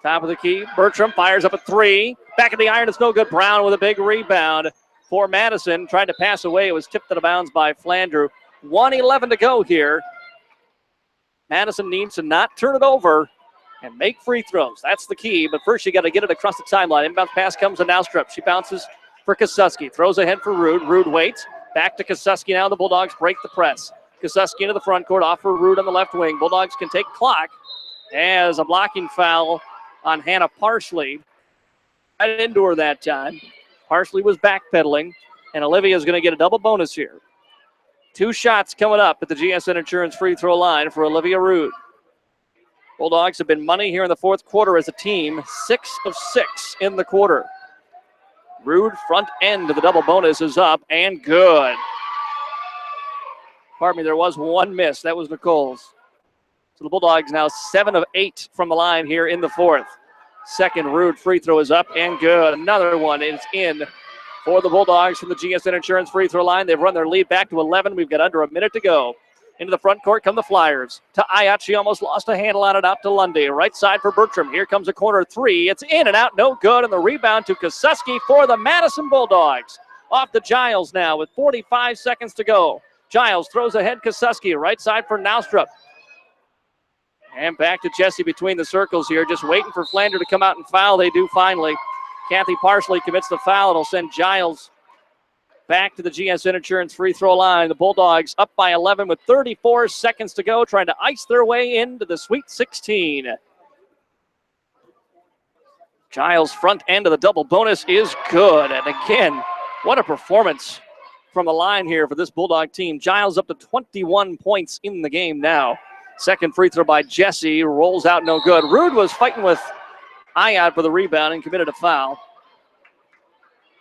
top of the key. Bertram fires up a 3. Back of the iron. It's no good. Brown with a big rebound for Madison. Tried to pass away. It was tipped out of bounds by Flandreau. 1:11 to go here. Madison needs to not turn it over and make free throws. That's the key, but first you got to get it across the timeline. Inbound pass comes to Naustrup. She bounces for Kosuski. Throws ahead for Rude. Rude waits. Back to Kosuski now. The Bulldogs break the press. Kosuski into the front court. Off for Rude on the left wing. Bulldogs can take clock as a blocking foul on Hannah Parsley. I didn't into her that time. Parsley was backpedaling, and Olivia's going to get a double bonus here. 2 shots coming up at the GSN Insurance free throw line for Olivia Rude. Bulldogs have been money here in the fourth quarter as a team, 6 of 6 in the quarter. Rude front end of the double bonus is up and good. Pardon me, there was one miss. That was Nicole's. So the Bulldogs now 7 of 8 from the line here in the fourth. Second Rude free throw is up and good. Another one is in for the Bulldogs from the GSN Insurance free throw line. They've run their lead back to 11. We've got under a minute to go. Into the front court come the Flyers. To Ayat, she almost lost a handle on it out to Lundy. Right side for Bertram. Here comes a corner 3. It's in and out, no good. And the rebound to Kosuski for the Madison Bulldogs. Off to Giles now with 45 seconds to go. Giles throws ahead Kosuski. Right side for Naustrup. And back to Jesse between the circles here. Just waiting for Flandreau to come out and foul. They do finally. Kathy Parsley commits the foul. It'll send Giles back to the GSN Insurance free throw line. The Bulldogs up by 11 with 34 seconds to go, trying to ice their way into the Sweet 16. Giles' front end of the double bonus is good. And again, what a performance from the line here for this Bulldog team. Giles up to 21 points in the game now. Second free throw by Jesse, rolls out no good. Rude was fighting with Ayat for the rebound and committed a foul.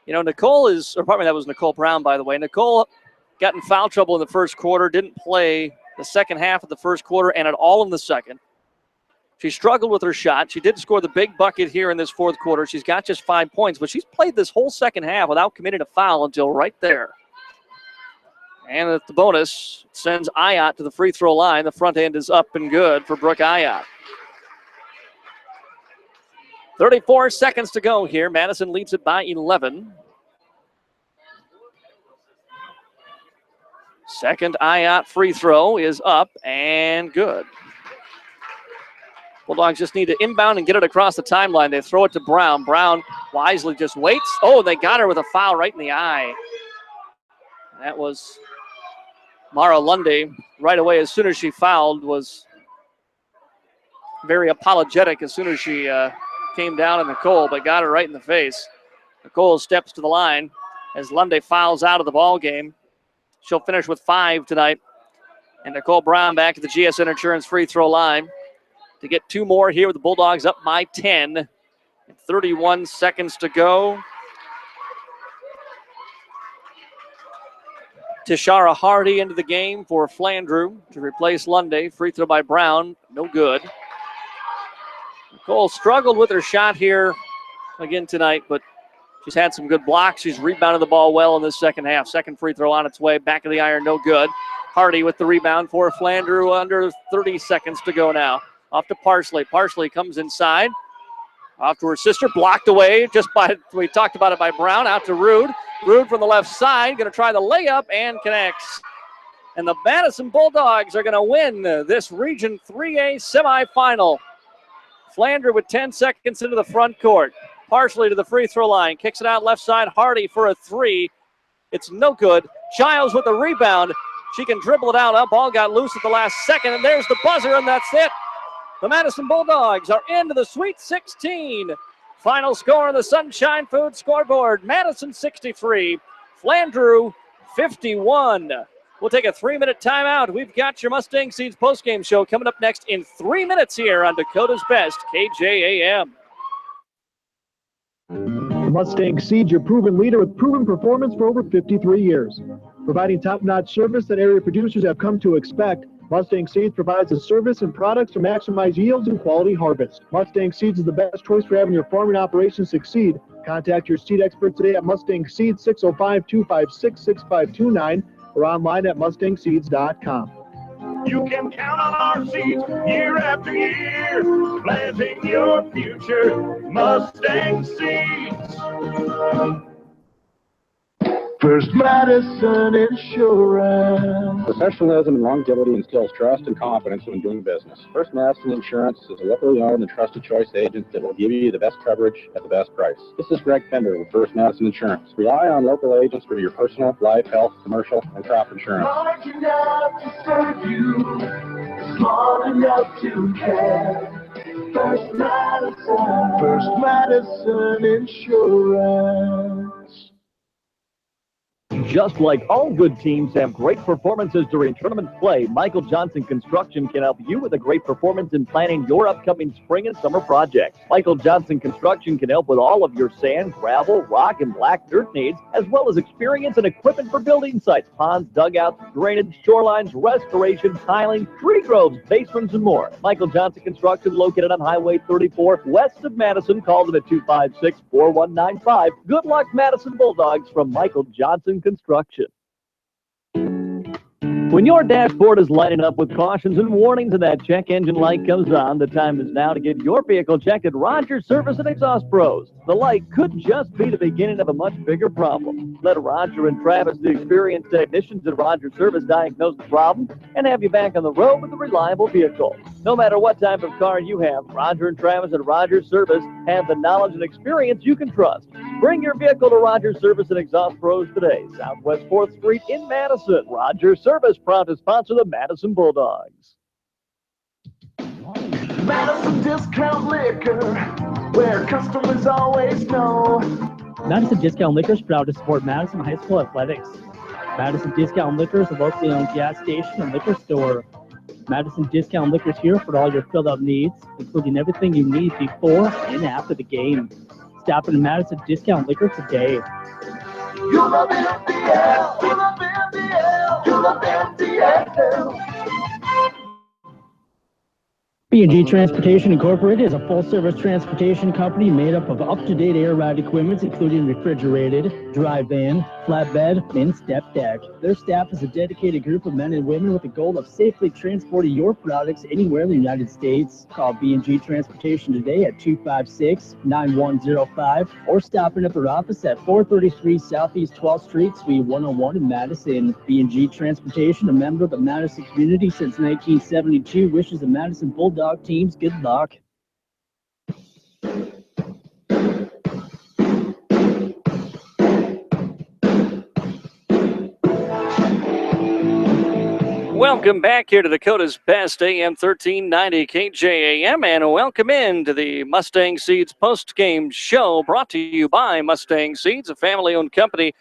You know, Nicole is, or probably that was Nicole Brown, by the way. Nicole got in foul trouble in the first quarter, didn't play the second half of the first quarter and at all in the second. She struggled with her shot. She did score the big bucket here in this fourth quarter. She's got just 5 points, but she's played this whole second half without committing a foul until right there. And at the bonus, sends Ayat to the free throw line. The front end is up and good for Brooke Ayat. 34 seconds to go here. Madison leads it by 11. Second Ayat free throw is up and good. Bulldogs just need to inbound and get it across the timeline. They throw it to Brown. Brown wisely just waits. Oh, they got her with a foul right in the eye. That was Mara Lundy right away as soon as she fouled, was very apologetic as soon as she came down on Nicole, but got her right in the face. Nicole steps to the line as Lundy fouls out of the ball game. She'll finish with 5 tonight. And Nicole Brown back to the GSN Insurance free throw line to get 2 more here with the Bulldogs up by 10. 31 seconds to go. Tishara Hardy into the game for Flandreau to replace Lundy. Free throw by Brown, no good. Nicole struggled with her shot here again tonight, but she's had some good blocks. She's rebounded the ball well in this second half. Second free throw on its way. Back of the iron, no good. Hardy with the rebound for Flandreau. Under 30 seconds to go now. Off to Parsley. Parsley comes inside. Off to her sister. Blocked away just by, we talked about it, by Brown. Out to Rude. Rude from the left side. Going to try the layup and connects. And the Madison Bulldogs are going to win this Region 3A semifinal. Flandreau with 10 seconds into the front court. Parsley to the free throw line. Kicks it out left side. Hardy for a 3. It's no good. Giles with the rebound. She can dribble it out. Up, ball got loose at the last second. And there's the buzzer, and that's it. The Madison Bulldogs are into the Sweet 16. Final score on the Sunshine Food scoreboard. Madison 63. Flandreau 51. We'll take a 3-minute timeout. We've got your Mustang Seeds postgame show coming up next in 3 minutes here on Dakota's Best, KJAM. Mustang Seeds, your proven leader with proven performance for over 53 years. Providing top-notch service that area producers have come to expect, Mustang Seeds provides a service and products to maximize yields and quality harvest. Mustang Seeds is the best choice for having your farming operation succeed. Contact your seed expert today at Mustang Seeds, 605-256-6529, or online at mustangseeds.com. You can count on our seeds year after year, planting your future. Mustang Seeds. First Madison Insurance. Professionalism and longevity instills trust and confidence when doing business. First Madison Insurance is a locally owned and trusted choice agent that will give you the best coverage at the best price. This is Greg Pender with First Madison Insurance. Rely on local agents for your personal, life, health, commercial, and crop insurance. Smart enough to serve you, smart enough to care. First Madison Insurance. Just like all good teams have great performances during tournament play, Michael Johnson Construction can help you with a great performance in planning your upcoming spring and summer projects. Michael Johnson Construction can help with all of your sand, gravel, rock, and black dirt needs, as well as experience and equipment for building sites, ponds, dugouts, drainage, shorelines, restoration, tiling, tree groves, basements, and more. Michael Johnson Construction, located on Highway 34 west of Madison. Call them at 256-4195. Good luck, Madison Bulldogs, from Michael Johnson Construction. When your dashboard is lighting up with cautions and warnings and that check engine light comes on, the time is now to get your vehicle checked at Rogers Service and Exhaust Pros. The light could just be the beginning of a much bigger problem. Let Roger and Travis, the experienced technicians at Rogers Service, diagnose the problem and have you back on the road with a reliable vehicle. No matter what type of car you have, Roger and Travis at Rogers Service have the knowledge and experience you can trust. Bring your vehicle to Rogers Service and Exhaust Pros today. Southwest 4th Street in Madison. Rogers Service, proud to sponsor the Madison Bulldogs. Madison Discount Liquor, where customers always know. Madison Discount Liquor is proud to support Madison High School athletics. Madison Discount Liquor is a locally owned gas station and liquor store. Madison Discount Liquor is here for all your filled-up needs, including everything you need before and after the game. Stop in Madison Discount Liquor today. You love MDL, you love MDL, you love MDL. B&G Transportation Incorporated is a full-service transportation company made up of up-to-date air ride equipment, including refrigerated, dry van, flatbed, and step deck. Their staff is a dedicated group of men and women with the goal of safely transporting your products anywhere in the United States. Call B&G Transportation today at 256-9105 or stop in at their office at 433 Southeast 12th Street, Suite 101 in Madison. B&G Transportation, a member of the Madison community since 1972, wishes the Madison Bulldog teams good luck. Welcome back here to Dakota's Best AM 1390 KJAM, and welcome in to the Mustang Seeds post-game show brought to you by Mustang Seeds, a family-owned company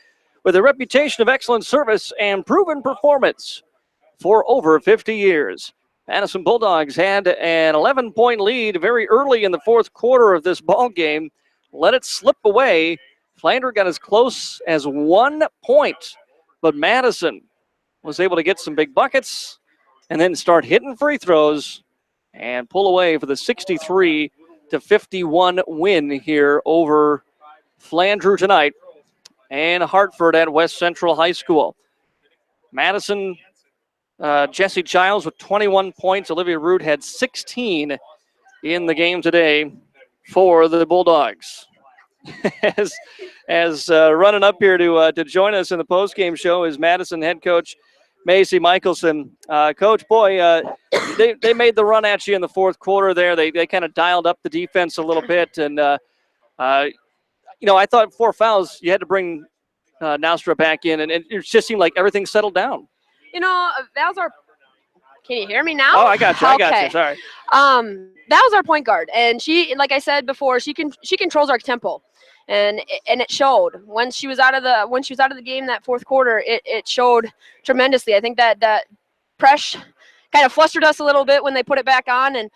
with a reputation of excellent service and proven performance for over 50 years. Madison Bulldogs had an 11-point lead very early in the fourth quarter of this ball game. Let it slip away. Flandreau got as close as 1 point, but Madison was able to get some big buckets and then start hitting free throws and pull away for the 63-51 win here over Flandreau tonight and Hartford at West Central High School. Madison, Jesse Childs with 21 points. Olivia Root had 16 in the game today for the Bulldogs. as running up here to join us in the postgame show is Madison head coach Macy Michelson. Coach, boy, they made the run at you in the fourth quarter there. They kind of dialed up the defense a little bit. And, I thought 4 fouls, you had to bring Naustra back in. And it just seemed like everything settled down. That was our – can you hear me now? Oh, I got you. I got Okay. you. Sorry. That was our point guard. And she, like I said before, she controls our tempo. And it showed when she was out of the game that fourth quarter. It showed tremendously. I think that press kind of flustered us a little bit when they put it back on, and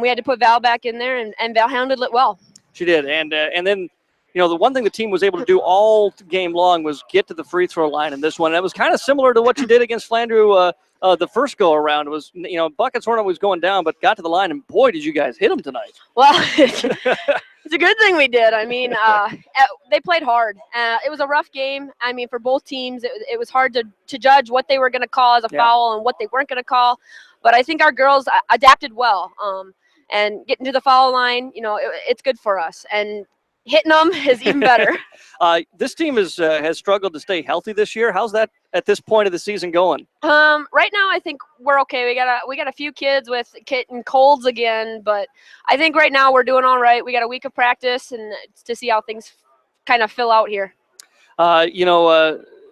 we had to put Val back in there, and Val handled it well. She did, and then the one thing the team was able to do all game long was get to the free throw line in this one. And it was kind of similar to what you did against Flandreau the first go around. It was buckets weren't always going down, but got to the line, and boy, did you guys hit them tonight. Well. It's a good thing we did. I mean, they played hard. It was a rough game. I mean, for both teams, it was hard to judge what they were going to call as a foul and what they weren't going to call. But I think our girls adapted well. And getting to the foul line, it's good for us. And hitting them is even better. This team has struggled to stay healthy this year. How's that at this point of the season going? Right now, I think we're okay. We got a few kids with getting colds again, but I think right now we're doing all right. We got a week of practice and to see how things kind of fill out here.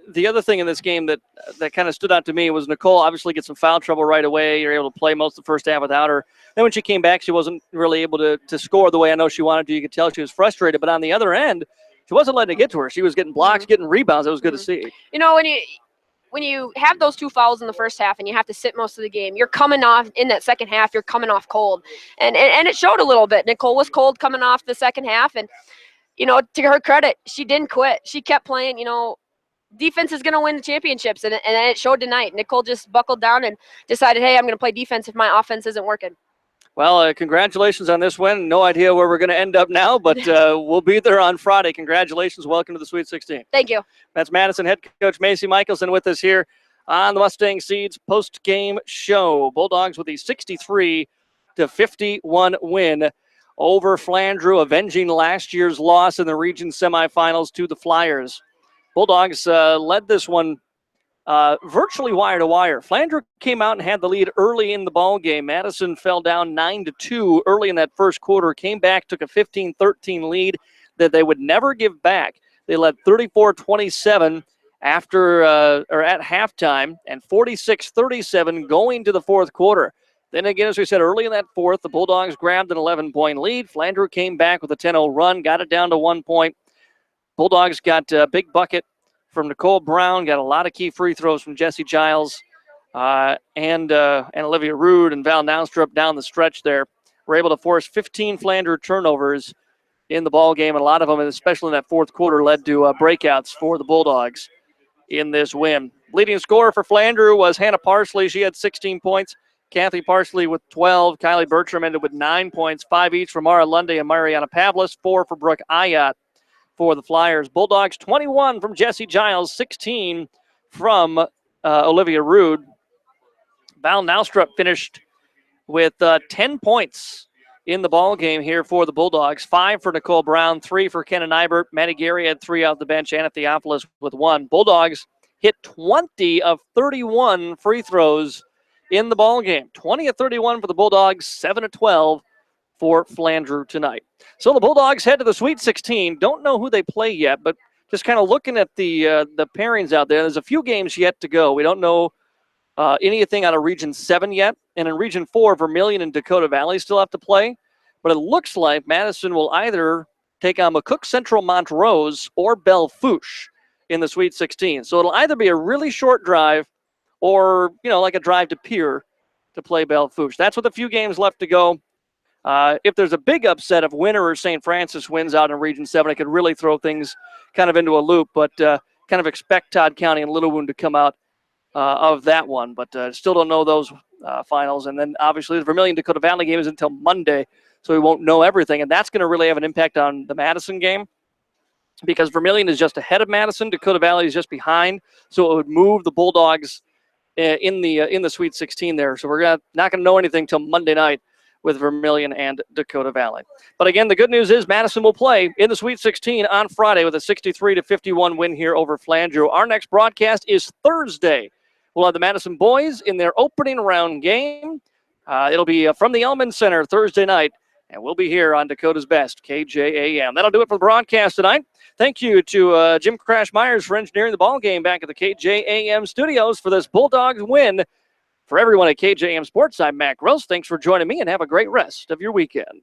The other thing in this game that kind of stood out to me was Nicole obviously gets some foul trouble right away. You're able to play most of the first half without her. Then when she came back, she wasn't really able to score the way I know she wanted to. You could tell she was frustrated. But on the other end, she wasn't letting it get to her. She was getting blocks, getting rebounds. It was good to see. When you have those 2 fouls in the first half and you have to sit most of the game, you're coming off in that second half. You're coming off cold, and it showed a little bit. Nicole was cold coming off the second half, and to her credit, she didn't quit. She kept playing. Defense is going to win the championships, and it showed tonight. Nicole just buckled down and decided, hey, I'm going to play defense if my offense isn't working. Well, congratulations on this win. No idea where we're going to end up now, but we'll be there on Friday. Congratulations. Welcome to the Sweet 16. Thank you. That's Madison head coach Macy Michelson with us here on the Mustang Seeds post-game show. Bulldogs with a 63-51 win over Flandreau, avenging last year's loss in the region semifinals to the Flyers. Bulldogs led this one virtually wire to wire. Flandreau came out and had the lead early in the ball game. Madison fell down 9-2 early in that first quarter, came back, took a 15-13 lead. that they would never give back. They led 34-27 after or at halftime, and 46-37 going to the fourth quarter. Then again, as we said early in that fourth, the Bulldogs grabbed an 11-point lead. Flandreau came back with a 10-0 run, got it down to 1 point. Bulldogs got a big bucket from Nicole Brown, got a lot of key free throws from Jesse Giles and Olivia Rude and Val Naustrup down the stretch there. Were able to force 15 Flandreau turnovers in the ball game, and a lot of them, especially in that fourth quarter, led to breakouts for the Bulldogs in this win. Leading scorer for Flandreau was Hannah Parsley. She had 16 points. Kathy Parsley with 12. Kylie Bertram ended with 9 points, 5 each for Mara Lunde and Mariana Pavlis, 4 for Brooke Ayat for the Flyers. Bulldogs 21 from Jesse Giles, 16 from Olivia Rude. Val Naustrup finished with 10 points in the ball game here for the Bulldogs. 5 for Nicole Brown, 3 for Kenna Nybert. Maddie Gary had 3 off the bench. Anna Theophilus with 1. Bulldogs hit 20 of 31 free throws in the ball game. 20 of 31 for the Bulldogs, 7 of 12 for Flandreau tonight. So the Bulldogs head to the Sweet 16. Don't know who they play yet, but just kind of looking at the pairings out there, there's a few games yet to go. We don't know anything out of Region 7 yet. And in Region 4, Vermilion and Dakota Valley still have to play. But it looks like Madison will either take on McCook Central Montrose or Belle Fourche in the Sweet 16. So it'll either be a really short drive or, like a drive to Pier to play Belle Fourche. That's with a few games left to go. If there's a big upset, if Winter or St. Francis wins out in Region 7, it could really throw things kind of into a loop. But kind of expect Todd County and Little Wound to come out of that one. But still don't know those finals. And then, obviously, the Vermilion-Dakota Valley game is until Monday, so we won't know everything. And that's going to really have an impact on the Madison game because Vermilion is just ahead of Madison. Dakota Valley is just behind, so it would move the Bulldogs in the Sweet 16 there. So we're not going to know anything till Monday night with Vermilion and Dakota Valley. But again, the good news is Madison will play in the Sweet 16 on Friday with a 63-51 win here over Flandreau. Our next broadcast is Thursday. We'll have the Madison boys in their opening round game. It'll be from the Elman Center Thursday night, and we'll be here on Dakota's Best, KJAM. That'll do it for the broadcast tonight. Thank you to Jim Crash Myers for engineering the ball game back at the KJAM studios for this Bulldogs win. For everyone at KJAM Sports, I'm Matt Gross. Thanks for joining me, and have a great rest of your weekend.